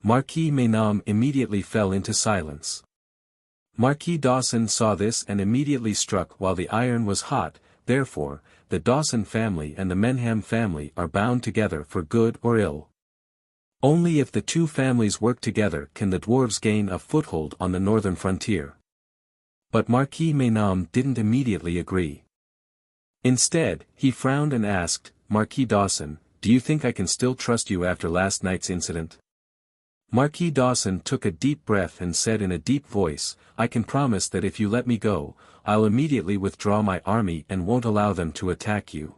Marquis Menam immediately fell into silence. Marquis Dawson saw this and immediately struck while the iron was hot. Therefore, the Dawson family and the Menham family are bound together for good or ill. Only if the two families work together can the dwarves gain a foothold on the northern frontier. But Marquis Menam didn't immediately agree. Instead, he frowned and asked, Marquis Dawson, do you think I can still trust you after last night's incident? Marquis Dawson took a deep breath and said in a deep voice, I can promise that if you let me go, I'll immediately withdraw my army and won't allow them to attack you.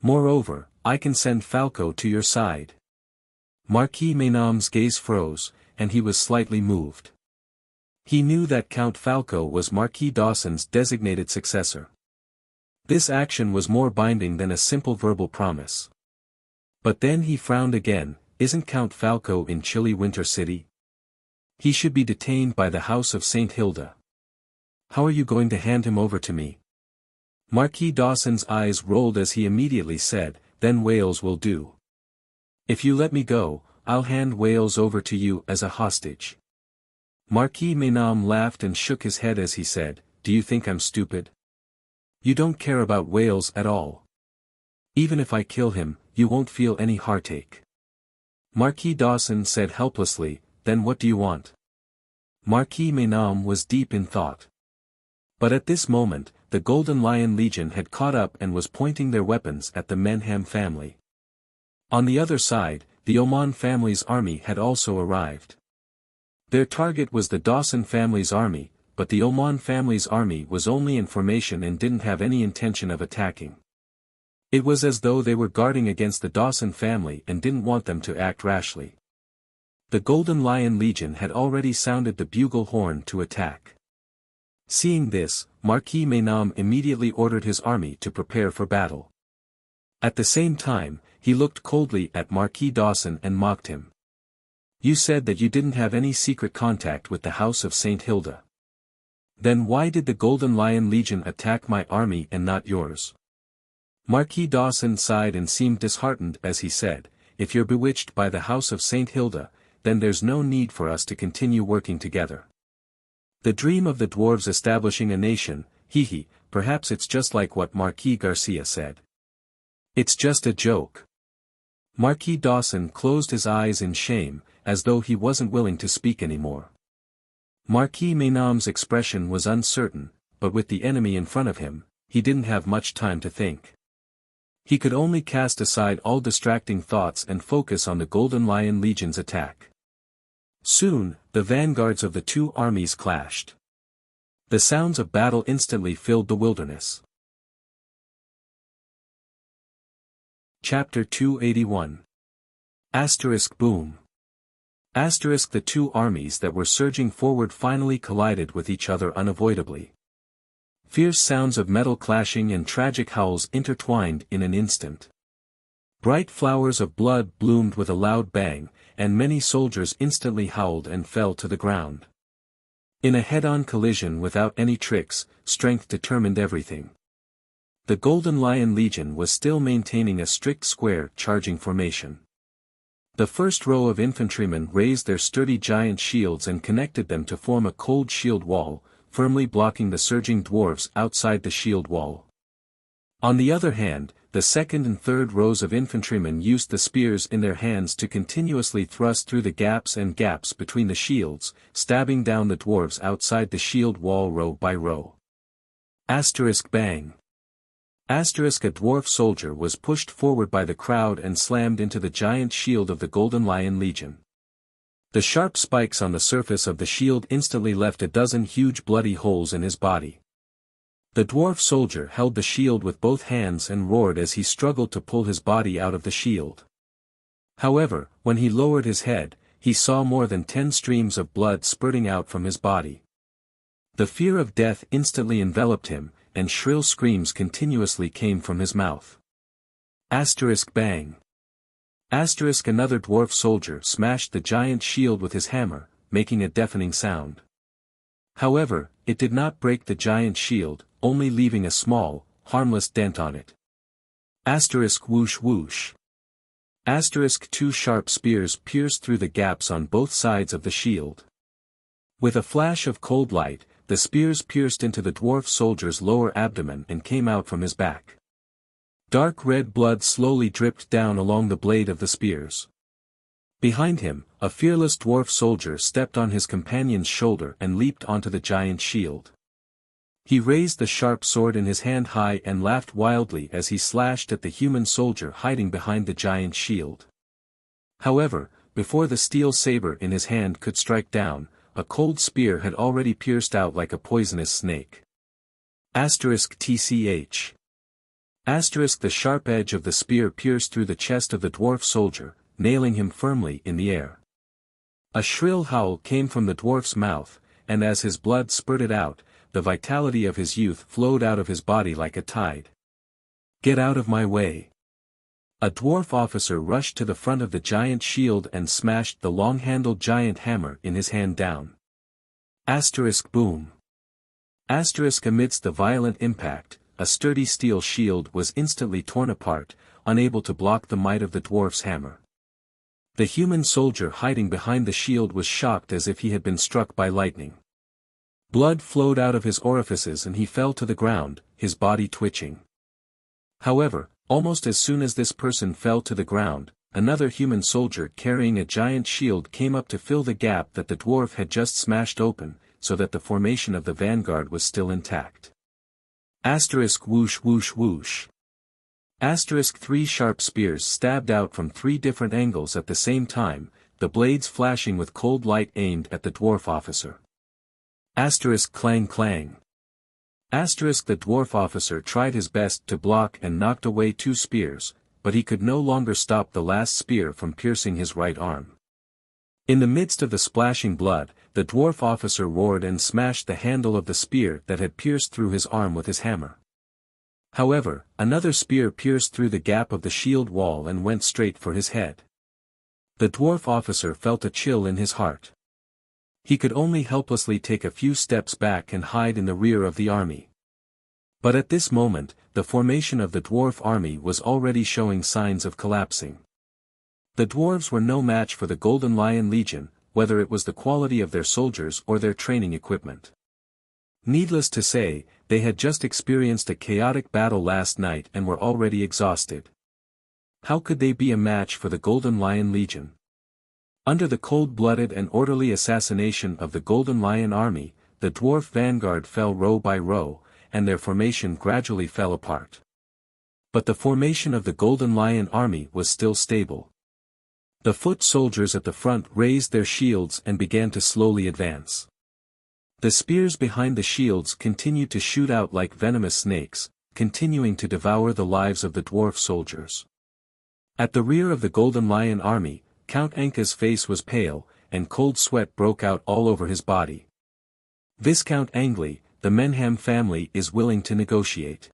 Moreover, I can send Falco to your side. Marquis Menam's gaze froze, and he was slightly moved. He knew that Count Falco was Marquis Dawson's designated successor. This action was more binding than a simple verbal promise. But then he frowned again. Isn't Count Falco in chilly Winter City? He should be detained by the House of St. Hilda. How are you going to hand him over to me? Marquis Dawson's eyes rolled as he immediately said, then Wales will do. If you let me go, I'll hand Wales over to you as a hostage. Marquis Menam laughed and shook his head as he said, do you think I'm stupid? You don't care about Wales at all. Even if I kill him, you won't feel any heartache. Marquis Dawson said helplessly, then what do you want? Marquis Menam was deep in thought. But at this moment, the Golden Lion Legion had caught up and was pointing their weapons at the Menham family. On the other side, the Oman family's army had also arrived. Their target was the Dawson family's army, but the Oman family's army was only in formation and didn't have any intention of attacking. It was as though they were guarding against the Dawson family and didn't want them to act rashly. The Golden Lion Legion had already sounded the bugle horn to attack. Seeing this, Marquis Menam immediately ordered his army to prepare for battle. At the same time, he looked coldly at Marquis Dawson and mocked him. You said that you didn't have any secret contact with the House of St. Hilda. Then why did the Golden Lion Legion attack my army and not yours? Marquis Dawson sighed and seemed disheartened as he said, if you're bewitched by the House of St. Hilda, then there's no need for us to continue working together. The dream of the dwarves establishing a nation, perhaps it's just like what Marquis Garcia said. It's just a joke. Marquis Dawson closed his eyes in shame, as though he wasn't willing to speak anymore. Marquis Menam's expression was uncertain, but with the enemy in front of him, he didn't have much time to think. He could only cast aside all distracting thoughts and focus on the Golden Lion Legion's attack. Soon, the vanguards of the two armies clashed. The sounds of battle instantly filled the wilderness. Chapter 281. Boom. The two armies that were surging forward finally collided with each other unavoidably. Fierce sounds of metal clashing and tragic howls intertwined in an instant. Bright flowers of blood bloomed with a loud bang, and many soldiers instantly howled and fell to the ground. In a head-on collision without any tricks, strength determined everything. The Golden Lion Legion was still maintaining a strict square charging formation. The first row of infantrymen raised their sturdy giant shields and connected them to form a cold shield wall, firmly blocking the surging dwarves outside the shield wall. On the other hand, the second and third rows of infantrymen used the spears in their hands to continuously thrust through the gaps between the shields, stabbing down the dwarves outside the shield wall row by row. Bang. A dwarf soldier was pushed forward by the crowd and slammed into the giant shield of the Golden Lion Legion. The sharp spikes on the surface of the shield instantly left a dozen huge bloody holes in his body. The dwarf soldier held the shield with both hands and roared as he struggled to pull his body out of the shield. However, when he lowered his head, he saw more than 10 streams of blood spurting out from his body. The fear of death instantly enveloped him, and shrill screams continuously came from his mouth. Asterisk bang. Asterisk another dwarf soldier smashed the giant shield with his hammer, making a deafening sound. However, it did not break the giant shield, only leaving a small, harmless dent on it. Asterisk whoosh whoosh. Asterisk two sharp spears pierced through the gaps on both sides of the shield. With a flash of cold light, the spears pierced into the dwarf soldier's lower abdomen and came out from his back. Dark red blood slowly dripped down along the blade of the spears. Behind him, a fearless dwarf soldier stepped on his companion's shoulder and leaped onto the giant shield. He raised the sharp sword in his hand high and laughed wildly as he slashed at the human soldier hiding behind the giant shield. However, before the steel saber in his hand could strike down, a cold spear had already pierced out like a poisonous snake. Asterisk tch. Asterisk the sharp edge of the spear pierced through the chest of the dwarf soldier, nailing him firmly in the air. A shrill howl came from the dwarf's mouth, and as his blood spurted out, the vitality of his youth flowed out of his body like a tide. Get out of my way. A dwarf officer rushed to the front of the giant shield and smashed the long-handled giant hammer in his hand down. Asterisk boom. Asterisk amidst the violent impact, a sturdy steel shield was instantly torn apart, unable to block the might of the dwarf's hammer. The human soldier hiding behind the shield was shocked as if he had been struck by lightning. Blood flowed out of his orifices and he fell to the ground, his body twitching. However, almost as soon as this person fell to the ground, another human soldier carrying a giant shield came up to fill the gap that the dwarf had just smashed open, so that the formation of the vanguard was still intact. Asterisk whoosh whoosh whoosh. Asterisk three sharp spears stabbed out from 3 different angles at the same time, the blades flashing with cold light aimed at the dwarf officer. Asterisk clang clang. Asterisk the dwarf officer tried his best to block and knocked away 2 spears, but he could no longer stop the last spear from piercing his right arm. In the midst of the splashing blood, the dwarf officer roared and smashed the handle of the spear that had pierced through his arm with his hammer. However, another spear pierced through the gap of the shield wall and went straight for his head. The dwarf officer felt a chill in his heart. He could only helplessly take a few steps back and hide in the rear of the army. But at this moment, the formation of the dwarf army was already showing signs of collapsing. The dwarves were no match for the Golden Lion Legion, whether it was the quality of their soldiers or their training equipment. Needless to say, they had just experienced a chaotic battle last night and were already exhausted. How could they be a match for the Golden Lion Legion? Under the cold-blooded and orderly assassination of the Golden Lion Army, the dwarf vanguard fell row by row, and their formation gradually fell apart. But the formation of the Golden Lion Army was still stable. The foot soldiers at the front raised their shields and began to slowly advance. The spears behind the shields continued to shoot out like venomous snakes, continuing to devour the lives of the dwarf soldiers. At the rear of the Golden Lion Army, Count Anka's face was pale, and cold sweat broke out all over his body. Viscount Angli, the Menham family is willing to negotiate.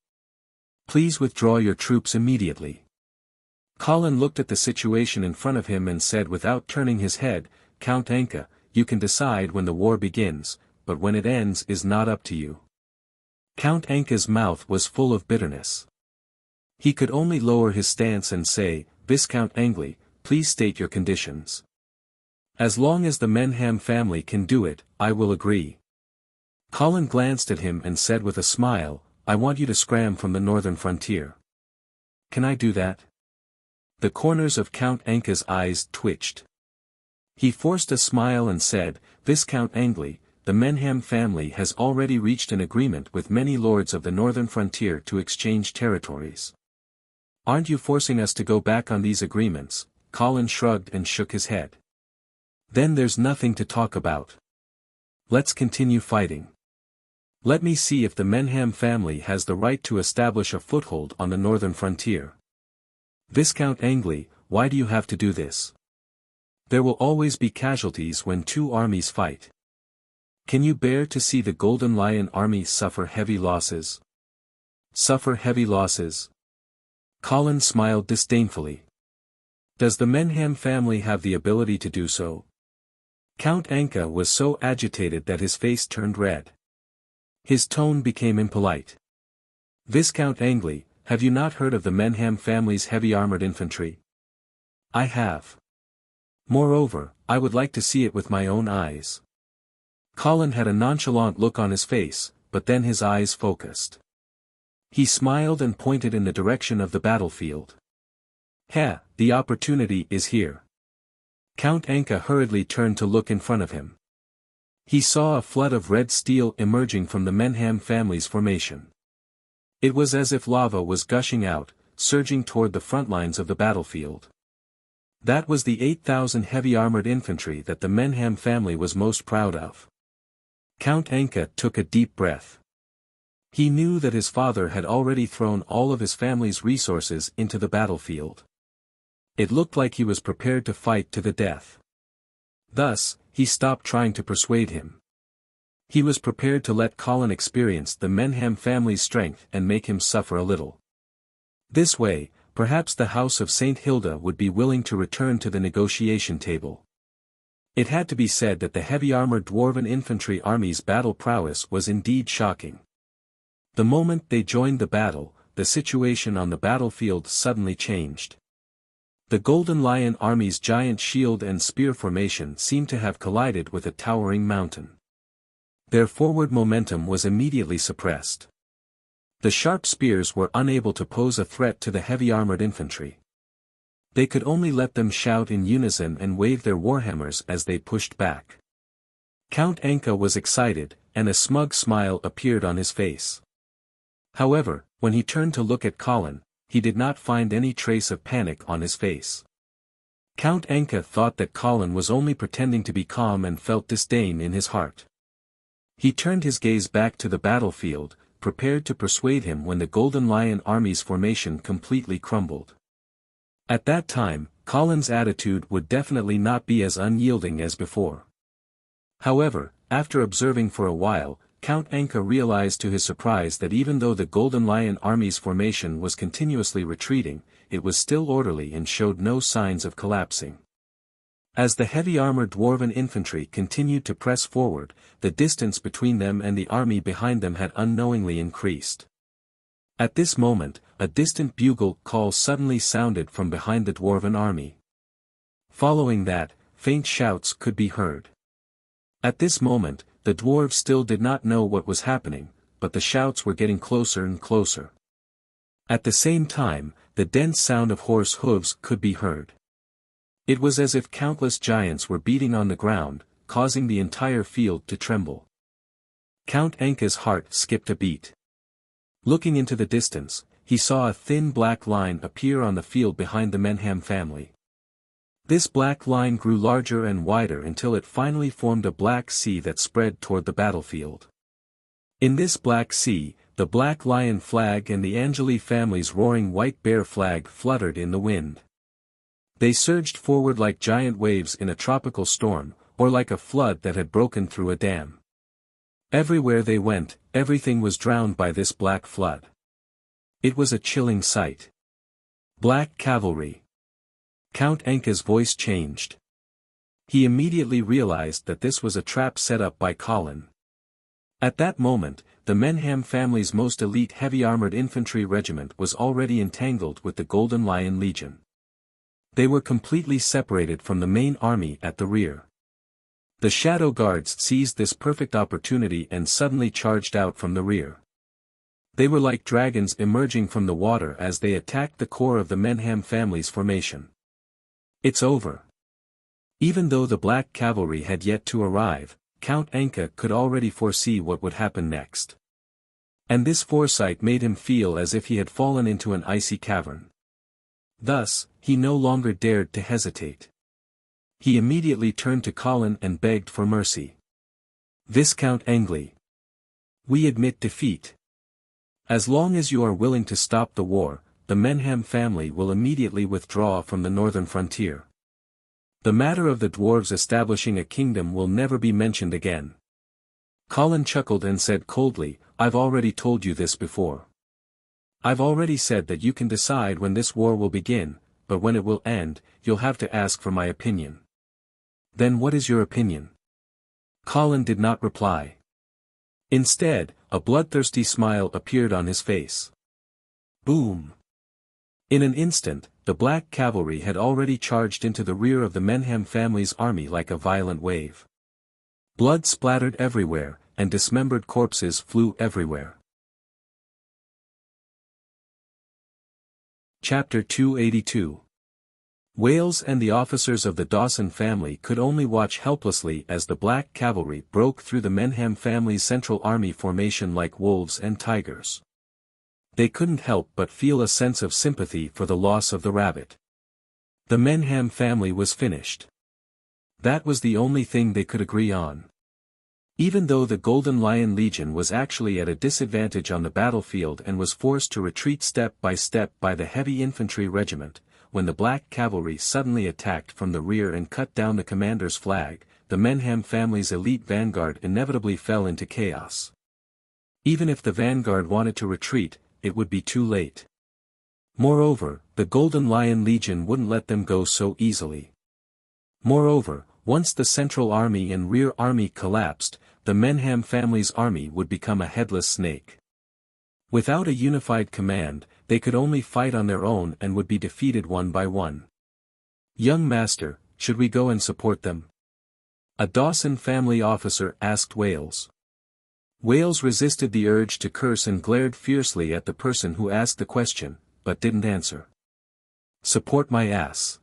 Please withdraw your troops immediately. Colin looked at the situation in front of him and said without turning his head, Count Anka, you can decide when the war begins, but when it ends is not up to you. Count Anka's mouth was full of bitterness. He could only lower his stance and say, Viscount Angli, please state your conditions. As long as the Menham family can do it, I will agree. Colin glanced at him and said with a smile, I want you to scram from the northern frontier. Can I do that? The corners of Count Anka's eyes twitched. He forced a smile and said, Viscount Angli, the Menham family has already reached an agreement with many lords of the northern frontier to exchange territories. Aren't you forcing us to go back on these agreements? Colin shrugged and shook his head. Then there's nothing to talk about. Let's continue fighting. Let me see if the Menham family has the right to establish a foothold on the northern frontier. Viscount Angley, why do you have to do this? There will always be casualties when two armies fight. Can you bear to see the Golden Lion army suffer heavy losses? Suffer heavy losses? Colin smiled disdainfully. Does the Menham family have the ability to do so? Count Anka was so agitated that his face turned red. His tone became impolite. Viscount Angley, have you not heard of the Menham family's heavy armored infantry? I have. Moreover, I would like to see it with my own eyes. Colin had a nonchalant look on his face, but then his eyes focused. He smiled and pointed in the direction of the battlefield. The opportunity is here. Count Anka hurriedly turned to look in front of him. He saw a flood of red steel emerging from the Menham family's formation. It was as if lava was gushing out, surging toward the front lines of the battlefield. That was the 8,000 heavy armored infantry that the Menham family was most proud of. Count Anka took a deep breath. He knew that his father had already thrown all of his family's resources into the battlefield. It looked like he was prepared to fight to the death. Thus, he stopped trying to persuade him. He was prepared to let Colin experience the Menham family's strength and make him suffer a little. This way, perhaps the House of St. Hilda would be willing to return to the negotiation table. It had to be said that the heavy-armored dwarven infantry army's battle prowess was indeed shocking. The moment they joined the battle, the situation on the battlefield suddenly changed. The Golden Lion army's giant shield and spear formation seemed to have collided with a towering mountain. Their forward momentum was immediately suppressed. The sharp spears were unable to pose a threat to the heavy-armored infantry. They could only let them shout in unison and wave their warhammers as they pushed back. Count Anka was excited, and a smug smile appeared on his face. However, when he turned to look at Colin, he did not find any trace of panic on his face. Count Anka thought that Colin was only pretending to be calm and felt disdain in his heart. He turned his gaze back to the battlefield, prepared to persuade him when the Golden Lion army's formation completely crumbled. At that time, Colin's attitude would definitely not be as unyielding as before. However, after observing for a while, Count Anka realized to his surprise that even though the Golden Lion army's formation was continuously retreating, it was still orderly and showed no signs of collapsing. As the heavy-armored dwarven infantry continued to press forward, the distance between them and the army behind them had unknowingly increased. At this moment, a distant bugle call suddenly sounded from behind the dwarven army. Following that, faint shouts could be heard. At this moment, the dwarves still did not know what was happening, but the shouts were getting closer and closer. At the same time, the dense sound of horse hooves could be heard. It was as if countless giants were beating on the ground, causing the entire field to tremble. Count Anka's heart skipped a beat. Looking into the distance, he saw a thin black line appear on the field behind the Menham family. This black line grew larger and wider until it finally formed a black sea that spread toward the battlefield. In this black sea, the Black Lion flag and the Angeli family's roaring white bear flag fluttered in the wind. They surged forward like giant waves in a tropical storm, or like a flood that had broken through a dam. Everywhere they went, everything was drowned by this black flood. It was a chilling sight. Black cavalry. Count Anka's voice changed. He immediately realized that this was a trap set up by Colin. At that moment, the Menham family's most elite heavy-armored infantry regiment was already entangled with the Golden Lion Legion. They were completely separated from the main army at the rear. The Shadow Guards seized this perfect opportunity and suddenly charged out from the rear. They were like dragons emerging from the water as they attacked the core of the Menham family's formation. It's over. Even though the Black Cavalry had yet to arrive, Count Anka could already foresee what would happen next. And this foresight made him feel as if he had fallen into an icy cavern. Thus, he no longer dared to hesitate. He immediately turned to Colin and begged for mercy. "Viscount Angley. We admit defeat. As long as you are willing to stop the war, the Menham family will immediately withdraw from the northern frontier. The matter of the dwarves establishing a kingdom will never be mentioned again. Colin chuckled and said coldly, I've already told you this before. I've already said that you can decide when this war will begin, but when it will end, you'll have to ask for my opinion. Then what is your opinion? Colin did not reply. Instead, a bloodthirsty smile appeared on his face. Boom! In an instant, the black cavalry had already charged into the rear of the Menham family's army like a violent wave. Blood splattered everywhere, and dismembered corpses flew everywhere. Chapter 282. Wales and the officers of the Dawson family could only watch helplessly as the black cavalry broke through the Menham family's central army formation like wolves and tigers. They couldn't help but feel a sense of sympathy for the loss of the rabbit. The Menham family was finished. That was the only thing they could agree on. Even though the Golden Lion Legion was actually at a disadvantage on the battlefield and was forced to retreat step by the heavy infantry regiment, when the black cavalry suddenly attacked from the rear and cut down the commander's flag, the Menham family's elite vanguard inevitably fell into chaos. Even if the vanguard wanted to retreat, it would be too late. Moreover, the Golden Lion Legion wouldn't let them go so easily. Moreover, once the central army and rear army collapsed, the Menham family's army would become a headless snake. Without a unified command, they could only fight on their own and would be defeated one by one. Young master, should we go and support them? A Dawson family officer asked Wales. Wales resisted the urge to curse and glared fiercely at the person who asked the question, but didn't answer. Support my ass.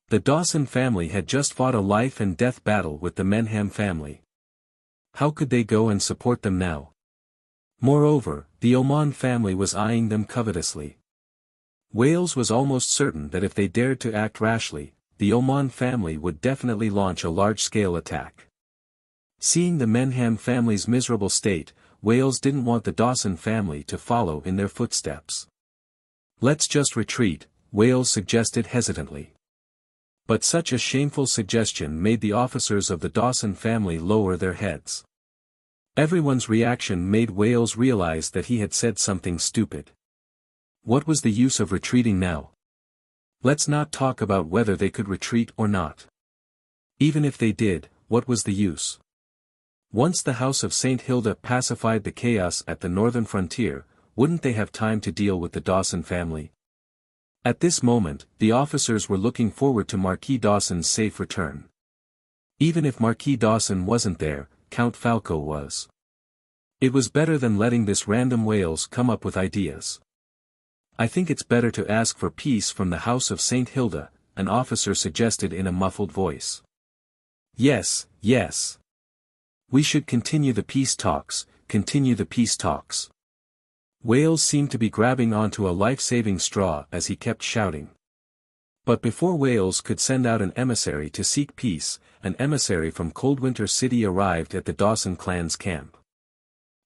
The Dawson family had just fought a life-and-death battle with the Menham family. How could they go and support them now? Moreover, the Oman family was eyeing them covetously. Wales was almost certain that if they dared to act rashly, the Oman family would definitely launch a large-scale attack. Seeing the Menham family's miserable state, Wales didn't want the Dawson family to follow in their footsteps. Let's just retreat, Wales suggested hesitantly. But such a shameful suggestion made the officers of the Dawson family lower their heads. Everyone's reaction made Wales realize that he had said something stupid. What was the use of retreating now? Let's not talk about whether they could retreat or not. Even if they did, what was the use? Once the House of St. Hilda pacified the chaos at the northern frontier, wouldn't they have time to deal with the Dawson family? At this moment, the officers were looking forward to Marquis Dawson's safe return. Even if Marquis Dawson wasn't there, Count Falco was. It was better than letting this random Wales come up with ideas. I think it's better to ask for peace from the House of St. Hilda, an officer suggested in a muffled voice. Yes, yes. We should continue the peace talks, continue the peace talks. Wales seemed to be grabbing onto a life-saving straw as he kept shouting. But before Wales could send out an emissary to seek peace, an emissary from Coldwinter City arrived at the Dawson clan's camp.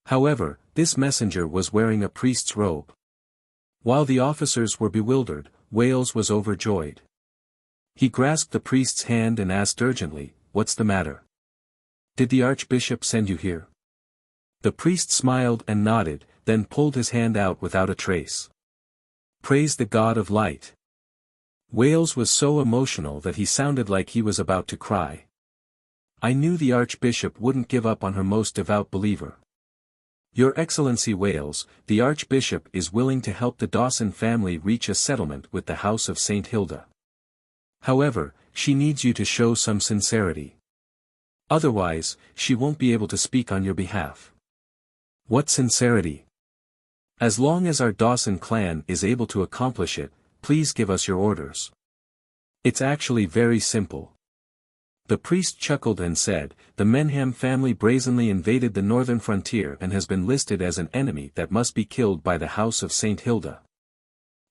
However, this messenger was wearing a priest's robe. While the officers were bewildered, Wales was overjoyed. He grasped the priest's hand and asked urgently, "What's the matter? Did the Archbishop send you here?" The priest smiled and nodded, then pulled his hand out without a trace. Praise the God of light. Wales was so emotional that he sounded like he was about to cry. I knew the Archbishop wouldn't give up on her most devout believer. Your Excellency Wales, the Archbishop is willing to help the Dawson family reach a settlement with the House of St. Hilda. However, she needs you to show some sincerity. Otherwise, she won't be able to speak on your behalf. What sincerity? As long as our Dawson clan is able to accomplish it, please give us your orders. It's actually very simple. The priest chuckled and said, the Menham family brazenly invaded the northern frontier and has been listed as an enemy that must be killed by the House of St. Hilda.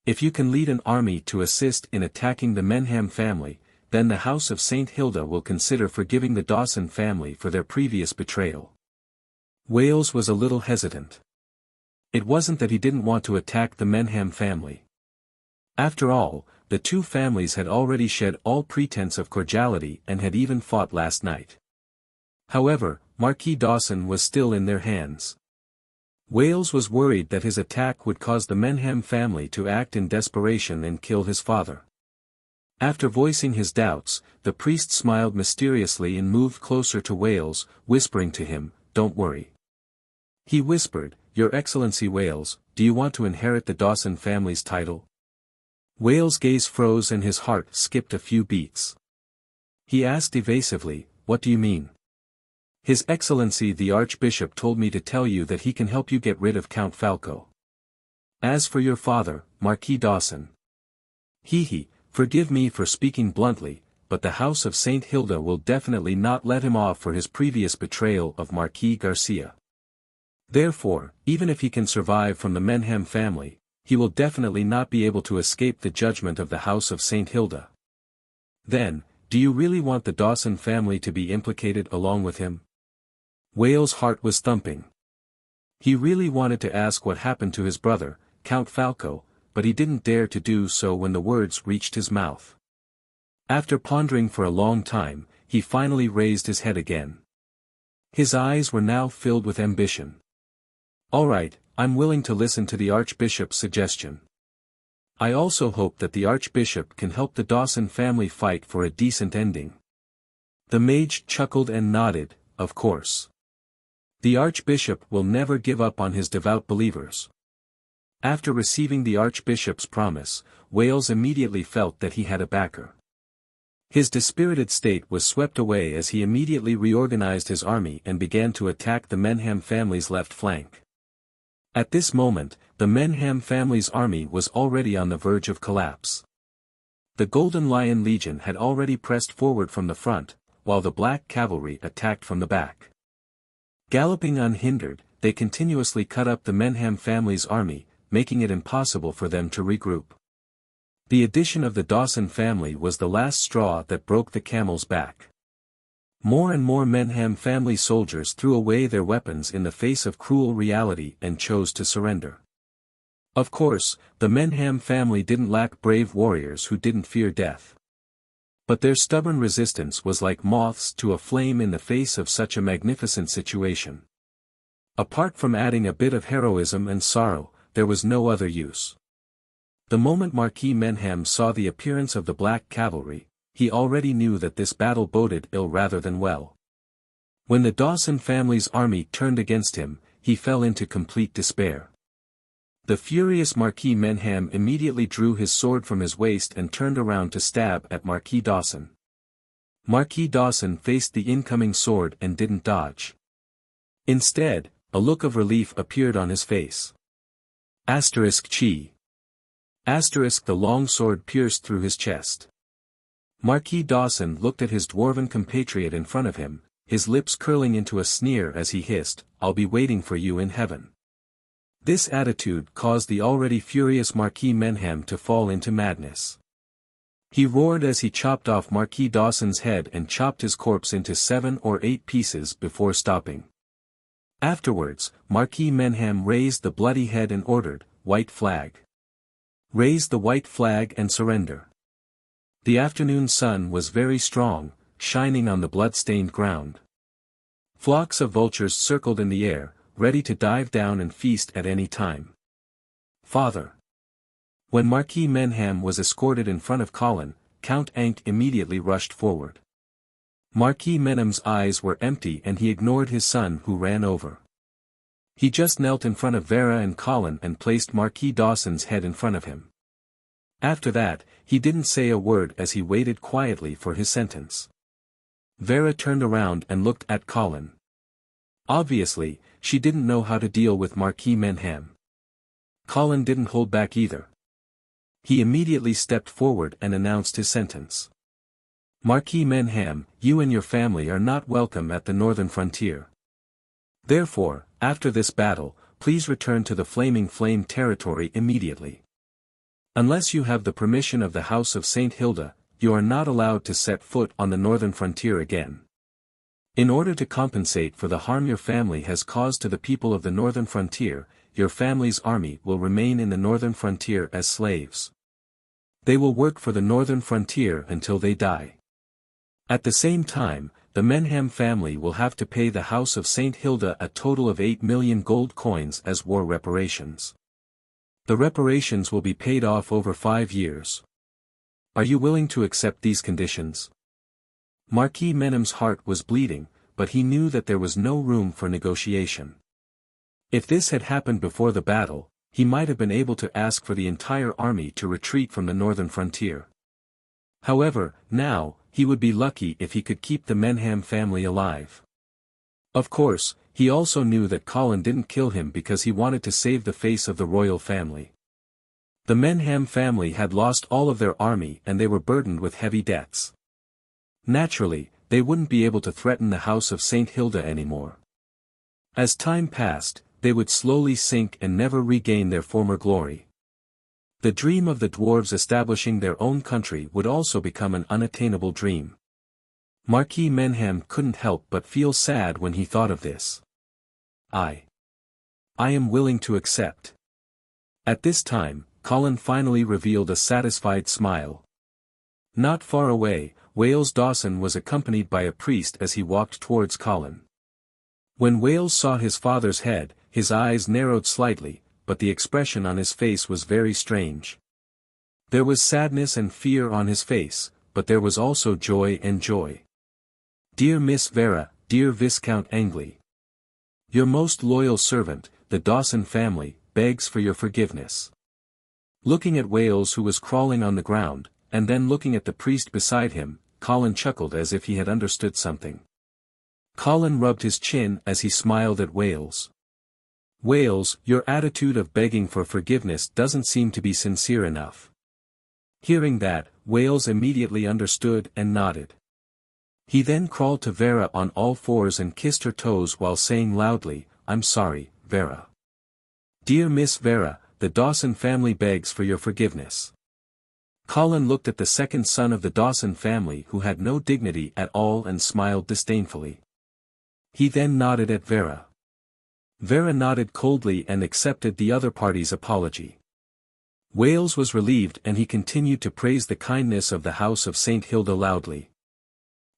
If you can lead an army to assist in attacking the Menham family, then the House of St. Hilda will consider forgiving the Dawson family for their previous betrayal. Wales was a little hesitant. It wasn't that he didn't want to attack the Menham family. After all, the two families had already shed all pretense of cordiality and had even fought last night. However, Marquis Dawson was still in their hands. Wales was worried that his attack would cause the Menham family to act in desperation and kill his father. After voicing his doubts, the priest smiled mysteriously and moved closer to Wales, whispering to him, "Don't worry." He whispered, "Your Excellency Wales, do you want to inherit the Dawson family's title?" Wales' gaze froze and his heart skipped a few beats. He asked evasively, "What do you mean?" "His Excellency the Archbishop told me to tell you that he can help you get rid of Count Falco. As for your father, Marquis Dawson. Forgive me for speaking bluntly, but the House of St. Hilda will definitely not let him off for his previous betrayal of Marquis Garcia. Therefore, even if he can survive from the Menham family, he will definitely not be able to escape the judgment of the House of St. Hilda." "Then, do you really want the Dawson family to be implicated along with him?" Wales' heart was thumping. He really wanted to ask what happened to his brother, Count Falco, but he didn't dare to do so when the words reached his mouth. After pondering for a long time, he finally raised his head again. His eyes were now filled with ambition. "All right, I'm willing to listen to the Archbishop's suggestion. I also hope that the Archbishop can help the Dawson family fight for a decent ending." The mage chuckled and nodded, "Of course. The Archbishop will never give up on his devout believers." After receiving the Archbishop's promise, Wales immediately felt that he had a backer. His dispirited state was swept away as he immediately reorganized his army and began to attack the Menham family's left flank. At this moment, the Menham family's army was already on the verge of collapse. The Golden Lion Legion had already pressed forward from the front, while the Black Cavalry attacked from the back. Galloping unhindered, they continuously cut up the Menham family's army, making it impossible for them to regroup. The addition of the Dawson family was the last straw that broke the camel's back. More and more Menham family soldiers threw away their weapons in the face of cruel reality and chose to surrender. Of course, the Menham family didn't lack brave warriors who didn't fear death. But their stubborn resistance was like moths to a flame in the face of such a magnificent situation. Apart from adding a bit of heroism and sorrow, there was no other use. The moment Marquis Menham saw the appearance of the Black Cavalry, he already knew that this battle boded ill rather than well. When the Dawson family's army turned against him, he fell into complete despair. The furious Marquis Menham immediately drew his sword from his waist and turned around to stab at Marquis Dawson. Marquis Dawson faced the incoming sword and didn't dodge. Instead, a look of relief appeared on his face. Chi. The long sword pierced through his chest. Marquis Dawson looked at his dwarven compatriot in front of him, his lips curling into a sneer as he hissed, "I'll be waiting for you in heaven." This attitude caused the already furious Marquis Menham to fall into madness. He roared as he chopped off Marquis Dawson's head and chopped his corpse into 7 or 8 pieces before stopping. Afterwards, Marquis Menham raised the bloody head and ordered, "White flag. Raise the white flag and surrender." The afternoon sun was very strong, shining on the blood-stained ground. Flocks of vultures circled in the air, ready to dive down and feast at any time. "Father." When Marquis Menham was escorted in front of Colin, Count Ank immediately rushed forward. Marquis Menham's eyes were empty and he ignored his son who ran over. He just knelt in front of Vera and Colin and placed Marquis Dawson's head in front of him. After that, he didn't say a word as he waited quietly for his sentence. Vera turned around and looked at Colin. Obviously, she didn't know how to deal with Marquis Menham. Colin didn't hold back either. He immediately stepped forward and announced his sentence. "Marquis Menham, you and your family are not welcome at the northern frontier. Therefore, after this battle, please return to the Flaming Flame territory immediately. Unless you have the permission of the House of St. Hilda, you are not allowed to set foot on the northern frontier again." In order to compensate for the harm your family has caused to the people of the northern frontier, your family's army will remain in the northern frontier as slaves. They will work for the northern frontier until they die. At the same time, the Menham family will have to pay the House of St. Hilda a total of 8 million gold coins as war reparations. The reparations will be paid off over 5 years. Are you willing to accept these conditions? Marquis Menham's heart was bleeding, but he knew that there was no room for negotiation. If this had happened before the battle, he might have been able to ask for the entire army to retreat from the northern frontier. However, now, he would be lucky if he could keep the Menham family alive. Of course, he also knew that Colin didn't kill him because he wanted to save the face of the royal family. The Menham family had lost all of their army and they were burdened with heavy debts. Naturally, they wouldn't be able to threaten the House of St. Hilda anymore. As time passed, they would slowly sink and never regain their former glory. The dream of the dwarves establishing their own country would also become an unattainable dream. Marquis Menham couldn't help but feel sad when he thought of this. I am willing to accept. At this time, Colin finally revealed a satisfied smile. Not far away, Wales Dawson was accompanied by a priest as he walked towards Colin. When Wales saw his father's head, his eyes narrowed slightly, but the expression on his face was very strange. There was sadness and fear on his face, but there was also joy and joy. Dear Miss Vera, dear Viscount Angley. Your most loyal servant, the Dawson family, begs for your forgiveness. Looking at Wales who was crawling on the ground, and then looking at the priest beside him, Colin chuckled as if he had understood something. Colin rubbed his chin as he smiled at Wales. Wales, your attitude of begging for forgiveness doesn't seem to be sincere enough. Hearing that, Wales immediately understood and nodded. He then crawled to Vera on all fours and kissed her toes while saying loudly, I'm sorry, Vera. Dear Miss Vera, the Dawson family begs for your forgiveness. Colin looked at the second son of the Dawson family who had no dignity at all and smiled disdainfully. He then nodded at Vera. Vera nodded coldly and accepted the other party's apology. Wales was relieved and he continued to praise the kindness of the House of St. Hilda loudly.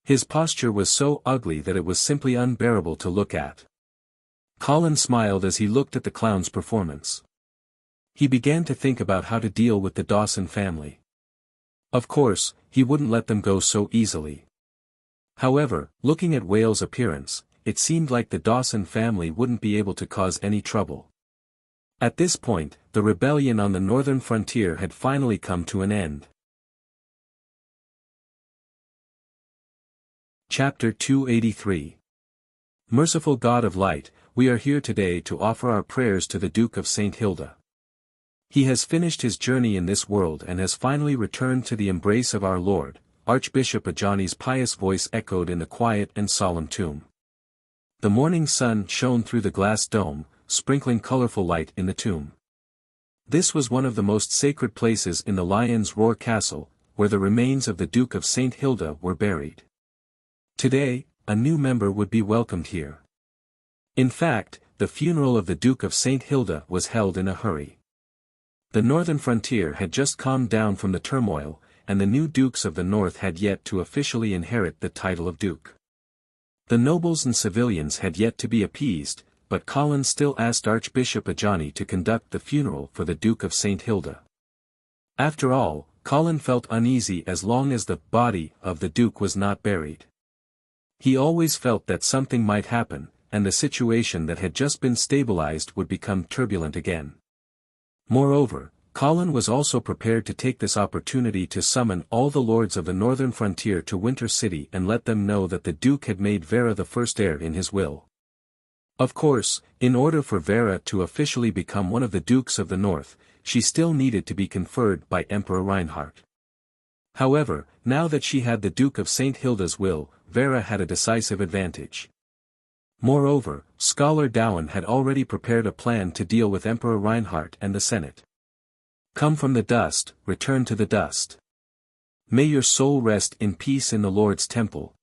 His posture was so ugly that it was simply unbearable to look at. Colin smiled as he looked at the clown's performance. He began to think about how to deal with the Dawson family. Of course, he wouldn't let them go so easily. However, looking at Wales' appearance, it seemed like the Dawson family wouldn't be able to cause any trouble. At this point, the rebellion on the northern frontier had finally come to an end. Chapter 283. Merciful God of Light, we are here today to offer our prayers to the Duke of St. Hilda. He has finished his journey in this world and has finally returned to the embrace of our Lord. Archbishop Ajani's pious voice echoed in the quiet and solemn tomb. The morning sun shone through the glass dome, sprinkling colorful light in the tomb. This was one of the most sacred places in the Lion's Roar Castle, where the remains of the Duke of St. Hilda were buried. Today, a new member would be welcomed here. In fact, the funeral of the Duke of St. Hilda was held in a hurry. The northern frontier had just calmed down from the turmoil, and the new dukes of the north had yet to officially inherit the title of duke. The nobles and civilians had yet to be appeased, but Colin still asked Archbishop Ajani to conduct the funeral for the Duke of St. Hilda. After all, Colin felt uneasy as long as the body of the Duke was not buried. He always felt that something might happen, and the situation that had just been stabilized would become turbulent again. Moreover, Colin was also prepared to take this opportunity to summon all the lords of the northern frontier to Winter City and let them know that the Duke had made Vera the first heir in his will. Of course, in order for Vera to officially become one of the Dukes of the North, she still needed to be conferred by Emperor Reinhardt. However, now that she had the Duke of St. Hilda's will, Vera had a decisive advantage. Moreover, Scholar Dowan had already prepared a plan to deal with Emperor Reinhardt and the Senate. Come from the dust, return to the dust. May your soul rest in peace in the Lord's temple.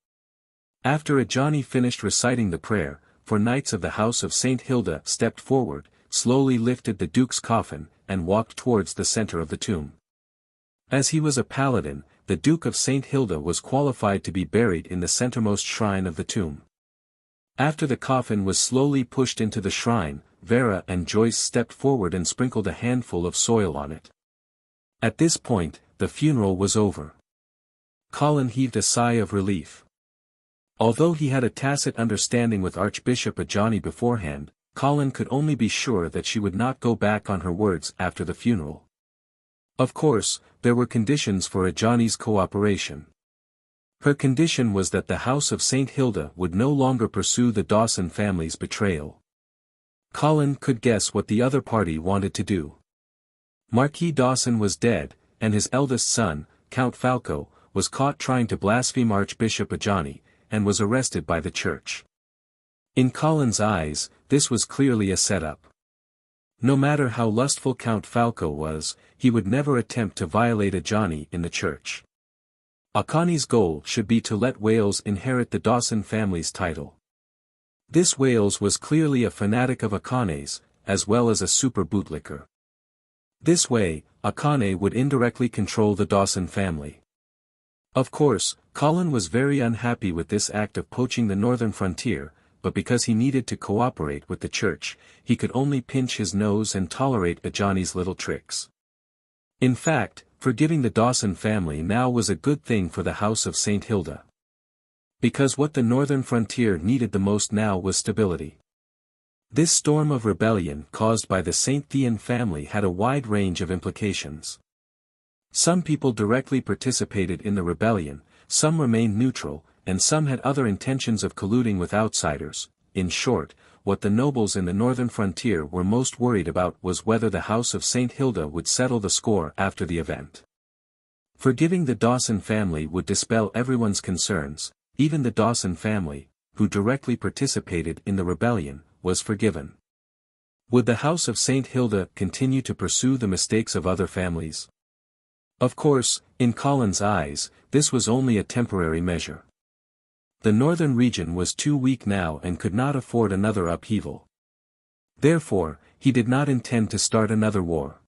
After Ajani finished reciting the prayer, four knights of the house of Saint Hilda stepped forward, slowly lifted the duke's coffin, and walked towards the center of the tomb. As he was a paladin, the Duke of Saint Hilda was qualified to be buried in the centermost shrine of the tomb. After the coffin was slowly pushed into the shrine, Vera and Joyce stepped forward and sprinkled a handful of soil on it. At this point, the funeral was over. Colin heaved a sigh of relief. Although he had a tacit understanding with Archbishop Ajani beforehand, Colin could only be sure that she would not go back on her words after the funeral. Of course, there were conditions for Ajani's cooperation. Her condition was that the House of St. Hilda would no longer pursue the Dawson family's betrayal. Colin could guess what the other party wanted to do. Marquis Dawson was dead, and his eldest son, Count Falco, was caught trying to blaspheme Archbishop Ajani, and was arrested by the church. In Colin's eyes, this was clearly a setup. No matter how lustful Count Falco was, he would never attempt to violate Ajani in the church. Akani's goal should be to let Wales inherit the Dawson family's title. This Wales was clearly a fanatic of Akane's, as well as a super bootlicker. This way, Akane would indirectly control the Dawson family. Of course, Colin was very unhappy with this act of poaching the northern frontier, but because he needed to cooperate with the church, he could only pinch his nose and tolerate Ajani's little tricks. In fact, forgiving the Dawson family now was a good thing for the House of St. Hilda. Because what the northern frontier needed the most now was stability. This storm of rebellion caused by the St. Thean family had a wide range of implications. Some people directly participated in the rebellion, some remained neutral, and some had other intentions of colluding with outsiders. In short, what the nobles in the northern frontier were most worried about was whether the House of St. Hilda would settle the score after the event. Forgiving the Dawson family would dispel everyone's concerns. Even the Dawson family, who directly participated in the rebellion, was forgiven. Would the House of St. Hilda continue to pursue the mistakes of other families? Of course, in Colin's eyes, this was only a temporary measure. The northern region was too weak now and could not afford another upheaval. Therefore, he did not intend to start another war.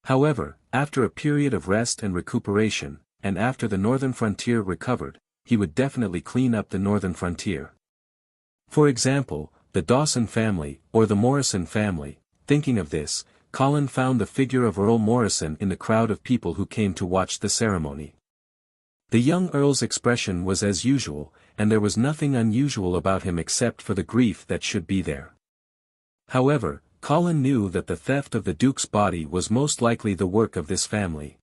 However, after a period of rest and recuperation, and after the northern frontier recovered, he would definitely clean up the northern frontier. For example, the Dawson family, or the Morrison family. Thinking of this, Colin found the figure of Earl Morrison in the crowd of people who came to watch the ceremony. The young Earl's expression was as usual, and there was nothing unusual about him except for the grief that should be there. However, Colin knew that the theft of the Duke's body was most likely the work of this family.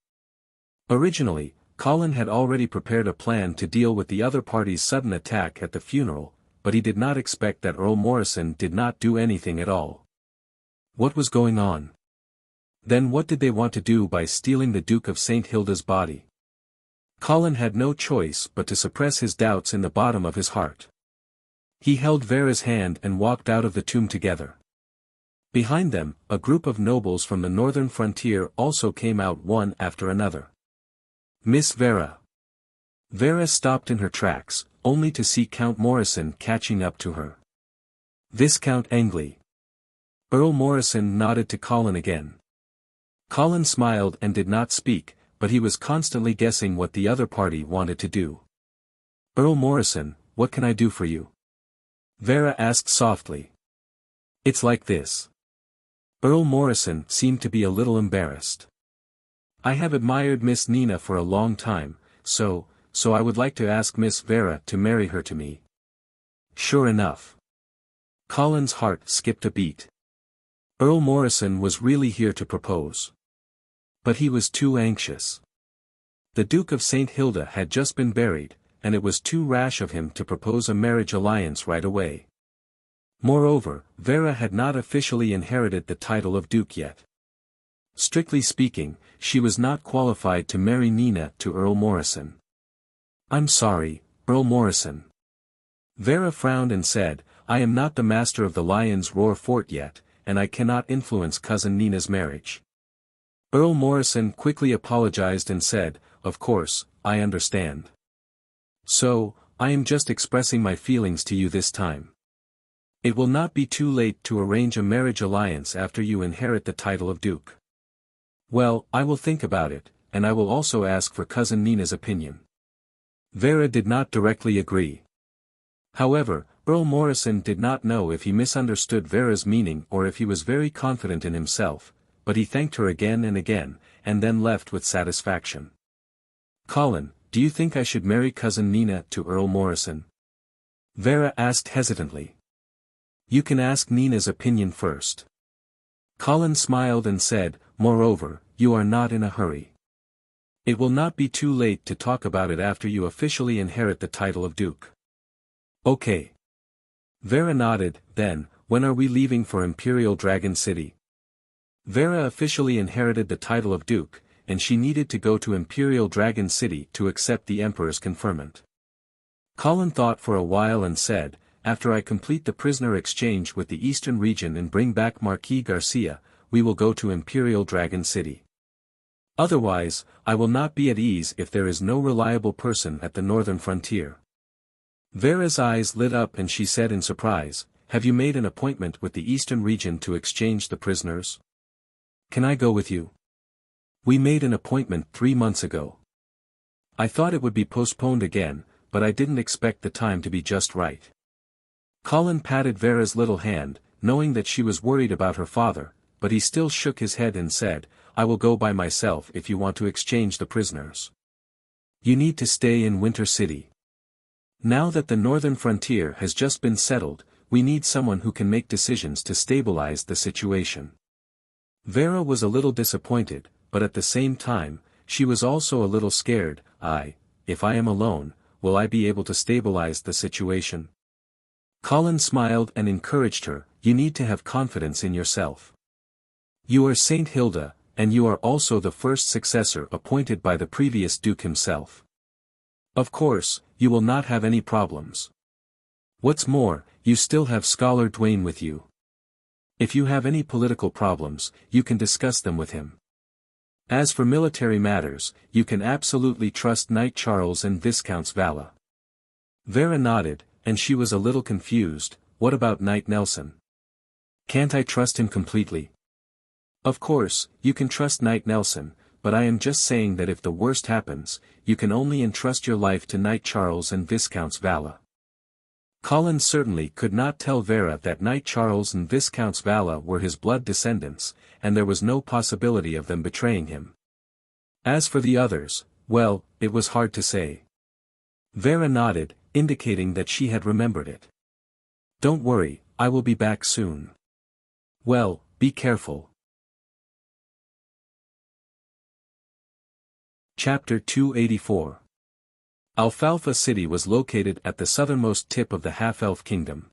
Originally, Colin had already prepared a plan to deal with the other party's sudden attack at the funeral, but he did not expect that Earl Morrison did not do anything at all. What was going on? Then what did they want to do by stealing the Duke of St. Hilda's body? Colin had no choice but to suppress his doubts in the bottom of his heart. He held Vera's hand and walked out of the tomb together. Behind them, a group of nobles from the northern frontier also came out one after another. Miss Vera. Vera stopped in her tracks, only to see Count Morrison catching up to her. Viscount Angley. Earl Morrison nodded to Colin again. Colin smiled and did not speak, but he was constantly guessing what the other party wanted to do. Earl Morrison, what can I do for you? Vera asked softly. It's like this. Earl Morrison seemed to be a little embarrassed. I have admired Miss Nina for a long time, so I would like to ask Miss Vera to marry her to me. Sure enough. Colin's heart skipped a beat. Earl Morrison was really here to propose. But he was too anxious. The Duke of St. Hilda had just been buried, and it was too rash of him to propose a marriage alliance right away. Moreover, Vera had not officially inherited the title of Duke yet. Strictly speaking, she was not qualified to marry Nina to Earl Morrison. I'm sorry, Earl Morrison. Vera frowned and said, I am not the master of the Lion's Roar fort yet, and I cannot influence cousin Nina's marriage. Earl Morrison quickly apologized and said, of course, I understand. So, I am just expressing my feelings to you this time. It will not be too late to arrange a marriage alliance after you inherit the title of Duke. Well, I will think about it, and I will also ask for Cousin Nina's opinion. Vera did not directly agree. However, Earl Morrison did not know if he misunderstood Vera's meaning or if he was very confident in himself, but he thanked her again and again, and then left with satisfaction. Colin, do you think I should marry Cousin Nina to Earl Morrison? Vera asked hesitantly. You can ask Nina's opinion first. Colin smiled and said, moreover, you are not in a hurry. It will not be too late to talk about it after you officially inherit the title of Duke. Okay. Vera nodded. Then, when are we leaving for Imperial Dragon City? Vera officially inherited the title of Duke, and she needed to go to Imperial Dragon City to accept the Emperor's conferment. Colin thought for a while and said, after I complete the prisoner exchange with the Eastern region and bring back Marquis Garcia, we will go to Imperial Dragon City. Otherwise, I will not be at ease if there is no reliable person at the northern frontier. Vera's eyes lit up and she said in surprise, have you made an appointment with the Eastern region to exchange the prisoners? Can I go with you? We made an appointment 3 months ago. I thought it would be postponed again, but I didn't expect the time to be just right. Colin patted Vera's little hand, knowing that she was worried about her father, but he still shook his head and said, I will go by myself if you want to exchange the prisoners. You need to stay in Winter City. Now that the northern frontier has just been settled, we need someone who can make decisions to stabilize the situation. Vera was a little disappointed, but at the same time, she was also a little scared. If I am alone, will I be able to stabilize the situation? Colin smiled and encouraged her, you need to have confidence in yourself. You are Saint Hilda, and you are also the first successor appointed by the previous Duke himself. Of course, you will not have any problems. What's more, you still have Scholar Dwayne with you. If you have any political problems, you can discuss them with him. As for military matters, you can absolutely trust Knight Charles and Viscounts Vala. Vera nodded, and she was a little confused. What about Knight Nelson? Can't I trust him completely? Of course, you can trust Knight Nelson, but I am just saying that if the worst happens, you can only entrust your life to Knight Charles and Viscounts Vala. Colin certainly could not tell Vera that Knight Charles and Viscounts Vala were his blood descendants, and there was no possibility of them betraying him. As for the others, well, it was hard to say. Vera nodded, indicating that she had remembered it. Don't worry, I will be back soon. Well, be careful. Chapter 284. Alfalfa City was located at the southernmost tip of the Half-Elf Kingdom.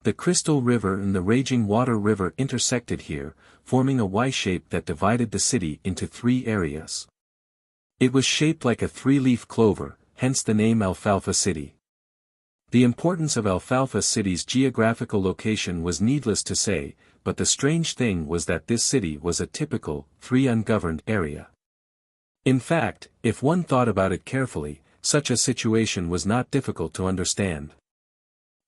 The Crystal River and the Raging Water River intersected here, forming a Y-shape that divided the city into 3 areas. It was shaped like a 3-leaf clover, hence the name Alfalfa City. The importance of Alfalfa City's geographical location was needless to say, but the strange thing was that this city was a typical, 3-ungoverned area. In fact, if one thought about it carefully, such a situation was not difficult to understand.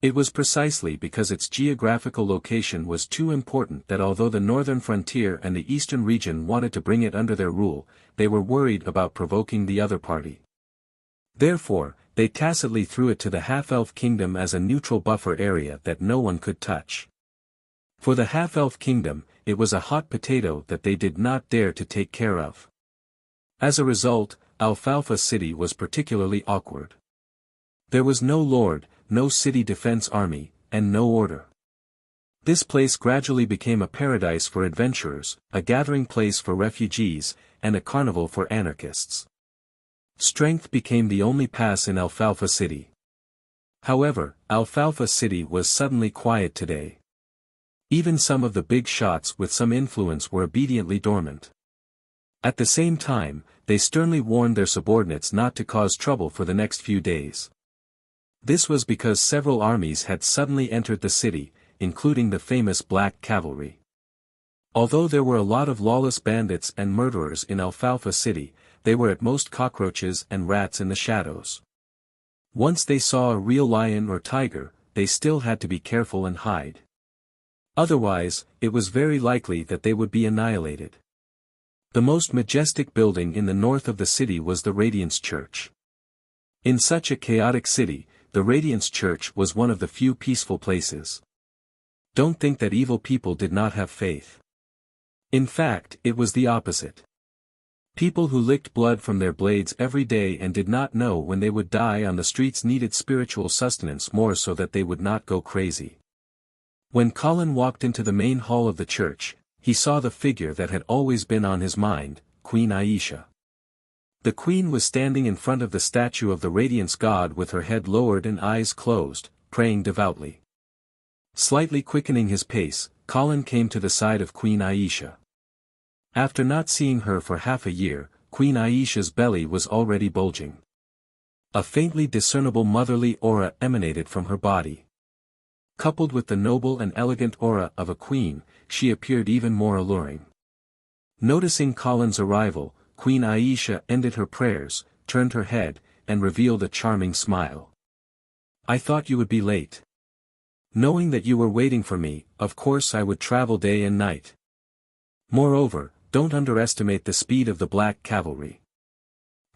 It was precisely because its geographical location was too important that although the northern frontier and the eastern region wanted to bring it under their rule, they were worried about provoking the other party. Therefore, they tacitly threw it to the Half-Elf Kingdom as a neutral buffer area that no one could touch. For the Half-Elf Kingdom, it was a hot potato that they did not dare to take care of. As a result, Alfalfa City was particularly awkward. There was no lord, no city defense army, and no order. This place gradually became a paradise for adventurers, a gathering place for refugees, and a carnival for anarchists. Strength became the only pass in Alfalfa City. However, Alfalfa City was suddenly quiet today. Even some of the big shots with some influence were obediently dormant. At the same time, they sternly warned their subordinates not to cause trouble for the next few days. This was because several armies had suddenly entered the city, including the famous Black Cavalry. Although there were a lot of lawless bandits and murderers in Alfalfa City, they were at most cockroaches and rats in the shadows. Once they saw a real lion or tiger, they still had to be careful and hide. Otherwise, it was very likely that they would be annihilated. The most majestic building in the north of the city was the Radiance Church. In such a chaotic city, the Radiance Church was one of the few peaceful places. Don't think that evil people did not have faith. In fact, it was the opposite. People who licked blood from their blades every day and did not know when they would die on the streets needed spiritual sustenance more so that they would not go crazy. When Colin walked into the main hall of the church, he saw the figure that had always been on his mind, Queen Aisha. The queen was standing in front of the statue of the Radiance God with her head lowered and eyes closed, praying devoutly. Slightly quickening his pace, Colin came to the side of Queen Aisha. After not seeing her for half a year, Queen Aisha's belly was already bulging. A faintly discernible motherly aura emanated from her body. Coupled with the noble and elegant aura of a queen, she appeared even more alluring. Noticing Colin's arrival, Queen Aisha ended her prayers, turned her head, and revealed a charming smile. "I thought you would be late. Knowing that you were waiting for me, of course I would travel day and night. Moreover, don't underestimate the speed of the Black Cavalry."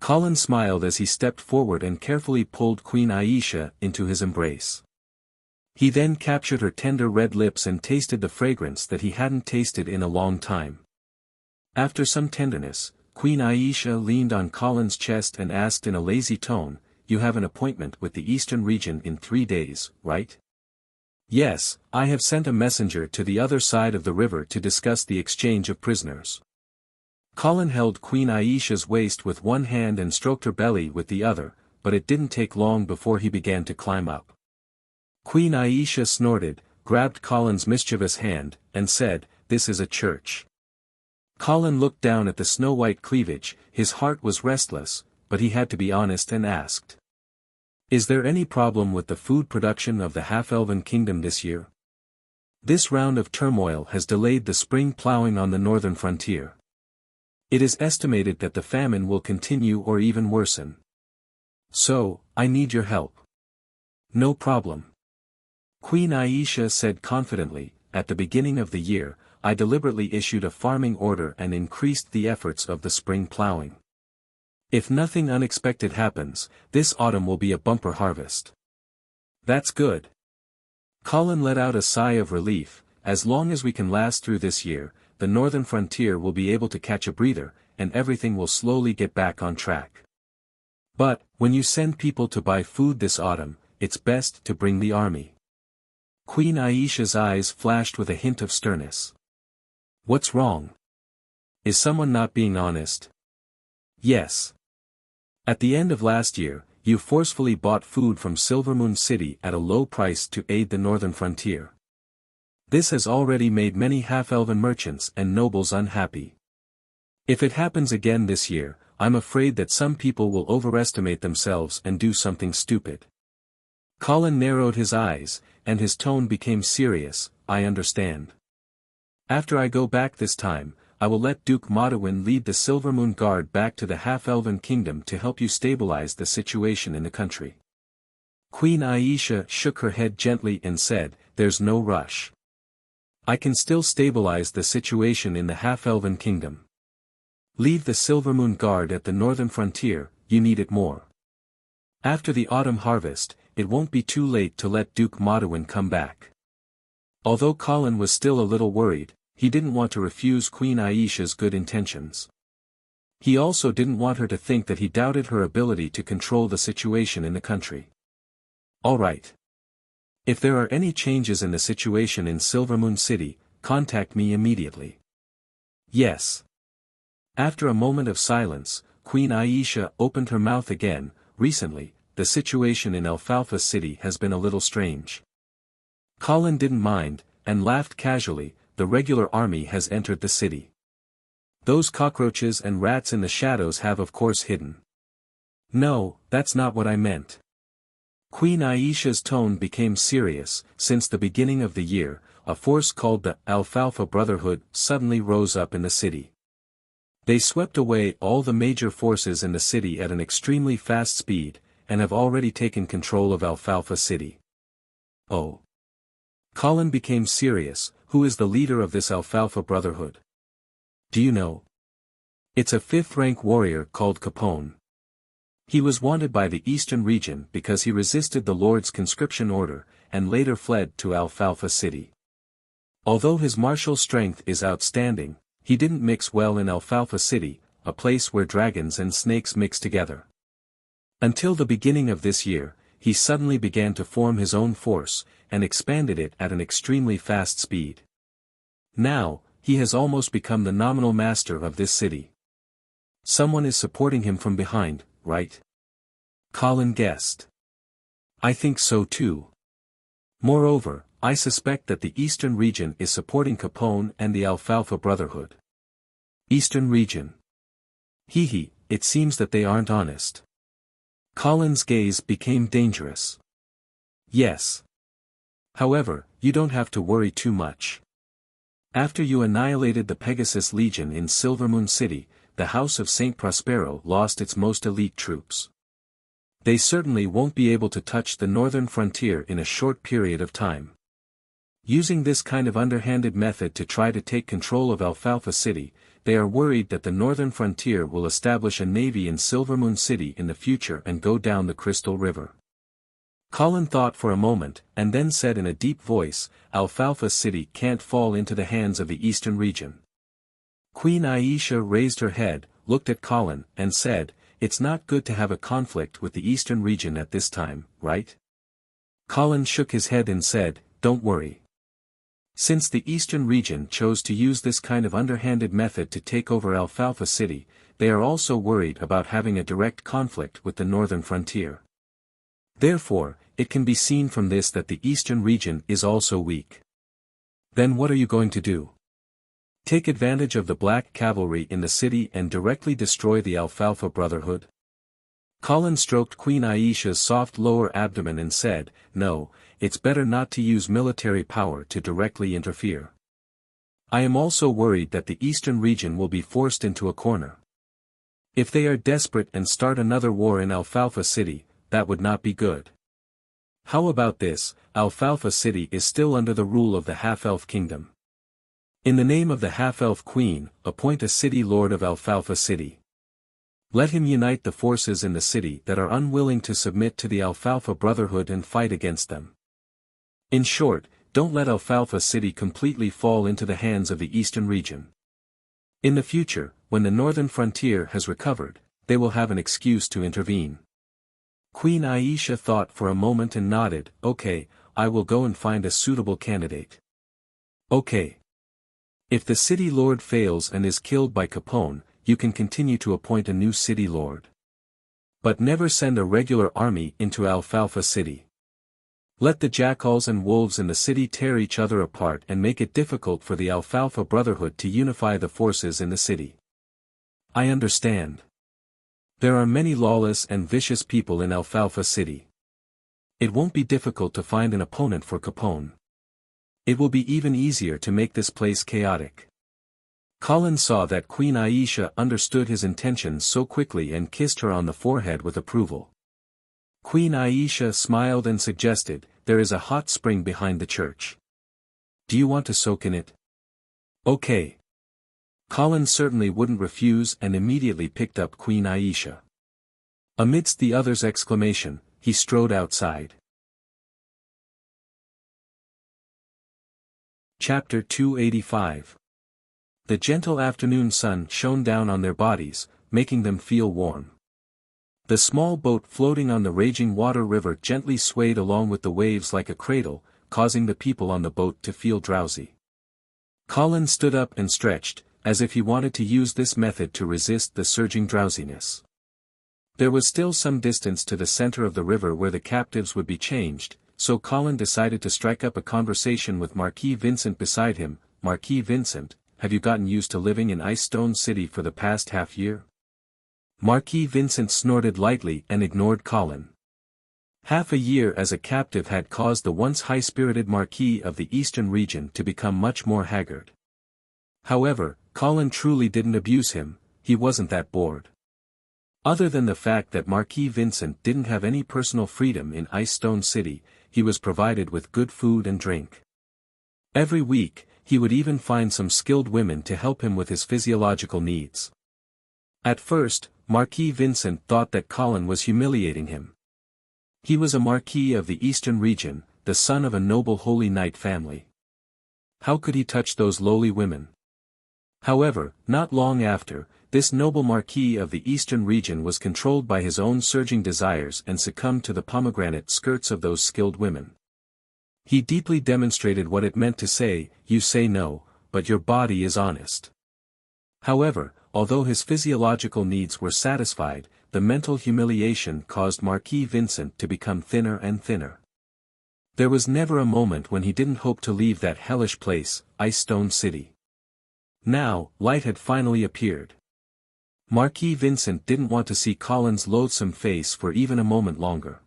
Colin smiled as he stepped forward and carefully pulled Queen Aisha into his embrace. He then captured her tender red lips and tasted the fragrance that he hadn't tasted in a long time. After some tenderness, Queen Aisha leaned on Colin's chest and asked in a lazy tone, "You have an appointment with the Eastern region in 3 days, right?" "Yes, I have sent a messenger to the other side of the river to discuss the exchange of prisoners." Colin held Queen Aisha's waist with one hand and stroked her belly with the other, but it didn't take long before he began to climb up. Queen Aisha snorted, grabbed Colin's mischievous hand, and said, "This is a church." Colin looked down at the snow-white cleavage, his heart was restless, but he had to be honest and asked, "Is there any problem with the food production of the half-elven kingdom this year? This round of turmoil has delayed the spring plowing on the northern frontier. It is estimated that the famine will continue or even worsen. So, I need your help." "No problem." Queen Aisha said confidently, "At the beginning of the year, I deliberately issued a farming order and increased the efforts of the spring plowing. If nothing unexpected happens, this autumn will be a bumper harvest." "That's good." Colin let out a sigh of relief. "As long as we can last through this year, the northern frontier will be able to catch a breather, and everything will slowly get back on track. But, when you send people to buy food this autumn, it's best to bring the army." Queen Aisha's eyes flashed with a hint of sternness. "What's wrong? Is someone not being honest?" "Yes. At the end of last year, you forcefully bought food from Silvermoon City at a low price to aid the northern frontier. This has already made many half-elven merchants and nobles unhappy. If it happens again this year, I'm afraid that some people will overestimate themselves and do something stupid." Colin narrowed his eyes, and his tone became serious. "I understand. After I go back this time, I will let Duke Modawin lead the Silvermoon Guard back to the half-elven kingdom to help you stabilize the situation in the country." Queen Aisha shook her head gently and said, "There's no rush. I can still stabilize the situation in the half-elven kingdom. Leave the Silvermoon Guard at the northern frontier, you need it more. After the autumn harvest, it won't be too late to let Duke Modawin come back." Although Colin was still a little worried, he didn't want to refuse Queen Aisha's good intentions. He also didn't want her to think that he doubted her ability to control the situation in the country. "All right. If there are any changes in the situation in Silvermoon City, contact me immediately." "Yes." After a moment of silence, Queen Aisha opened her mouth again. "Recently, the situation in Alfalfa City has been a little strange." Colin didn't mind, and laughed casually. "The regular army has entered the city. Those cockroaches and rats in the shadows have of course hidden." "No, that's not what I meant." Queen Aisha's tone became serious. "Since the beginning of the year, a force called the Alfalfa Brotherhood suddenly rose up in the city. They swept away all the major forces in the city at an extremely fast speed, and have already taken control of Alfalfa City. Oh. Colin became serious. Who is the leader of this Alfalfa Brotherhood? Do you know? It's a 5th-rank warrior called Capone. He was wanted by the Eastern region because he resisted the Lord's conscription order, and later fled to Alfalfa City. Although his martial strength is outstanding, he didn't mix well in Alfalfa City, a place where dragons and snakes mix together. Until the beginning of this year, he suddenly began to form his own force, and expanded it at an extremely fast speed. Now, he has almost become the nominal master of this city. Someone is supporting him from behind, right? Colin guessed. I think so too. Moreover, I suspect that the Eastern region is supporting Capone and the Alfalfa Brotherhood. Eastern region. Hee, it seems that they aren't honest. Colin's gaze became dangerous. Yes. However, you don't have to worry too much. After you annihilated the Pegasus Legion in Silvermoon City, the House of Saint Prospero lost its most elite troops. They certainly won't be able to touch the northern frontier in a short period of time. Using this kind of underhanded method to try to take control of Alfalfa City, they are worried that the northern frontier will establish a navy in Silvermoon City in the future and go down the Crystal River. Colin thought for a moment, and then said in a deep voice, Alfalfa City can't fall into the hands of the Eastern region. Queen Aisha raised her head, looked at Colin, and said, it's not good to have a conflict with the Eastern region at this time, right? Colin shook his head and said, don't worry. Since the Eastern region chose to use this kind of underhanded method to take over Alfalfa City, they are also worried about having a direct conflict with the northern frontier. Therefore, it can be seen from this that the Eastern region is also weak. Then what are you going to do? Take advantage of the black cavalry in the city and directly destroy the Alfalfa Brotherhood? Colin stroked Queen Aisha's soft lower abdomen and said, no, it's better not to use military power to directly interfere. I am also worried that the Eastern region will be forced into a corner. If they are desperate and start another war in Alfalfa City, that would not be good. How about this? Alfalfa City is still under the rule of the half-elf kingdom. In the name of the half-elf queen, appoint a city lord of Alfalfa City. Let him unite the forces in the city that are unwilling to submit to the Alfalfa Brotherhood and fight against them. In short, don't let Alfalfa City completely fall into the hands of the Eastern region. In the future, when the northern frontier has recovered, they will have an excuse to intervene. Queen Aisha thought for a moment and nodded, okay, I will go and find a suitable candidate. Okay. If the city lord fails and is killed by Capone, you can continue to appoint a new city lord. But never send a regular army into Alfalfa City. Let the jackals and wolves in the city tear each other apart and make it difficult for the Alfalfa Brotherhood to unify the forces in the city. I understand. There are many lawless and vicious people in Alfalfa City. It won't be difficult to find an opponent for Capone. It will be even easier to make this place chaotic. Colin saw that Queen Aisha understood his intentions so quickly and kissed her on the forehead with approval. Queen Aisha smiled and suggested, there is a hot spring behind the church. Do you want to soak in it? Okay. Colin certainly wouldn't refuse and immediately picked up Queen Aisha. Amidst the others' exclamation, he strode outside. Chapter 285. The gentle afternoon sun shone down on their bodies, making them feel warm. The small boat floating on the raging water river gently swayed along with the waves like a cradle, causing the people on the boat to feel drowsy. Colin stood up and stretched, as if he wanted to use this method to resist the surging drowsiness. There was still some distance to the center of the river where the captives would be changed, so Colin decided to strike up a conversation with Marquis Vincent beside him. Marquis Vincent, have you gotten used to living in Ice Stone City for the past half-year? Marquis Vincent snorted lightly and ignored Colin. Half a year as a captive had caused the once high-spirited Marquis of the Eastern region to become much more haggard. However, Colin truly didn't abuse him, he wasn't that bored. Other than the fact that Marquis Vincent didn't have any personal freedom in Ice Stone City, he was provided with good food and drink. Every week, he would even find some skilled women to help him with his physiological needs. At first, Marquis Vincent thought that Colin was humiliating him. He was a Marquis of the Eastern region, the son of a noble holy knight family. How could he touch those lowly women? However, not long after, this noble Marquis of the Eastern region was controlled by his own surging desires and succumbed to the pomegranate skirts of those skilled women. He deeply demonstrated what it meant to say, "You say no, but your body is honest." However, although his physiological needs were satisfied, the mental humiliation caused Marquis Vincent to become thinner and thinner. There was never a moment when he didn't hope to leave that hellish place, Ice Stone City. Now, light had finally appeared. Marquis Vincent didn't want to see Colin's loathsome face for even a moment longer.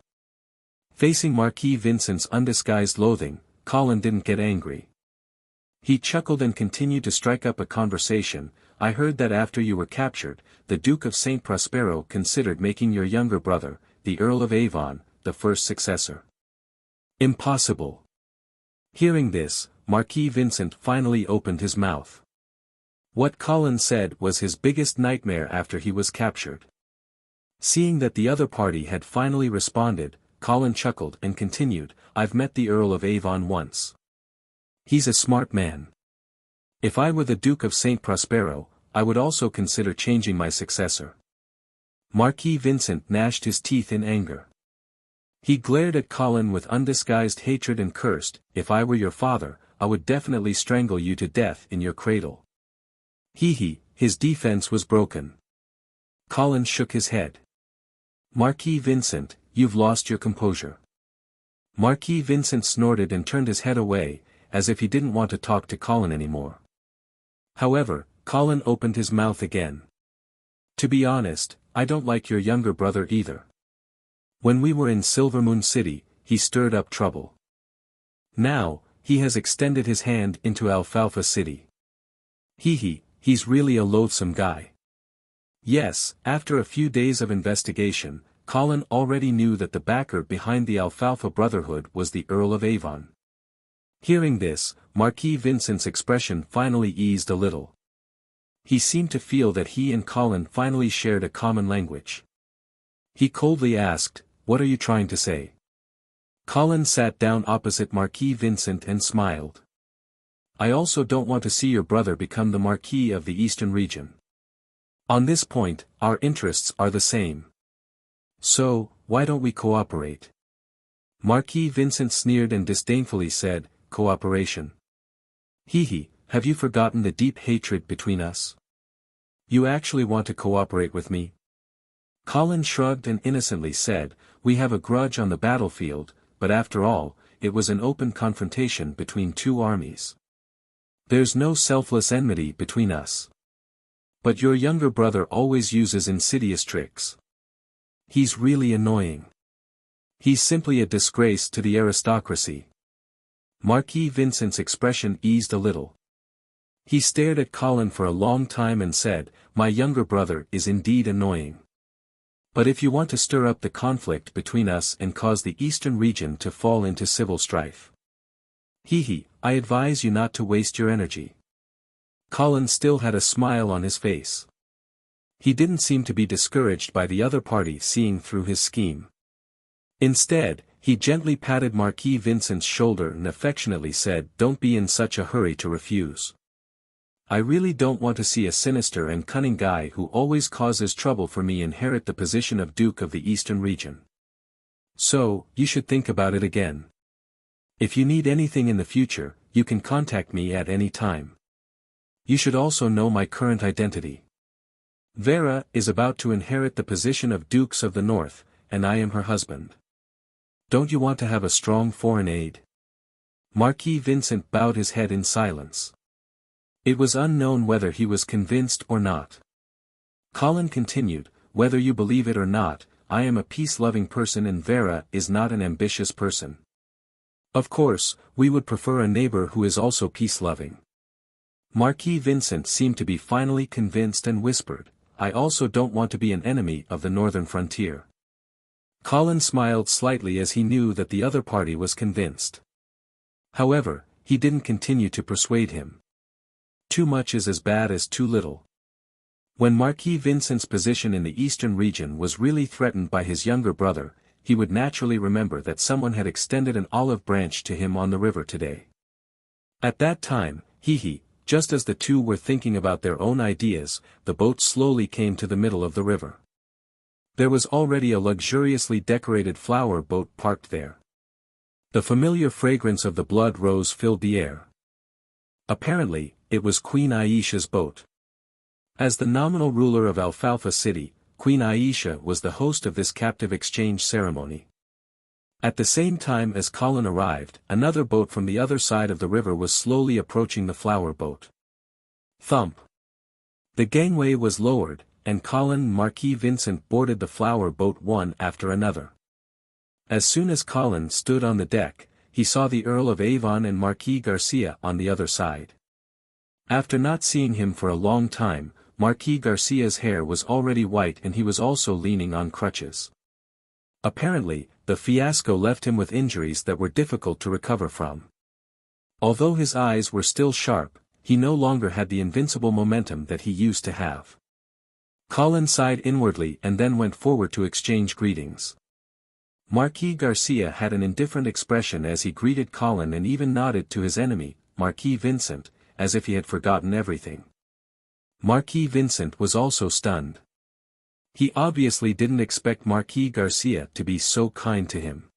Facing Marquis Vincent's undisguised loathing, Colin didn't get angry. He chuckled and continued to strike up a conversation. "I heard that after you were captured, the Duke of St. Prospero considered making your younger brother, the Earl of Avon, the first successor." Impossible. Hearing this, Marquis Vincent finally opened his mouth. What Colin said was his biggest nightmare after he was captured. Seeing that the other party had finally responded, Colin chuckled and continued, "I've met the Earl of Avon once. He's a smart man. If I were the Duke of St. Prospero, I would also consider changing my successor." Marquis Vincent gnashed his teeth in anger. He glared at Colin with undisguised hatred and cursed, "If I were your father, I would definitely strangle you to death in your cradle." His defense was broken. Colin shook his head. "Marquis Vincent, you've lost your composure." Marquis Vincent snorted and turned his head away, as if he didn't want to talk to Colin anymore. However, Colin opened his mouth again. "To be honest, I don't like your younger brother either. When we were in Silvermoon City, he stirred up trouble. Now, he has extended his hand into Alfalfa City. He's really a loathsome guy." Yes, after a few days of investigation, Colin already knew that the backer behind the Alfalfa Brotherhood was the Earl of Avon. Hearing this, Marquis Vincent's expression finally eased a little. He seemed to feel that he and Colin finally shared a common language. He coldly asked, "What are you trying to say?" Colin sat down opposite Marquis Vincent and smiled. "I also don't want to see your brother become the Marquis of the Eastern region. On this point, our interests are the same. So, why don't we cooperate?" Marquis Vincent sneered and disdainfully said, "Cooperation? Have you forgotten the deep hatred between us? You actually want to cooperate with me?" Colin shrugged and innocently said, "We have a grudge on the battlefield, but after all, it was an open confrontation between two armies. There's no selfless enmity between us. But your younger brother always uses insidious tricks. He's really annoying. He's simply a disgrace to the aristocracy." Marquis Vincent's expression eased a little. He stared at Colin for a long time and said, "My younger brother is indeed annoying. But if you want to stir up the conflict between us and cause the Eastern region to fall into civil strife, I advise you not to waste your energy." Colin still had a smile on his face. He didn't seem to be discouraged by the other party seeing through his scheme. Instead, he gently patted Marquis Vincent's shoulder and affectionately said, "Don't be in such a hurry to refuse. I really don't want to see a sinister and cunning guy who always causes trouble for me inherit the position of Duke of the Eastern region. So, you should think about it again. If you need anything in the future, you can contact me at any time. You should also know my current identity. Vera is about to inherit the position of Dukes of the North, and I am her husband. Don't you want to have a strong foreign aid?" Marquis Vincent bowed his head in silence. It was unknown whether he was convinced or not. Colin continued, "Whether you believe it or not, I am a peace-loving person and Vera is not an ambitious person. Of course, we would prefer a neighbor who is also peace-loving." Marquis Vincent seemed to be finally convinced and whispered, I also don't want to be an enemy of the northern frontier. Colin smiled slightly as he knew that the other party was convinced. However, he didn't continue to persuade him. Too much is as bad as too little. When Marquis Vincent's position in the eastern region was really threatened by his younger brother, he would naturally remember that someone had extended an olive branch to him on the river today. At that time, just as the two were thinking about their own ideas, the boat slowly came to the middle of the river. There was already a luxuriously decorated flower boat parked there. The familiar fragrance of the blood rose filled the air. Apparently, it was Queen Aisha's boat. As the nominal ruler of Alfalfa City, Queen Aisha was the host of this captive exchange ceremony. At the same time as Colin arrived, another boat from the other side of the river was slowly approaching the flower boat. Thump! The gangway was lowered, and Colin and Marquis Vincent boarded the flower boat one after another. As soon as Colin stood on the deck, he saw the Earl of Avon and Marquis Garcia on the other side. After not seeing him for a long time, Marquis Garcia's hair was already white and he was also leaning on crutches. Apparently, the fiasco left him with injuries that were difficult to recover from. Although his eyes were still sharp, he no longer had the invincible momentum that he used to have. Colin sighed inwardly and then went forward to exchange greetings. Marquis Garcia had an indifferent expression as he greeted Colin and even nodded to his enemy, Marquis Vincent, as if he had forgotten everything. Marquis Vincent was also stunned. He obviously didn't expect Marquis Garcia to be so kind to him.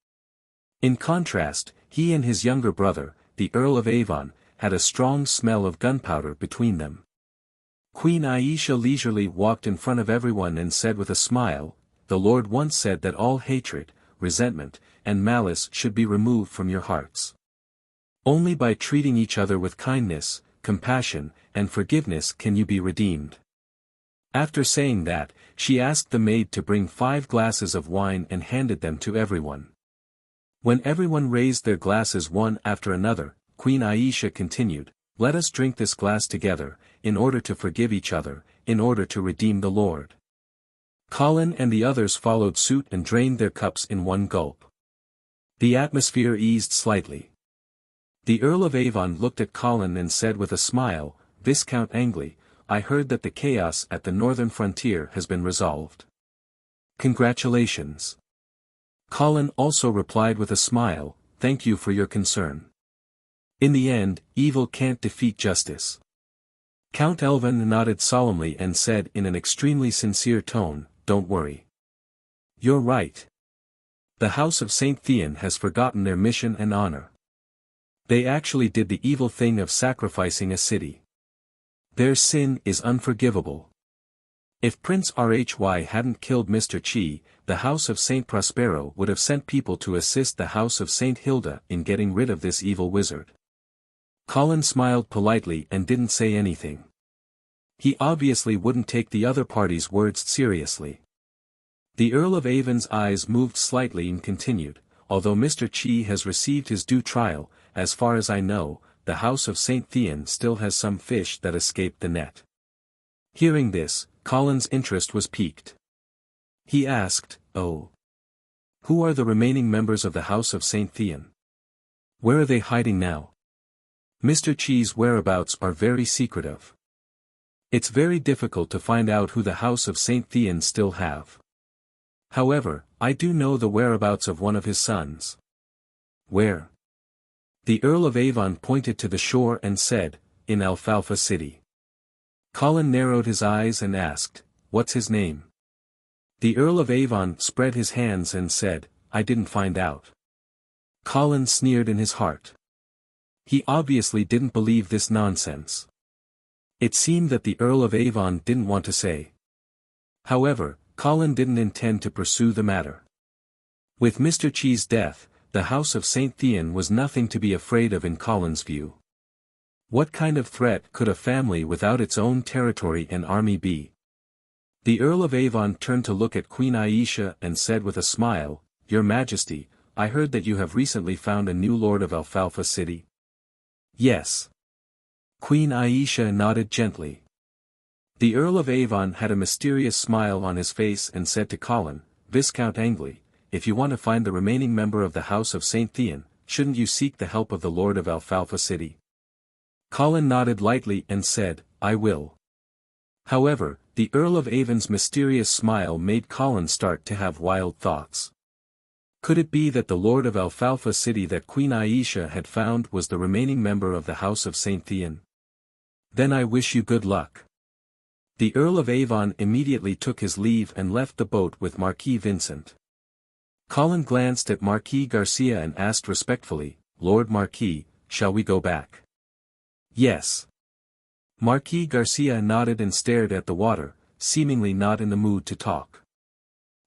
In contrast, he and his younger brother, the Earl of Avon, had a strong smell of gunpowder between them. Queen Aisha leisurely walked in front of everyone and said with a smile, "The Lord once said that all hatred, resentment, and malice should be removed from your hearts. Only by treating each other with kindness, compassion, and forgiveness can you be redeemed." After saying that, she asked the maid to bring 5 glasses of wine and handed them to everyone. When everyone raised their glasses one after another, Queen Aisha continued, "Let us drink this glass together, in order to forgive each other, in order to redeem the Lord." Colin and the others followed suit and drained their cups in one gulp. The atmosphere eased slightly. The Earl of Avon looked at Colin and said with a smile, "Viscount Angley, I heard that the chaos at the northern frontier has been resolved. Congratulations." Colin also replied with a smile, "Thank you for your concern. In the end, evil can't defeat justice." Count Elvin nodded solemnly and said in an extremely sincere tone, "Don't worry. You're right. The House of St. Thean has forgotten their mission and honor. They actually did the evil thing of sacrificing a city. Their sin is unforgivable. If Prince Rhy hadn't killed Mr. Qi, the House of St. Prospero would have sent people to assist the House of St. Hilda in getting rid of this evil wizard." Colin smiled politely and didn't say anything. He obviously wouldn't take the other party's words seriously. The Earl of Avon's eyes moved slightly and continued, "Although Mr. Qi has received his due trial, as far as I know, the House of St. Thean still has some fish that escaped the net." Hearing this, Colin's interest was piqued. He asked, "Oh. Who are the remaining members of the House of St. Thean? Where are they hiding now? Mr. Qi's whereabouts are very secretive. It's very difficult to find out who the House of St. Thean still have. However, I do know the whereabouts of one of his sons." "Where?" The Earl of Avon pointed to the shore and said, "In Alfalfa City." Colin narrowed his eyes and asked, "What's his name?" The Earl of Avon spread his hands and said, "I didn't find out." Colin sneered in his heart. He obviously didn't believe this nonsense. It seemed that the Earl of Avon didn't want to say. However, Colin didn't intend to pursue the matter. With Mr. Qi's death, the House of St. Thean was nothing to be afraid of in Colin's view. What kind of threat could a family without its own territory and army be? The Earl of Avon turned to look at Queen Aisha and said with a smile, "Your Majesty, I heard that you have recently found a new lord of Alfalfa City." "Yes." Queen Aisha nodded gently. The Earl of Avon had a mysterious smile on his face and said to Colin, "Viscount Angley, if you want to find the remaining member of the House of St. Thean, shouldn't you seek the help of the Lord of Alfalfa City?" Colin nodded lightly and said, "I will." However, the Earl of Avon's mysterious smile made Colin start to have wild thoughts. Could it be that the Lord of Alfalfa City that Queen Aisha had found was the remaining member of the House of St. Thean? "Then I wish you good luck." The Earl of Avon immediately took his leave and left the boat with Marquis Vincent. Colin glanced at Marquis Garcia and asked respectfully, "Lord Marquis, shall we go back?" "Yes." Marquis Garcia nodded and stared at the water, seemingly not in the mood to talk.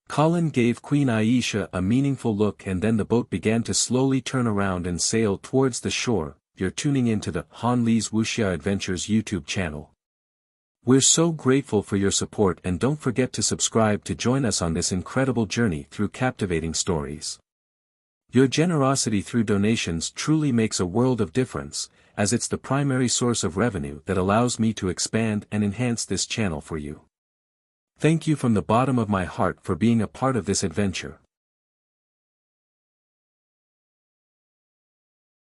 Colin gave Queen Aisha a meaningful look and then the boat began to slowly turn around and sail towards the shore. You're tuning into the Han Lee's Wuxia Adventures YouTube channel. We're so grateful for your support and don't forget to subscribe to join us on this incredible journey through captivating stories. Your generosity through donations truly makes a world of difference, as it's the primary source of revenue that allows me to expand and enhance this channel for you. Thank you from the bottom of my heart for being a part of this adventure.